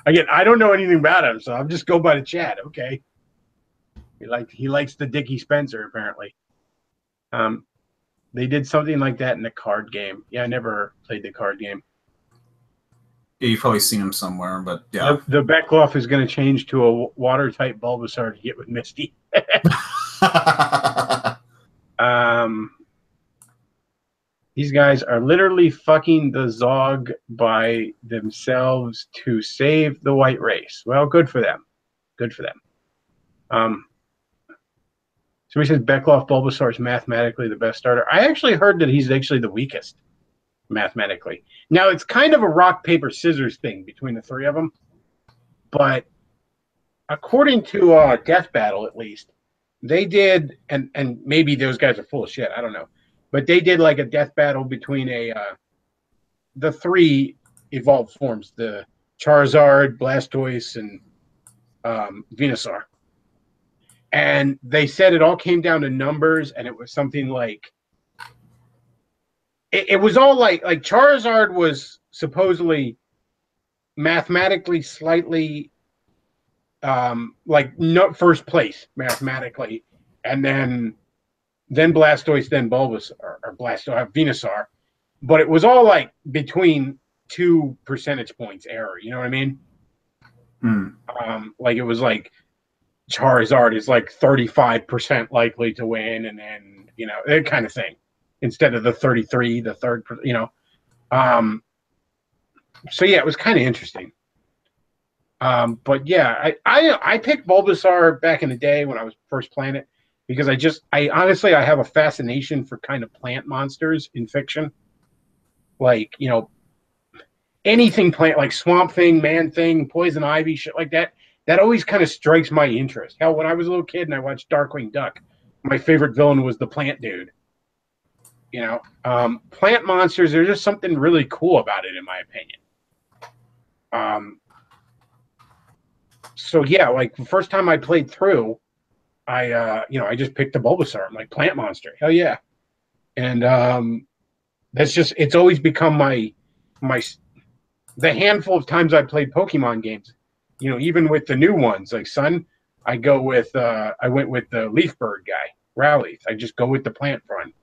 Again, I don't know anything about him, so I'm just going by the chat. Okay. He likes the Dickie Spencer apparently. They did something like that in the card game. Yeah, I never played the card game. Yeah, you've probably seen him somewhere, but yeah. The Bechtloff is going to change to a water type Bulbasaur to get with Misty. These guys are literally fucking the Zog by themselves to save the white race. Well, good for them. Good for them. Somebody says Bechtloff Bulbasaur is mathematically the best starter. I actually heard that he's actually the weakest mathematically. Now, it's kind of a rock, paper, scissors thing between the 3 of them. But according to Death Battle, at least, they did, and maybe those guys are full of shit. I don't know. But they did like a death battle between the 3 evolved forms, the Charizard, Blastoise, and Venusaur. And they said it all came down to numbers, and it was something like it was all like Charizard was supposedly mathematically slightly like not first place mathematically, and then Blastoise, then Bulbasaur or Blastoise, Venusaur, but it was all like between 2 percentage points error. You know what I mean? Like it was like Charizard is like 35% likely to win, and then that kind of thing, instead of the 33, the third. So yeah, it was kind of interesting. But yeah, I picked Bulbasaur back in the day when I was first playing it because I honestly have a fascination for kind of plant monsters in fiction, like anything plant, like Swamp Thing, Man Thing, Poison Ivy, shit like that. That always kind of strikes my interest. Hell, when I was a little kid and I watched Darkwing Duck, my favorite villain was the plant dude. Plant monsters, there's just something really cool about it, in my opinion. So yeah, like the first time I played through, I just picked the Bulbasaur. I'm like, plant monster, hell yeah. And it's always become the handful of times I played Pokemon games, even with the new ones like Sun, I went with the Leaf Bird guy, Rowley. I just go with the plant front.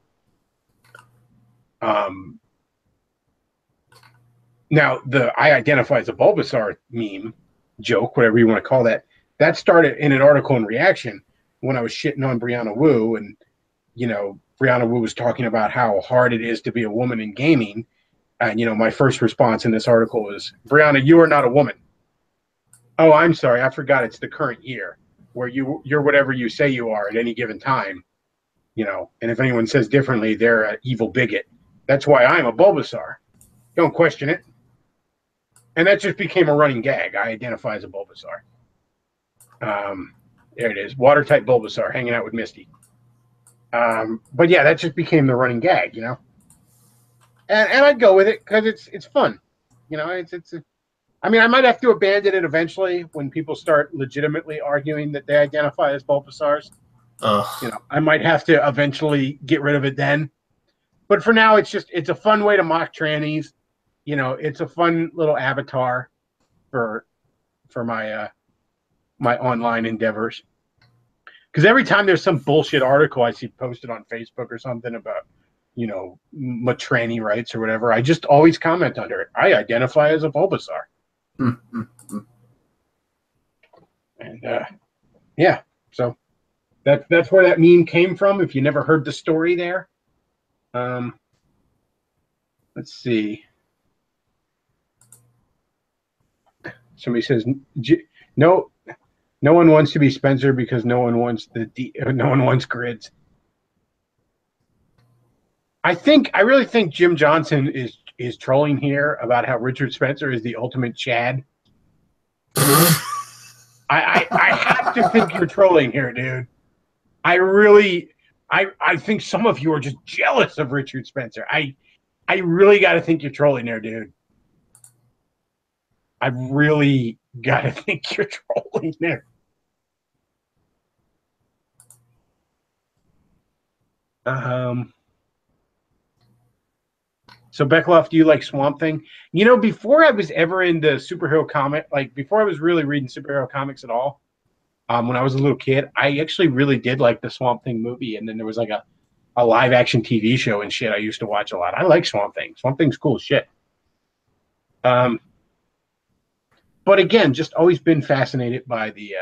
Now I identify as a Bulbasaur meme, joke, whatever you want to call that. That started in an article in Reaction when I was shitting on Brianna Wu, and Brianna Wu was talking about how hard it is to be a woman in gaming. And my first response in this article was, Brianna, you are not a woman. Oh, I'm sorry, I forgot it's the current year where you're whatever you say you are at any given time. And if anyone says differently, they're an evil bigot. That's why I'm a Bulbasaur. Don't question it. And that just became a running gag. I identify as a Bulbasaur. There it is. Water type Bulbasaur hanging out with Misty. But yeah, that just became the running gag, And I'd go with it because it's fun. I mean, I might have to abandon it eventually when people start legitimately arguing that they identify as Bulbasaurs. I might have to eventually get rid of it then. But for now, it's a fun way to mock trannies. It's a fun little avatar for my my online endeavors. Because every time there's some bullshit article I see posted on Facebook or something about, matranny rights or whatever, I just always comment under it. I identify as a Bulbasaur. And yeah, so that's where that meme came from. If you never heard the story there, let's see. Somebody says no one wants to be Spencer because no one wants grids. I really think Jim Johnson is trolling here about how Richard Spencer is the ultimate Chad. I have to think you're trolling here, dude. I think some of you are just jealous of Richard Spencer. I really got to think you're trolling there, dude. I really got to think you're trolling there. So Bechtloff, do you like Swamp Thing? Before I was ever into superhero comic, like before I was really reading superhero comics at all, when I was a little kid, I actually really did like the Swamp Thing movie, and then there was like a live action TV show and shit I used to watch a lot. I like Swamp Thing. Swamp Thing's cool as shit. But again, just always been fascinated by the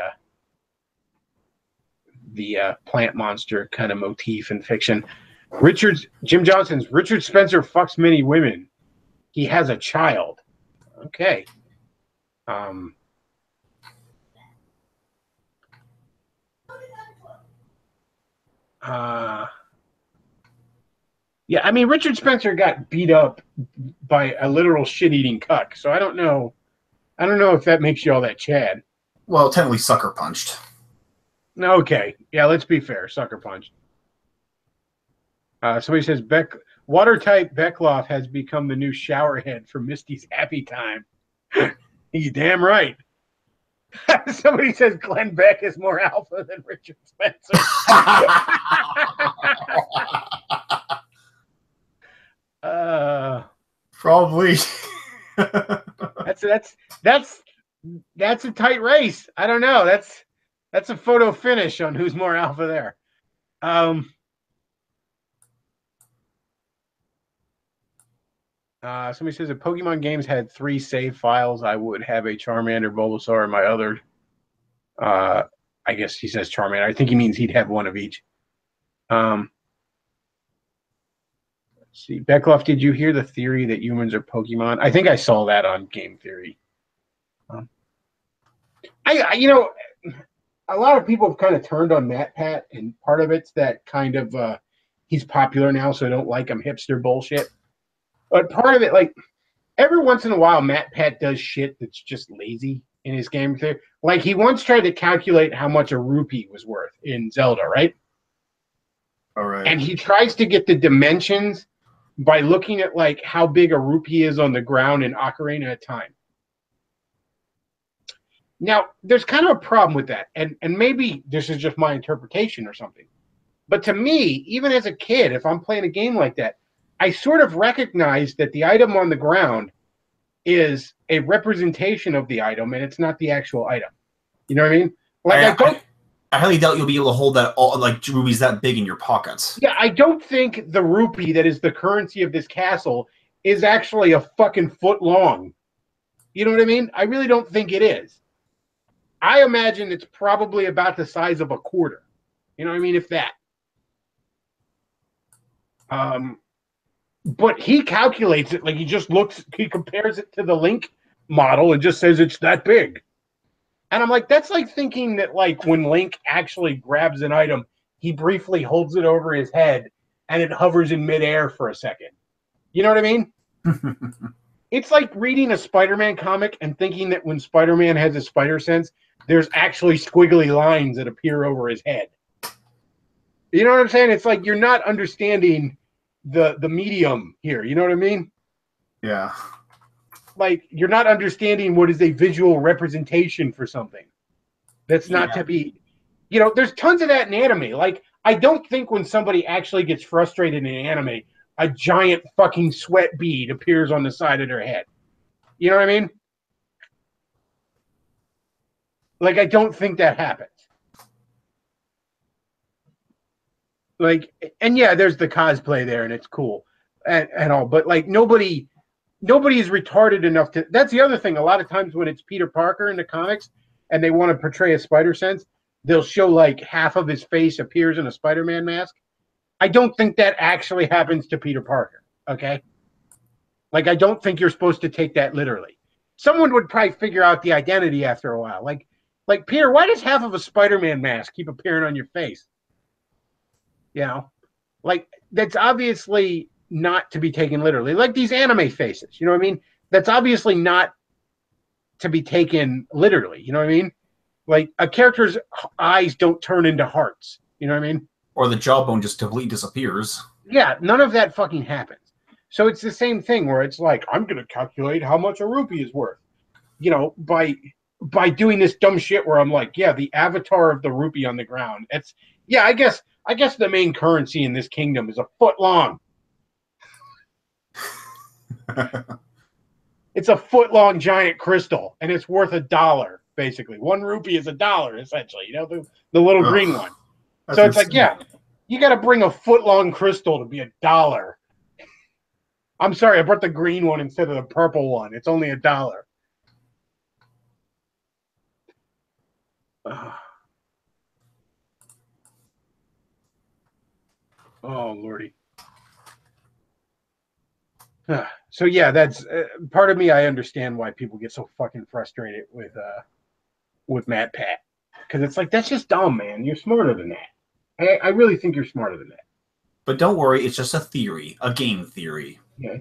plant monster kind of motif in fiction. Jim Johnson's Richard Spencer fucks many women. He has a child. Okay. Yeah, I mean, Richard Spencer got beat up by a literal shit-eating cuck, so I don't know if that makes you all that Chad. Well, technically sucker punched. Okay. Yeah, let's be fair. Sucker punched. Somebody says water type Bechtloff has become the new shower head for Misty's happy time. You damn right. Somebody says Glenn Beck is more alpha than Richard Spencer. Probably. That's a tight race. I don't know. That's a photo finish on who's more alpha there. Somebody says if Pokemon games had 3 save files, I would have a Charmander, Bulbasaur, and my other. I guess he says Charmander. I think he means he'd have one of each. Let's see, Bechtloff, did you hear the theory that humans are Pokemon? I think I saw that on Game Theory. A lot of people have kind of turned on Matt Pat, and part of it's that kind of he's popular now, so I don't like him hipster bullshit. But part of it, like every once in a while, Matt Pat does shit that's just lazy in his game theory. Like he once tried to calculate how much a rupee was worth in Zelda, right? All right. And he tries to get the dimensions by looking at like how big a rupee is on the ground in Ocarina of Time. Now, there's kind of a problem with that, and maybe this is just my interpretation or something. But to me, even as a kid, if I'm playing a game like that, I sort of recognize that the item on the ground is a representation of the item, and it's not the actual item. You know what I mean? Like I highly doubt you'll be able to hold that all like rubies that big in your pockets. Yeah, I don't think the rupee that is the currency of this castle is actually a fucking foot long. You know what I mean? I really don't think it is. I imagine it's probably about the size of a quarter. You know what I mean? If that. But he calculates it like he compares it to the Link model and just says it's that big. And I'm like, that's like thinking that like when Link actually grabs an item, he briefly holds it over his head and it hovers in midair for a second. You know what I mean? It's like reading a Spider-Man comic and thinking that when Spider-Man has a spider sense, there's actually squiggly lines that appear over his head. You know what I'm saying? It's like you're not understanding the medium here. You know what I mean? Yeah. Like you're not understanding what is a visual representation for something. That's not to be, there's tons of that in anime. Like I don't think when somebody actually gets frustrated in anime, a giant fucking sweat bead appears on the side of their head. You know what I mean? Like, I don't think that happens. Like, and yeah, there's the cosplay there, and it's cool and all. But like, nobody is retarded enough to. That's the other thing. A lot of times when it's Peter Parker in the comics, and they want to portray a spider sense, they'll show like half of his face appears in a Spider-Man mask. I don't think that actually happens to Peter Parker. Okay, like I don't think you're supposed to take that literally. Someone would probably figure out the identity after a while. Like Peter, why does half of a Spider-Man mask keep appearing on your face? Like that's obviously not to be taken literally. Like these anime faces, you know what I mean? That's obviously not to be taken literally. You know what I mean? Like a character's eyes don't turn into hearts. You know what I mean? Or the jawbone just completely disappears. Yeah, none of that fucking happens. So it's the same thing where it's like, I'm going to calculate how much a rupee is worth, by doing this dumb shit where I'm like, yeah, the avatar of the rupee on the ground. It's, yeah, I guess the main currency in this kingdom is a foot long. It's a foot long giant crystal, and it's worth $1, basically. 1 rupee is $1, essentially, the little green one. So it's like, yeah, you got to bring a foot long crystal to be $1. I'm sorry, I brought the green one instead of the purple one. It's only $1. Oh, Lordy. So yeah, that's part of me. I understand why people get so fucking frustrated with Matt Pat, because it's like, that's just dumb, man. You're smarter than that. I really think you're smarter than that. But don't worry, it's just a theory, a game theory. Yeah,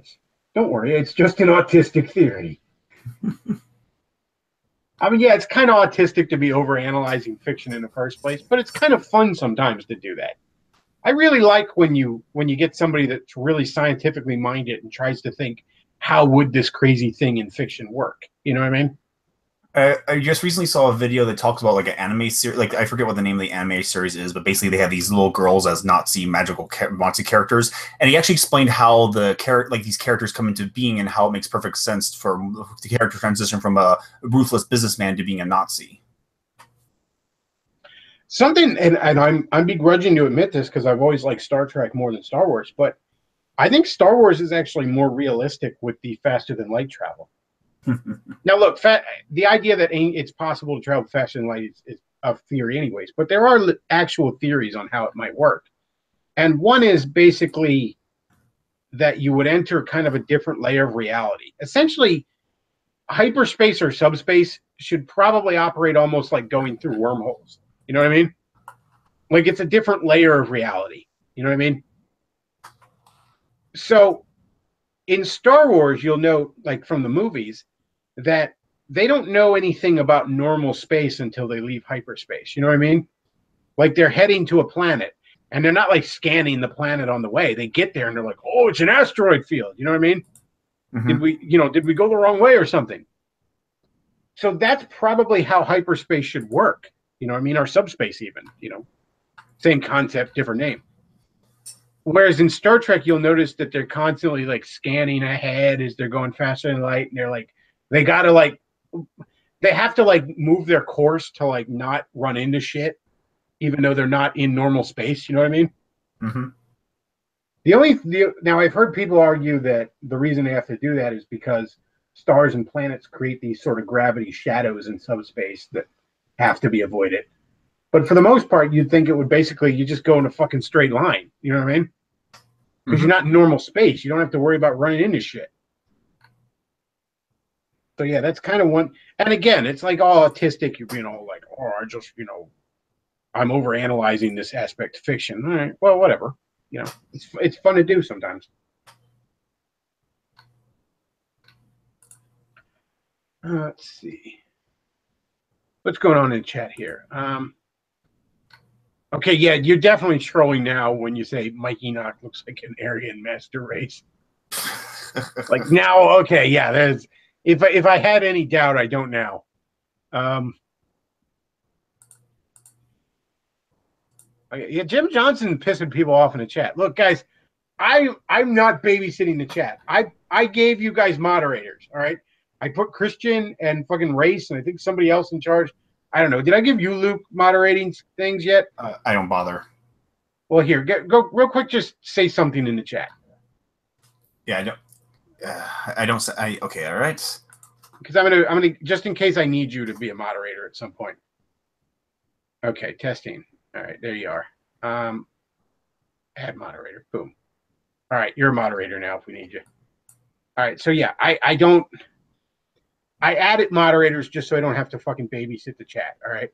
don't worry, it's just an autistic theory. I mean, yeah, it's kind of autistic to be overanalyzing fiction in the first place, but it's kind of fun sometimes to do that. I really like when you get somebody that's really scientifically minded and tries to think, how would this crazy thing in fiction work? You know what I mean? I just recently saw a video that talks about like an anime series. Like I forget what the name of the anime series is, but basically they have these little girls as Nazi Nazi characters, and he actually explained how these characters come into being and how it makes perfect sense for the character transition from a ruthless businessman to being a Nazi. Something, and I'm begrudging to admit this because I've always liked Star Trek more than Star Wars, but I think Star Wars is actually more realistic with the faster than light travel. Now, look, the idea that it's possible to travel faster than light is a theory, anyways. But there are actual theories on how it might work, and one is basically that you would enter kind of a different layer of reality. Essentially, hyperspace or subspace should probably operate almost like going through wormholes. You know what I mean? Like it's a different layer of reality. You know what I mean? So in Star Wars, you'll note, like from the movies, that they don't know anything about normal space until they leave hyperspace. You know what I mean? Like they're heading to a planet and they're not like scanning the planet on the way. They get there and they're like, oh, it's an asteroid field. You know what I mean? Mm-hmm. Did we go the wrong way or something? So that's probably how hyperspace should work. You know what I mean? Or subspace even, same concept, different name. Whereas in Star Trek, you'll notice that they're constantly like scanning ahead as they're going faster than light. And they're like, they have to like move their course to like not run into shit, even though they're not in normal space. You know what I mean? Mm-hmm. Now I've heard people argue that the reason they have to do that is because stars and planets create these sort of gravity shadows in subspace that have to be avoided. But for the most part, you'd think it would basically, you just go in a fucking straight line. You know what I mean? Because you're not in normal space. You don't have to worry about running into shit. So yeah, that's kind of one. And again, it's like all autistic, like, oh, I'm overanalyzing this aspect of fiction. All right, well, whatever. It's fun to do sometimes. Let's see. What's going on in chat here? Okay, yeah, you're definitely trolling now when you say Mike Enoch looks like an Aryan master race. Like now, okay, yeah, there's if I had any doubt, I don't now. Yeah, Jim Johnson pissing people off in the chat. Look, guys, I'm not babysitting the chat. I gave you guys moderators, all right? I put Christian and fucking Race and I think somebody else in charge. I don't know. Did I give you, Luke, moderating things yet? I don't bother. Well, here, go real quick. Just say something in the chat. Yeah, I don't say. Okay, all right. Because I'm gonna just in case I need you to be a moderator at some point. Okay, testing. All right, there you are. Add moderator. Boom. All right, you're a moderator now if we need you. All right, so yeah, I added moderators just so I don't have to fucking babysit the chat. All right.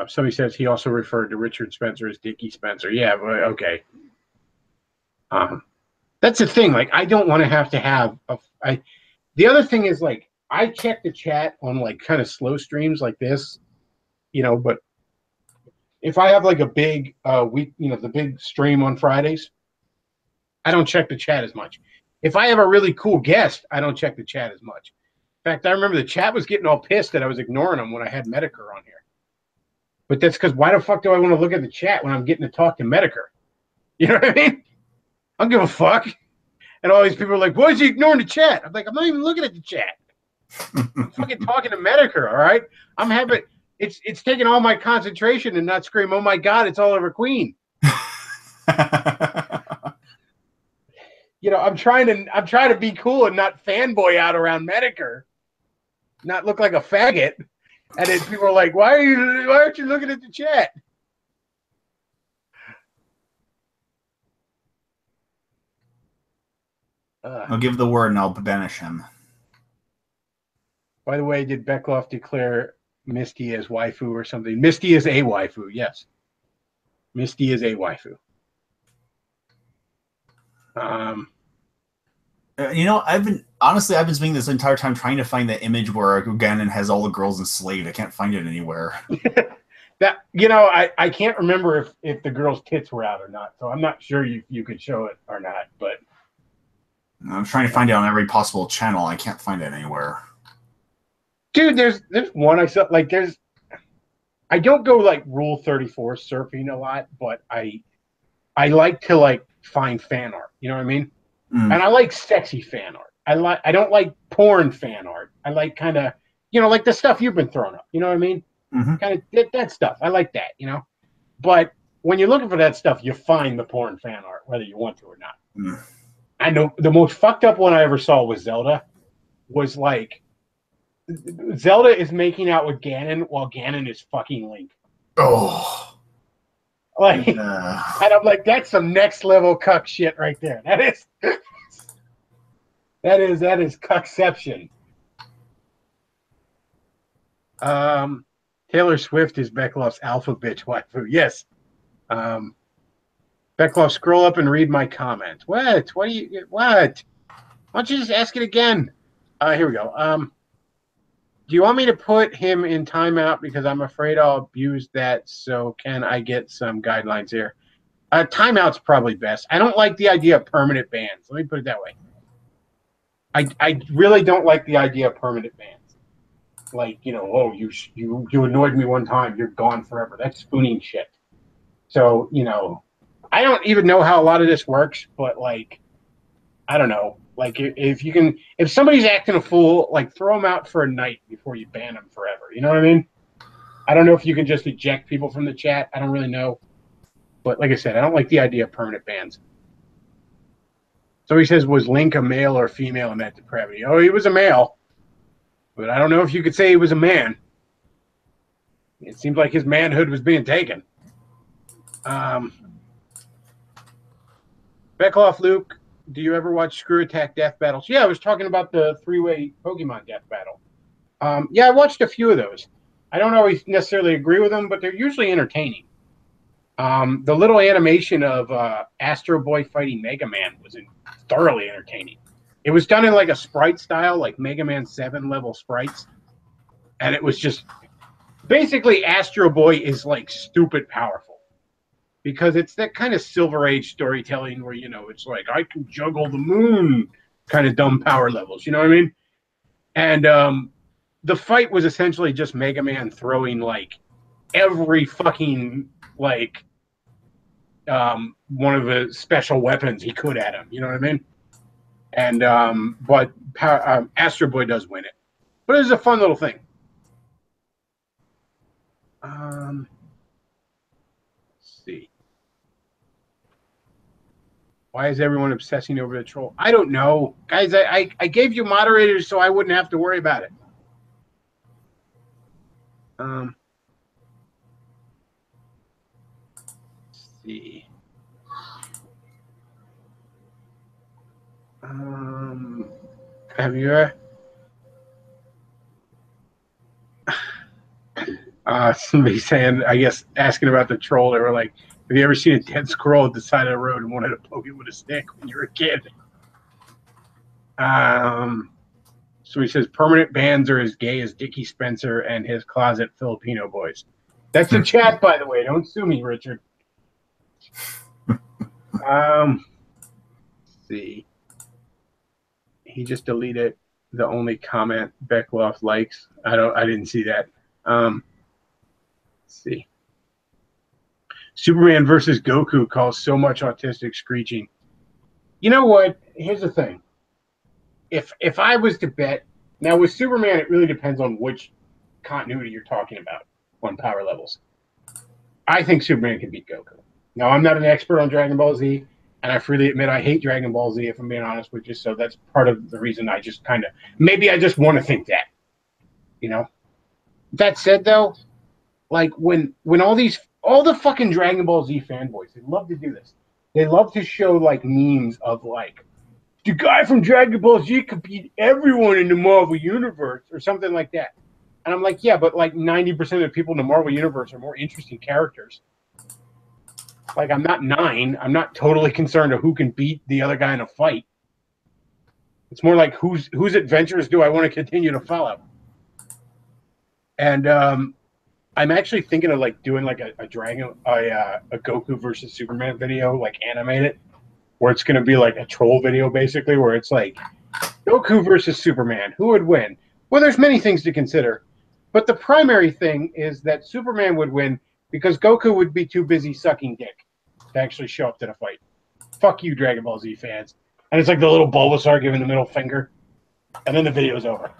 Somebody says he also referred to Richard Spencer as Dickie Spencer. Yeah, okay. That's the thing. Like, I don't want to have the other thing is like I check the chat on like kind of slow streams like this, but if I have like a big week, the big stream on Fridays, I don't check the chat as much. If I have a really cool guest, I don't check the chat as much. In fact, I remember the chat was getting all pissed that I was ignoring them when I had Medicare on here. But that's because why the fuck do I want to look at the chat when I'm getting to talk to Medicare? You know what I mean? I don't give a fuck. And all these people are like, why is he ignoring the chat? I'm like, I'm not even looking at the chat. I'm fucking talking to Medicare, all right? It's taking all my concentration and not scream, oh my God, it's Oliver Queen. I'm trying to be cool and not fanboy out around Medicare, not look like a faggot. And then people are like, why aren't you looking at the chat? I'll give the word and I'll banish him. By the way, did Bechtloff declare Misty as waifu or something? Misty is a waifu, yes. Misty is a waifu. I've been spending this entire time trying to find the image where Ganon has all the girls enslaved. I can't find it anywhere. I can't remember if the girl's tits were out or not, so I'm not sure you could show it or not. But I'm trying to find it on every possible channel. I can't find it anywhere. Dude, there's one I saw. Like, I don't go like Rule 34 surfing a lot, but I like to like find fan art. You know what I mean? And I like sexy fan art. I don't like porn fan art. I like kind of, like the stuff you've been throwing up. You know what I mean? Mm-hmm. Kind of that stuff. I like that. But when you're looking for that stuff, you find the porn fan art, whether you want to or not. Mm. I know the most fucked up one I ever saw was Zelda. Was like Zelda is making out with Ganon while Ganon is fucking Link. Oh. Like, and I'm like, that's some next level cuck shit right there. That is cuckception. Taylor Swift is Bechtloff's alpha bitch waifu. Yes. Bechtloff, scroll up and read my comment. What? What? Why don't you just ask it again? Here we go. Do you want me to put him in timeout because I'm afraid I'll abuse that? So can I get some guidelines here? Timeout's probably best. I don't like the idea of permanent bans. Let me put it that way. I really don't like the idea of permanent bans. Like, oh, you annoyed me one time, you're gone forever. That's spooning shit. So, I don't even know how a lot of this works, but like, I don't know. Like, if somebody's acting a fool, like, throw them out for a night before you ban them forever. You know what I mean? I don't know if you can just eject people from the chat. I don't really know. But like I said, I don't like the idea of permanent bans. So he says, was Link a male or female in that depravity? Oh, he was a male. But I don't know if you could say he was a man. It seems like his manhood was being taken. Bechtloff, Luke, do you ever watch Screw Attack Death Battles? Yeah, I was talking about the 3-way Pokemon Death Battle. Yeah, I watched a few of those. I don't always necessarily agree with them, but they're usually entertaining. The little animation of Astro Boy fighting Mega Man was thoroughly entertaining. It was done in like a sprite style, like Mega Man 7 level sprites. And it was just basically Astro Boy is like stupid powerful. Because it's that kind of Silver Age storytelling where, it's like, I can juggle the moon kind of dumb power levels. You know what I mean? And the fight was essentially just Mega Man throwing like every fucking like one of the special weapons he could at him. You know what I mean? And but Astro Boy does win it. But it was a fun little thing. Let's see. Why is everyone obsessing over the troll? I don't know. Guys, I gave you moderators so I wouldn't have to worry about it. Let's see. Have you somebody saying, I guess, asking about the troll, they were like, have you ever seen a dead squirrel at the side of the road and wanted to poke it with a stick when you were a kid? So he says permanent bans are as gay as Dickie Spencer and his closet Filipino boys. That's a chat, by the way. Don't sue me, Richard. Let's see. He just deleted the only comment Bechtloff likes. I didn't see that. Let's see. Superman versus Goku calls so much autistic screeching. You know what? Here's the thing. If I was to bet, now with Superman, it really depends on which continuity you're talking about on power levels. I think Superman can beat Goku. Now, I'm not an expert on Dragon Ball Z, and I freely admit I hate Dragon Ball Z, if I'm being honest with you, so that's part of the reason I just kind of, maybe I just want to think that, That said, though, like when all the fucking Dragon Ball Z fanboys, they love to do this. They love to show like memes of like, the guy from Dragon Ball Z could beat everyone in the Marvel Universe or something like that. And I'm like, yeah, but like 90% of the people in the Marvel Universe are more interesting characters. Like, I'm not 9. I'm not totally concerned of who can beat the other guy in a fight. It's more like whose adventures do I want to continue to follow? And I'm actually thinking of like doing like a Goku versus Superman video, like animated, where it's going to be like a troll video, basically, where it's like Goku versus Superman. Who would win? Well, there's many things to consider, but the primary thing is that Superman would win because Goku would be too busy sucking dick to actually show up to the fight. Fuck you, Dragon Ball Z fans. And it's like the little Bulbasaur giving the middle finger, and then the video's over.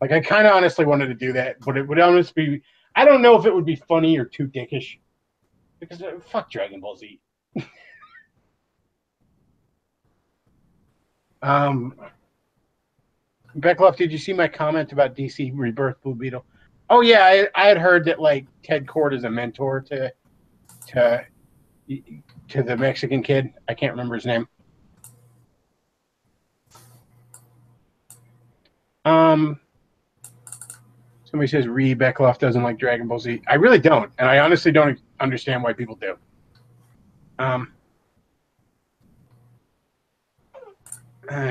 Like, I kind of honestly wanted to do that, but it would honestly be... I don't know if it would be funny or too dickish. Because fuck Dragon Ball Z. Bechtloff, did you see my comment about DC Rebirth Blue Beetle? Oh yeah, I had heard that like Ted Kord is a mentor to the Mexican kid. I can't remember his name. Somebody says Bechtloff doesn't like Dragon Ball Z. I really don't, and I honestly don't understand why people do.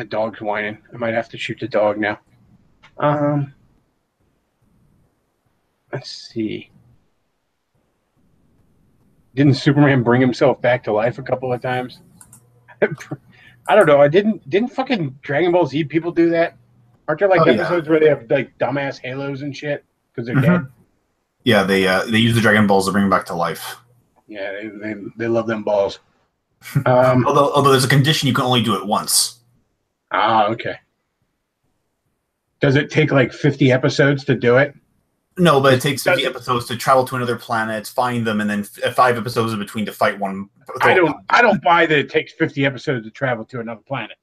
Dog's whining. I might have to shoot the dog now. Let's see. Didn't Superman bring himself back to life a couple of times? I don't know. I didn't fucking Dragon Ball Z people do that? Aren't there like episodes where they have like dumbass halos and shit because they're dead? Yeah, they use the Dragon Balls to bring him back to life. Yeah, they love them balls. Although there's a condition you can only do it once. Ah, okay. Does it take like 50 episodes to do it? No, but it takes 50 episodes to travel to another planet, find them, and then 5 episodes in between to fight one. I don't buy that it takes 50 episodes to travel to another planet.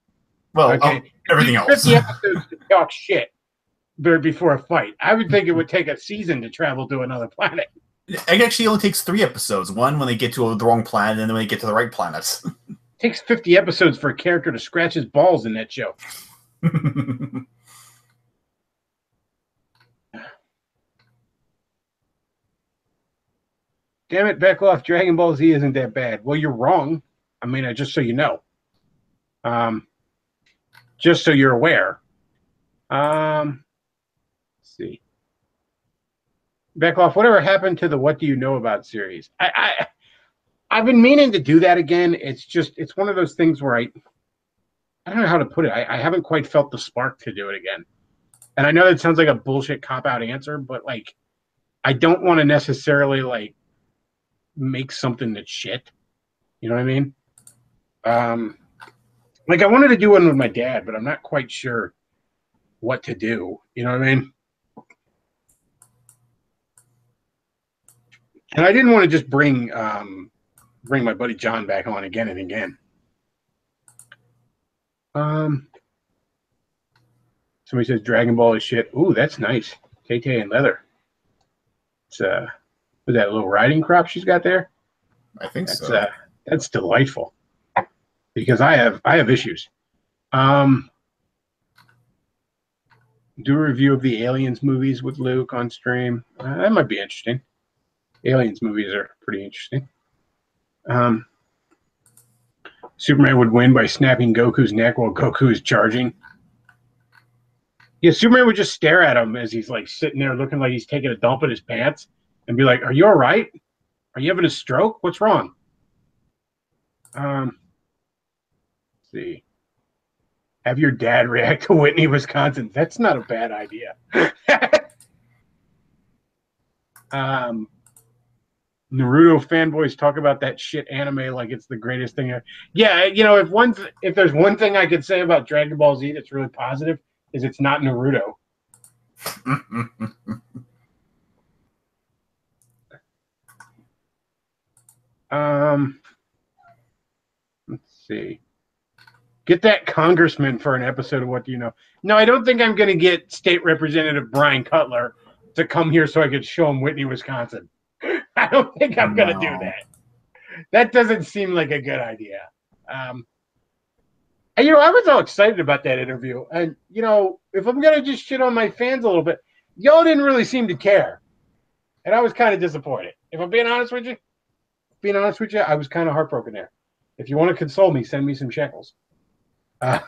Well, okay. Everything else. 50 episodes to talk shit before a fight. I would think it would take a season to travel to another planet. It actually only takes 3 episodes. One when they get to the wrong planet, and then when they get to the right planet. It takes 50 episodes for a character to scratch his balls in that show. Damn it, Bechtloff, Dragon Ball Z isn't that bad. Well, you're wrong. I mean, just so you know. Just so you're aware. Let's see. Bechtloff, whatever happened to the What Do You Know About series? I've been meaning to do that again. It's one of those things where I don't know how to put it. I haven't quite felt the spark to do it again. And I know that sounds like a bullshit cop-out answer, but like I don't want to necessarily like make something that's shit. You know what I mean? Like I wanted to do one with my dad, but I'm not quite sure what to do. You know what I mean? And I didn't want to just bring my buddy John back on again and again. Somebody says Dragon Ball is shit. Ooh, that's nice. Tay-Tay and leather. It's with that little riding crop she's got there. I think so. That's delightful. Because I have issues. Do a review of the Aliens movies with Luke on stream. That might be interesting. Aliens movies are pretty interesting. Superman would win by snapping Goku's neck while Goku is charging. Yeah, Superman would just stare at him as he's like sitting there looking like he's taking a dump in his pants and be like, "Are you all right? Are you having a stroke? What's wrong?" Let's see. Have your dad react to Whitney, Wisconsin. That's not a bad idea. Naruto fanboys talk about that shit anime like it's the greatest thing ever. Yeah, you know, if there's one thing I could say about Dragon Ball Z that's really positive, is it's not Naruto. Let's see. Get that congressman for an episode of What Do You Know? No, I don't think I'm going to get State Representative Brian Cutler to come here so I could show him Whitney, Wisconsin. I don't think I'm going to do that. That doesn't seem like a good idea. And, you know, I was all excited about that interview. And, you know, if I'm going to just shit on my fans a little bit, y'all didn't really seem to care. And I was kind of disappointed. If I'm being honest with you, I was kind of heartbroken there. If you want to console me, send me some shekels. But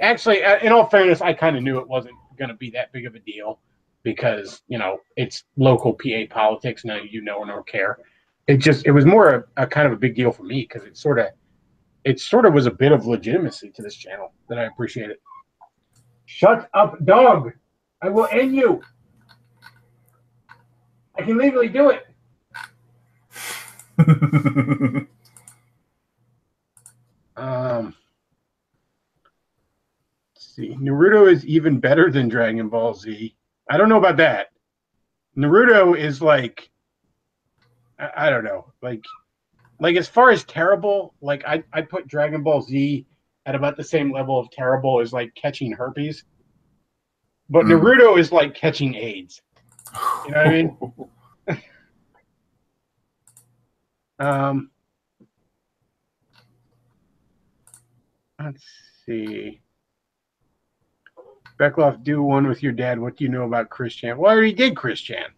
actually, in all fairness, I kind of knew it wasn't going to be that big of a deal because, you know, it's local PA politics. None of you know nor care. it was more a kind of a big deal for me because it sort of was a bit of legitimacy to this channel that I appreciated. Shut up, dog! I will end you. I can legally do it. Let's see. Naruto is even better than Dragon Ball Z. I don't know about that. Naruto is like, I don't know, like as far as terrible, like I put Dragon Ball Z at about the same level of terrible as like catching herpes. But Naruto is like catching AIDS. You know what I mean? Let's see. Bechtloff, do one with your dad. What do you know about Chris Chan? Well, I already did Chris Chan.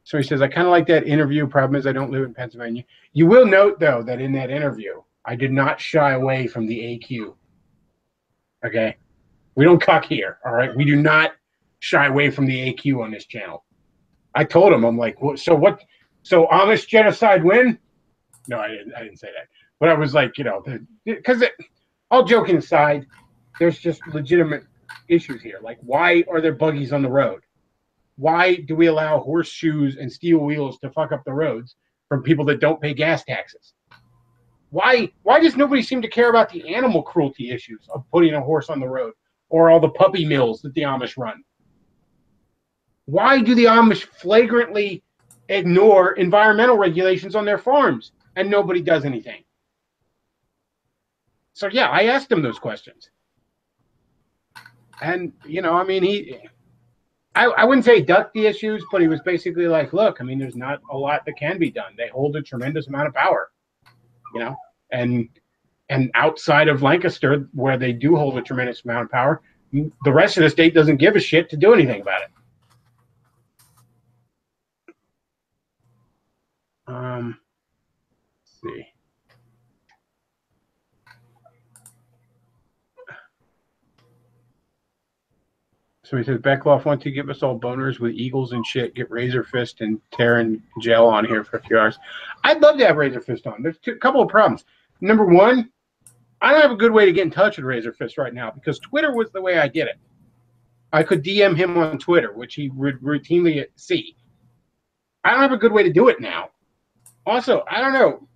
So he says, I kind of like that interview. Problem is I don't live in Pennsylvania. You will note, though, that in that interview, I did not shy away from the AQ. Okay? We don't cuck here, all right? We do not shy away from the AQ on this channel. I told him, I'm like, so what? So Amish genocide win? No, I didn't say that. But I was like, you know, because all joking aside, there's just legitimate issues here. Like, why are there buggies on the road? Why do we allow horseshoes and steel wheels to fuck up the roads from people that don't pay gas taxes? Why does nobody seem to care about the animal cruelty issues of putting a horse on the road or all the puppy mills that the Amish run? Why do the Amish flagrantly ignore environmental regulations on their farms and nobody does anything? So, yeah, I asked him those questions. And, you know, I mean, I wouldn't say ducked the issues, but he was basically like, look, I mean, there's not a lot that can be done. They hold a tremendous amount of power, you know, and outside of Lancaster, where they do hold a tremendous amount of power, the rest of the state doesn't give a shit to do anything about it. Let's see. So he says, Bechtloff wants to give us all boners with eagles and shit. Get Razor Fist and Terran Gel on here for a few hours. I'd love to have Razor Fist on. There's a couple of problems. Number one, I don't have a good way to get in touch with Razor Fist right now because Twitter was the way I did it. I could DM him on Twitter, which he would routinely see. I don't have a good way to do it now. Also, I don't know.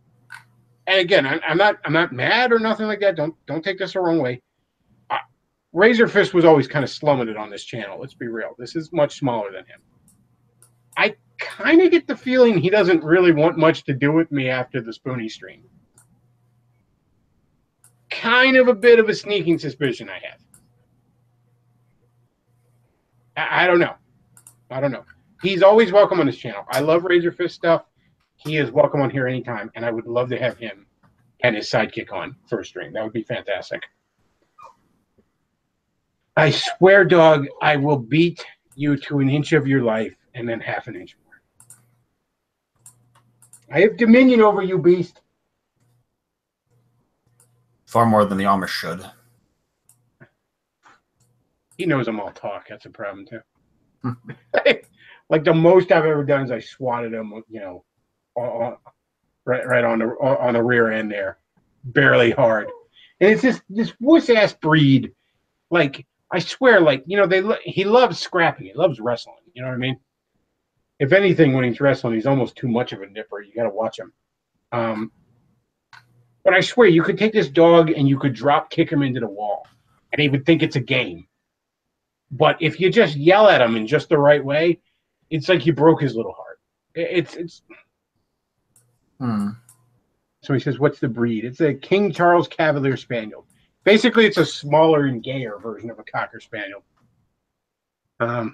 And again, I'm not mad or nothing like that. Don't take this the wrong way. Razor Fist was always kind of slumming it on this channel. Let's be real. This is much smaller than him. I kind of get the feeling he doesn't really want much to do with me after the Spoonie stream. Kind of a bit of a sneaking suspicion I have. I don't know. I don't know. He's always welcome on this channel. I love Razor Fist stuff. He is welcome on here anytime, and I would love to have him and his sidekick on for a stream. That would be fantastic. I swear, dog, I will beat you to an inch of your life and then half an inch more. I have dominion over you, beast. Far more than the Amish should. He knows I'm all talk. That's a problem, too. Like, the most I've ever done is I swatted him, you know, right on the rear end there. Barely hard. And it's this wuss-ass breed. Like, I swear, like, you know, he loves scrapping. He loves wrestling. You know what I mean? If anything, when he's wrestling, he's almost too much of a nipper. You got to watch him. But I swear, you could take this dog and you could drop kick him into the wall, and he would think it's a game. But if you just yell at him in just the right way, it's like you broke his little heart. It's. So he says, what's the breed? It's a King Charles Cavalier Spaniel. Basically, it's a smaller and gayer version of a Cocker Spaniel. So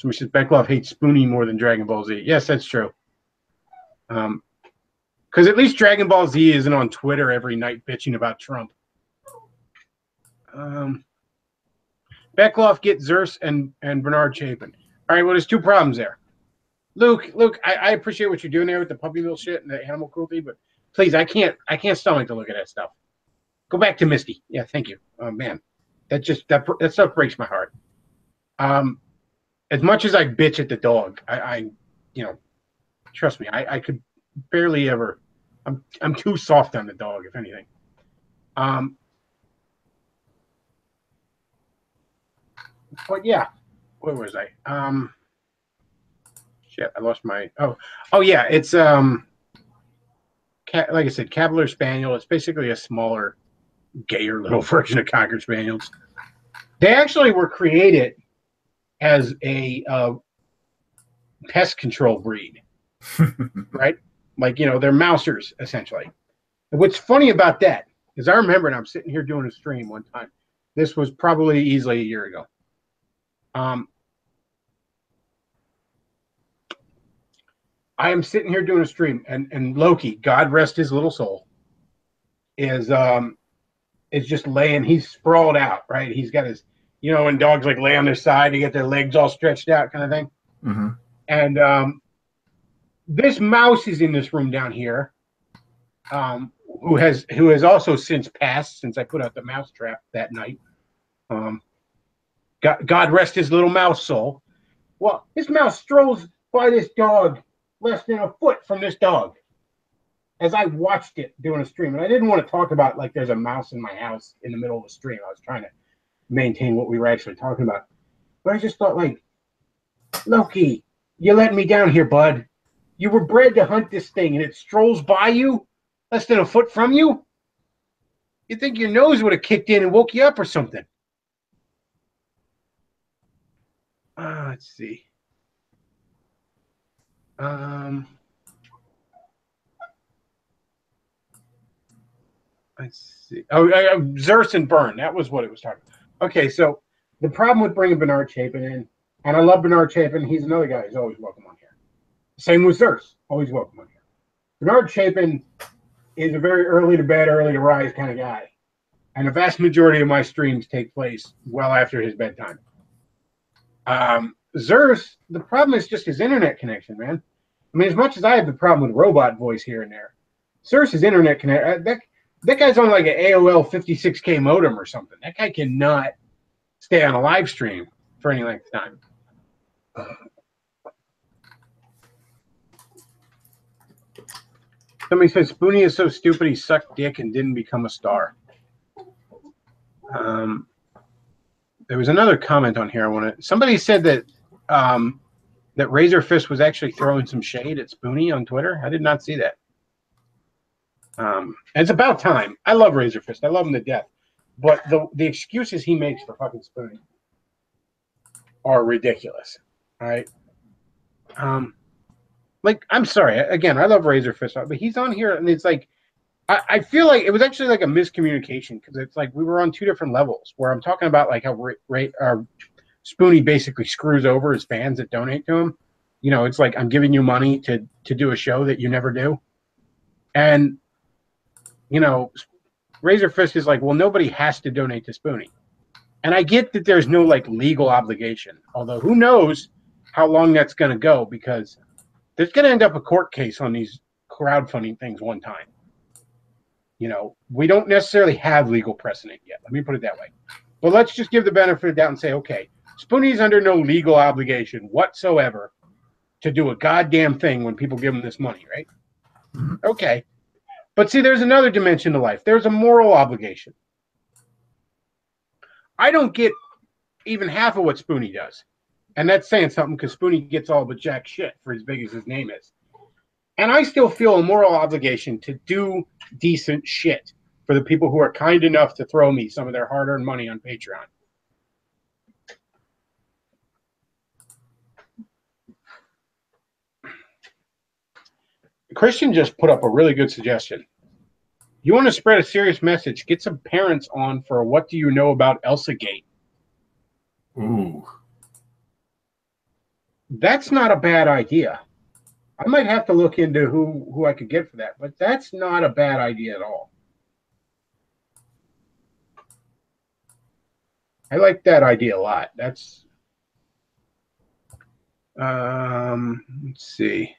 he says, Bechtloff hates Spoonie more than Dragon Ball Z. Yes, that's true. Because at least Dragon Ball Z isn't on Twitter every night bitching about Trump. Bechtloff, get Zerse and Bernard Chapin. All right, well, there's two problems there. Luke, I appreciate what you're doing there with the puppy mill shit and the animal cruelty, but please, I can't stomach to look at that stuff. Go back to Misty. Yeah, thank you. Oh man, that stuff breaks my heart. As much as I bitch at the dog, I you know, trust me, I could barely ever. I'm too soft on the dog, if anything. But yeah, where was I? Shit, I lost my. Oh yeah, it's like I said, Cavalier Spaniel. It's basically a smaller, gayer little version of Cocker Spaniels. They actually were created as a pest control breed, right? Like, they're mousers, essentially. And what's funny about that is I remember, and I'm sitting here doing a stream one time. This was probably easily a year ago. I am sitting here doing a stream, and Loki, God rest his little soul, is just laying. He's sprawled out, right? He's got his, when dogs like lay on their side, they get their legs all stretched out, kind of thing. Mm-hmm. And this mouse is in this room down here, who has also since passed since I put out the mouse trap that night. God rest his little mouse soul. Well, this mouse strolls by this dog less than a foot from this dog as I watched it doing a stream. And I didn't want to talk about like there's a mouse in my house in the middle of the stream. I was trying to maintain what we were actually talking about. But I just thought, like, Loki, you're letting me down here, bud. You were bred to hunt this thing, and it strolls by you less than a foot from you? You'd think your nose would have kicked in and woke you up or something. Let's see. Let's see. Oh, Zerus and Burn. That was what it was talking about. Okay, so the problem with bringing Bernard Chapin in, and I love Bernard Chapin. He's another guy who's always welcome on here. Same with Zerus. Always welcome on here. Bernard Chapin is a very early to bed, early to rise kind of guy. And the vast majority of my streams take place well after his bedtime. Zerus, the problem is just his internet connection, man. I mean, as much as I have the problem with robot voice here and there, Zerus' internet connection, that guy's on like an AOL 56K modem or something. That guy cannot stay on a live stream for any length of time. Somebody said Spoonie is so stupid he sucked dick and didn't become a star. There was another comment on here. Somebody said that that Razor Fist was actually throwing some shade at Spoonie on Twitter. I did not see that. And it's about time. I love Razor Fist. I love him to death. But the excuses he makes for fucking Spoonie are ridiculous. All right. Like, I'm sorry. Again, I love Razor Fist, but he's on here, and it's like, I feel like it was actually like a miscommunication because it's like we were on two different levels where I'm talking about like how Spoonie basically screws over his fans that donate to him. It's like I'm giving you money to do a show that you never do. And, Razor Fist is like, well, nobody has to donate to Spoonie. And I get that there's no like legal obligation, although who knows how long that's going to go because there's going to end up a court case on these crowdfunding things one time. We don't necessarily have legal precedent yet. Let me put it that way. But let's just give the benefit of the doubt and say, okay, Spoonie's under no legal obligation whatsoever to do a goddamn thing when people give him this money, right? Okay. But see, there's another dimension to life. There's a moral obligation. I don't get even half of what Spoonie does. And that's saying something because Spoonie gets all but jack shit for as big as his name is. And I still feel a moral obligation to do decent shit for the people who are kind enough to throw me some of their hard-earned money on Patreon. Christian just put up a really good suggestion. You want to spread a serious message, get some parents on for a What Do You Know About Elsa Gate. Ooh. That's not a bad idea. I might have to look into who I could get for that, but that's not a bad idea at all. I like that idea a lot. That's let's see.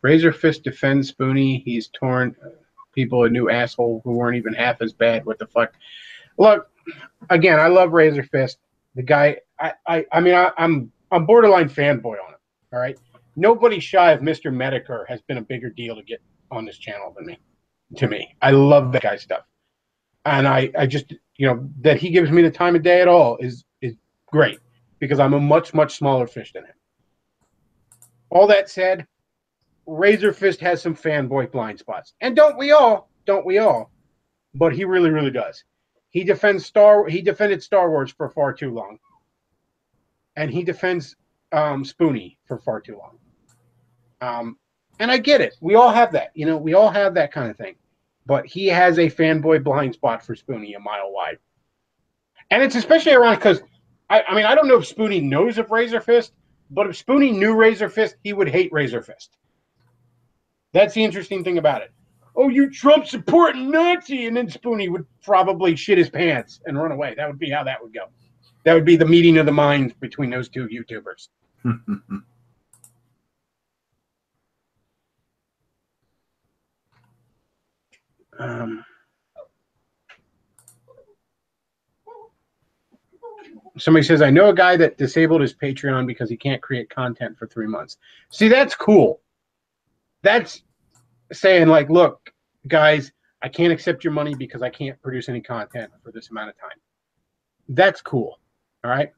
Razor Fist defends Spoonie. He's torn people a new asshole who weren't even half as bad. What the fuck? Look, again, I love Razor Fist. The guy, I'm I'm borderline fanboy on him. All right. Nobody shy of Mr. Medicare has been a bigger deal to get on this channel than me. To me, I love that guy's stuff, and I just that he gives me the time of day at all is great because I'm a much smaller fish than him. All that said, Razor Fist has some fanboy blind spots, and don't we all? Don't we all? But he really does. He defended Star Wars for far too long, and he defends Spoonie for far too long. And I get it. We all have that. We all have that kind of thing. But he has a fanboy blind spot for Spoonie a mile wide. And it's especially ironic because, I mean, I don't know if Spoonie knows of Razor Fist, but if Spoonie knew Razor Fist, he would hate Razor Fist. That's the interesting thing about it. Oh, you Trump supporting Nazi, and then Spoonie would probably shit his pants and run away. That would be how that would go. That would be the meeting of the minds between those two YouTubers. Somebody says, I know a guy that disabled his Patreon because he can't create content for 3 months. See, that's cool. That's saying, like, look, guys, I can't accept your money because I can't produce any content for this amount of time. That's cool. All right.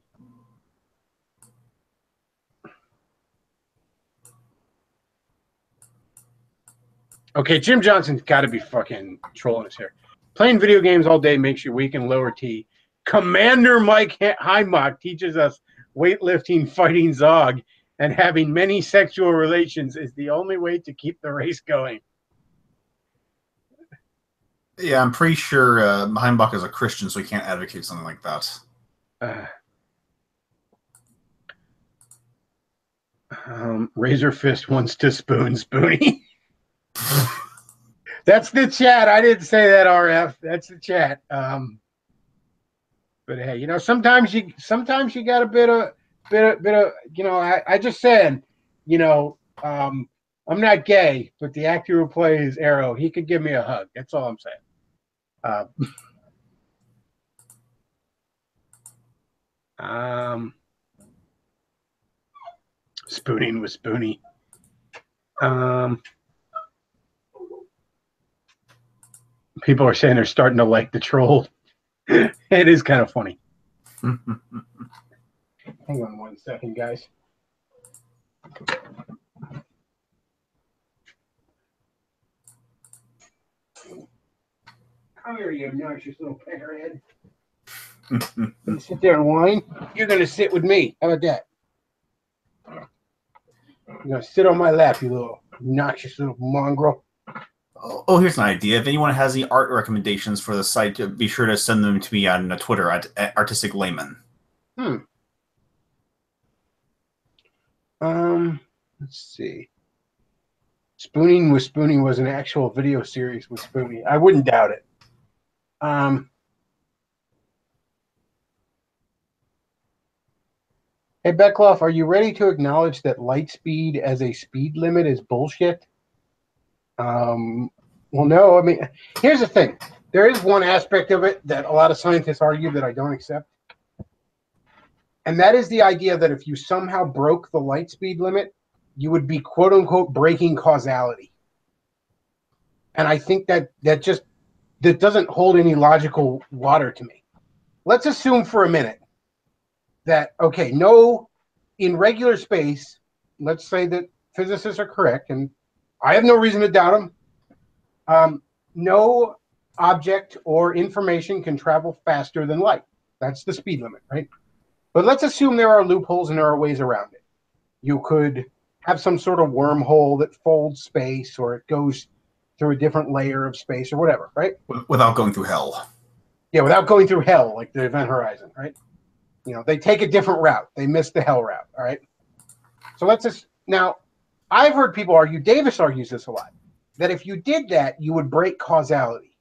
Okay, Jim Johnson's got to be fucking trolling us here. Playing video games all day makes you weak and lower T. Commander Mike Heimbach teaches us weightlifting, fighting Zog, and having many sexual relations is the only way to keep the race going. Yeah, I'm pretty sure Heimbach is a Christian, so he can't advocate something like that. Razor Fist wants to spoon Spoonie. That's the chat. I didn't say that, RF. That's the chat. But hey, sometimes you got a bit of I just said, I'm not gay, but the actor who plays Arrow, he could give me a hug. That's all I'm saying. Spooning with Spoonie. People are saying they're starting to like the troll. It is kind of funny. Hang on 1 second, guys. Come here, you obnoxious little peckerhead. You sit there and whine. You're going to sit with me. How about that? You're going to sit on my lap, you little obnoxious little mongrel. Oh, here's an idea. If anyone has any art recommendations for the site, be sure to send them to me on Twitter at Artistic Layman. Let's see. Spooning with Spoonie was an actual video series with Spoonie. I wouldn't doubt it. Hey, Bechtloff, are you ready to acknowledge that light speed as a speed limit is bullshit? Well, no. I mean, here's the thing. There is one aspect of it that a lot of scientists argue that I don't accept. And that is the idea that if you somehow broke the light speed limit, you would be, quote unquote, breaking causality. And I think that doesn't hold any logical water to me. Let's assume for a minute that, okay, in regular space, let's say that physicists are correct, and I have no reason to doubt them. No object or information can travel faster than light. That's the speed limit, right? But let's assume there are loopholes and there are ways around it. You could have some sort of wormhole that folds space, or it goes through a different layer of space or whatever, right? Without going through hell. Yeah, without going through hell, like the Event Horizon, right? They take a different route. They miss the hell route, all right? So let's just, now, I've heard people argue, Davis argues this a lot, that if you did that, you would break causality.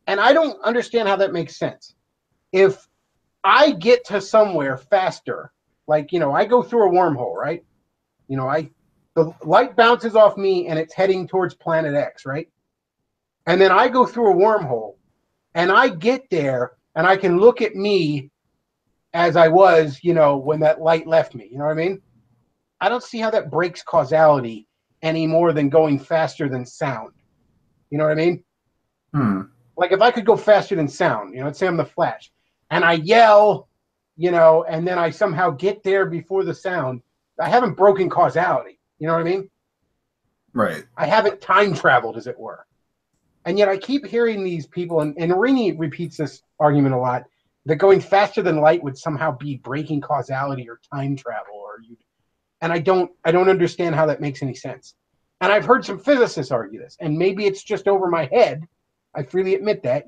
And I don't understand how that makes sense. If I get to somewhere faster, like, I go through a wormhole, right? The light bounces off me and it's heading towards planet X, right? And then I go through a wormhole and I get there and I can look at me as I was, when that light left me. You know what I mean? I don't see how that breaks causality any more than going faster than sound. You know what I mean? Like if I could go faster than sound, let's say I'm the Flash, and I yell, and then I somehow get there before the sound, I haven't broken causality. You know what I mean? Right. I haven't time traveled, as it were. And yet I keep hearing these people, and Rini repeats this argument a lot, that going faster than light would somehow be breaking causality or time travel, and I don't understand how that makes any sense. And I've heard some physicists argue this, and maybe it's just over my head. I freely admit that.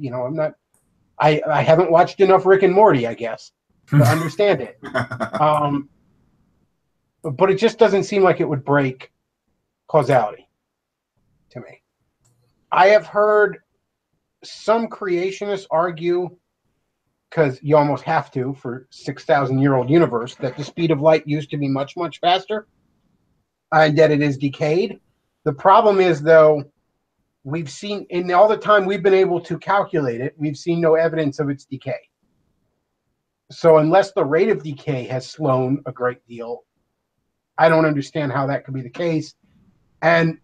I haven't watched enough Rick and Morty, I guess, to understand it. But it just doesn't seem like it would break causality to me. I have heard some creationists argue, because you almost have to for 6,000-year-old universe, that the speed of light used to be much, much faster, and that it is decayed. The problem is, though, we've seen, in all the time we've been able to calculate it, we've seen no evidence of its decay. So unless the rate of decay has slowed a great deal, I don't understand how that could be the case. And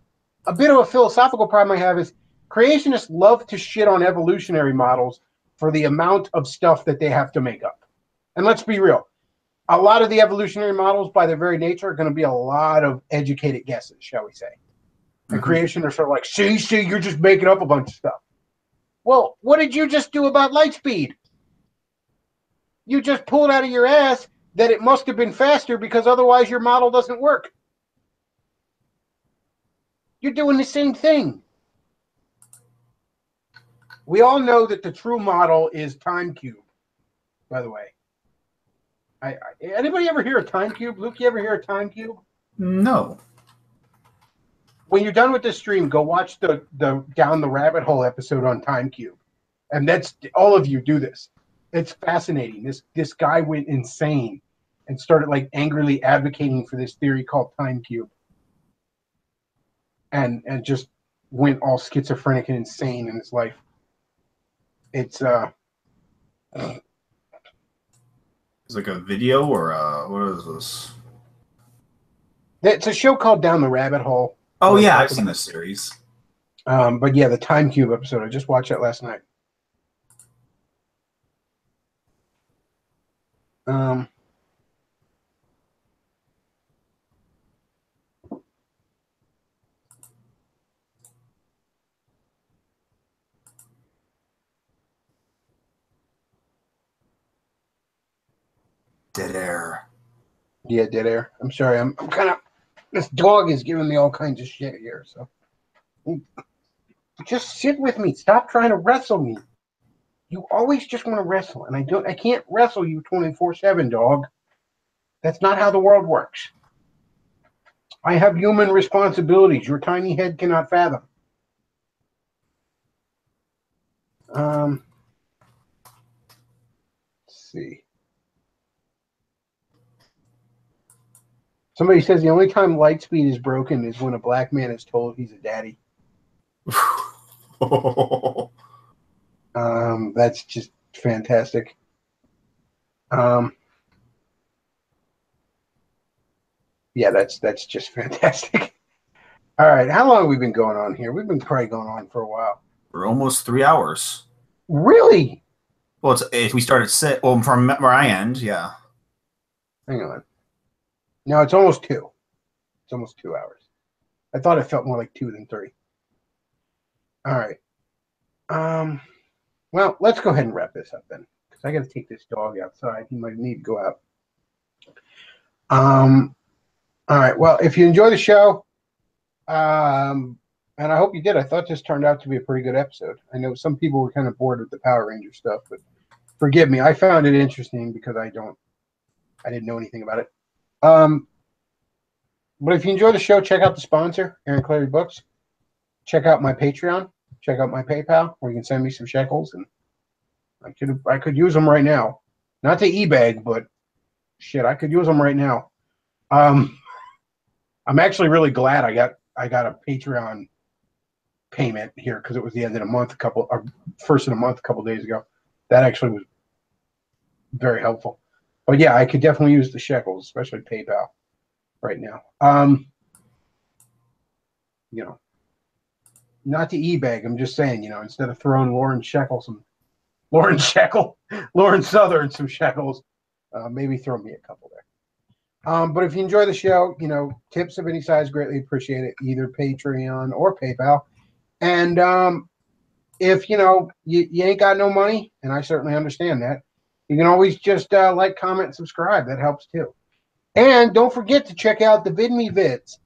a bit of a philosophical problem I have is creationists love to shit on evolutionary models for the amount of stuff that they have to make up. And let's be real. A lot of the evolutionary models, by their very nature, are going to be a lot of educated guesses, shall we say. And creationists are like, see, you're just making up a bunch of stuff. Well, what did you just do about light speed? You just pulled out of your ass that it must have been faster because otherwise your model doesn't work. You're doing the same thing. We all know that the true model is time cube, by the way. Anybody ever hear of time cube? Luke, you ever hear of time cube? No. When you're done with this stream, go watch the Down the Rabbit Hole episode on time cube. And that's, all of you do this. It's fascinating. This guy went insane and started like angrily advocating for this theory called time cube. And just went all schizophrenic and insane in his life. It's like a video or what is this? It's a show called Down the Rabbit Hole. Oh yeah, I've seen this series. But yeah, the Time Cube episode. I just watched that last night. Dead air. Yeah, dead air. I'm sorry. I'm kind of. This dog is giving me all kinds of shit here. So just sit with me. Stop trying to wrestle me. You always just want to wrestle, and I can't wrestle you 24/7, dog. That's not how the world works. I have human responsibilities your tiny head cannot fathom. Let's see. Somebody says the only time light speed is broken is when a black man is told he's a daddy. That's just fantastic. Yeah, that's just fantastic. All right, how long have we been going on here? We've been probably going on for a while. We're almost 3 hours. Really? Well, if we start at 6, well, from where I end, yeah. Hang on. No, it's almost 2. It's almost 2 hours. I thought it felt more like 2 than 3. All right. Well, let's go ahead and wrap this up then, because I got to take this dog outside. He might need to go out. All right. Well, if you enjoy the show, and I hope you did. I thought this turned out to be a pretty good episode. I know some people were kind of bored with the Power Ranger stuff, but forgive me. I found it interesting because I didn't know anything about it. But if you enjoy the show, check out the sponsor, Aaron Clary Books. Check out my Patreon. Check out my PayPal, where you can send me some shekels, and I could use them right now. Not to eBay, but shit, I could use them right now. I'm actually really glad I got a Patreon payment here because it was the end of the month, first of the month a couple days ago. That actually was very helpful. But yeah, I could definitely use the shekels, especially PayPal right now. You know, not to e-bag. I'm just saying, you know, instead of throwing Lauren Southern some shekels, maybe throw me a couple there. But if you enjoy the show, you know, tips of any size greatly appreciate it, either Patreon or PayPal. And if you know you ain't got no money, and I certainly understand that, you can always just like, comment, and subscribe. That helps too. And don't forget to check out the VidMe vids.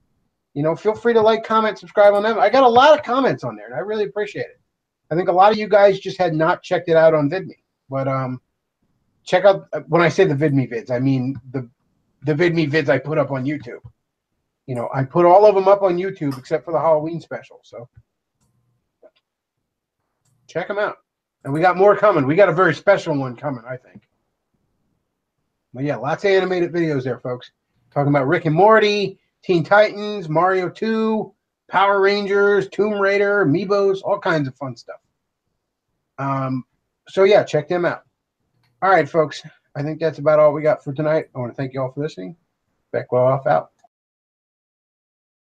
You know, feel free to like, comment, subscribe on them. I got a lot of comments on there, and I really appreciate it. I think a lot of you guys just had not checked it out on VidMe. But check out, when I say the VidMe vids, I mean the VidMe vids I put up on YouTube. You know, I put all of them up on YouTube except for the Halloween special. So check them out. And we got more coming. We got a very special one coming, I think. But yeah, lots of animated videos there, folks. Talking about Rick and Morty, Teen Titans, Mario 2, Power Rangers, Tomb Raider, Amiibos, all kinds of fun stuff. So yeah, check them out. All right, folks. I think that's about all we got for tonight. I want to thank you all for listening. Bechtloff out.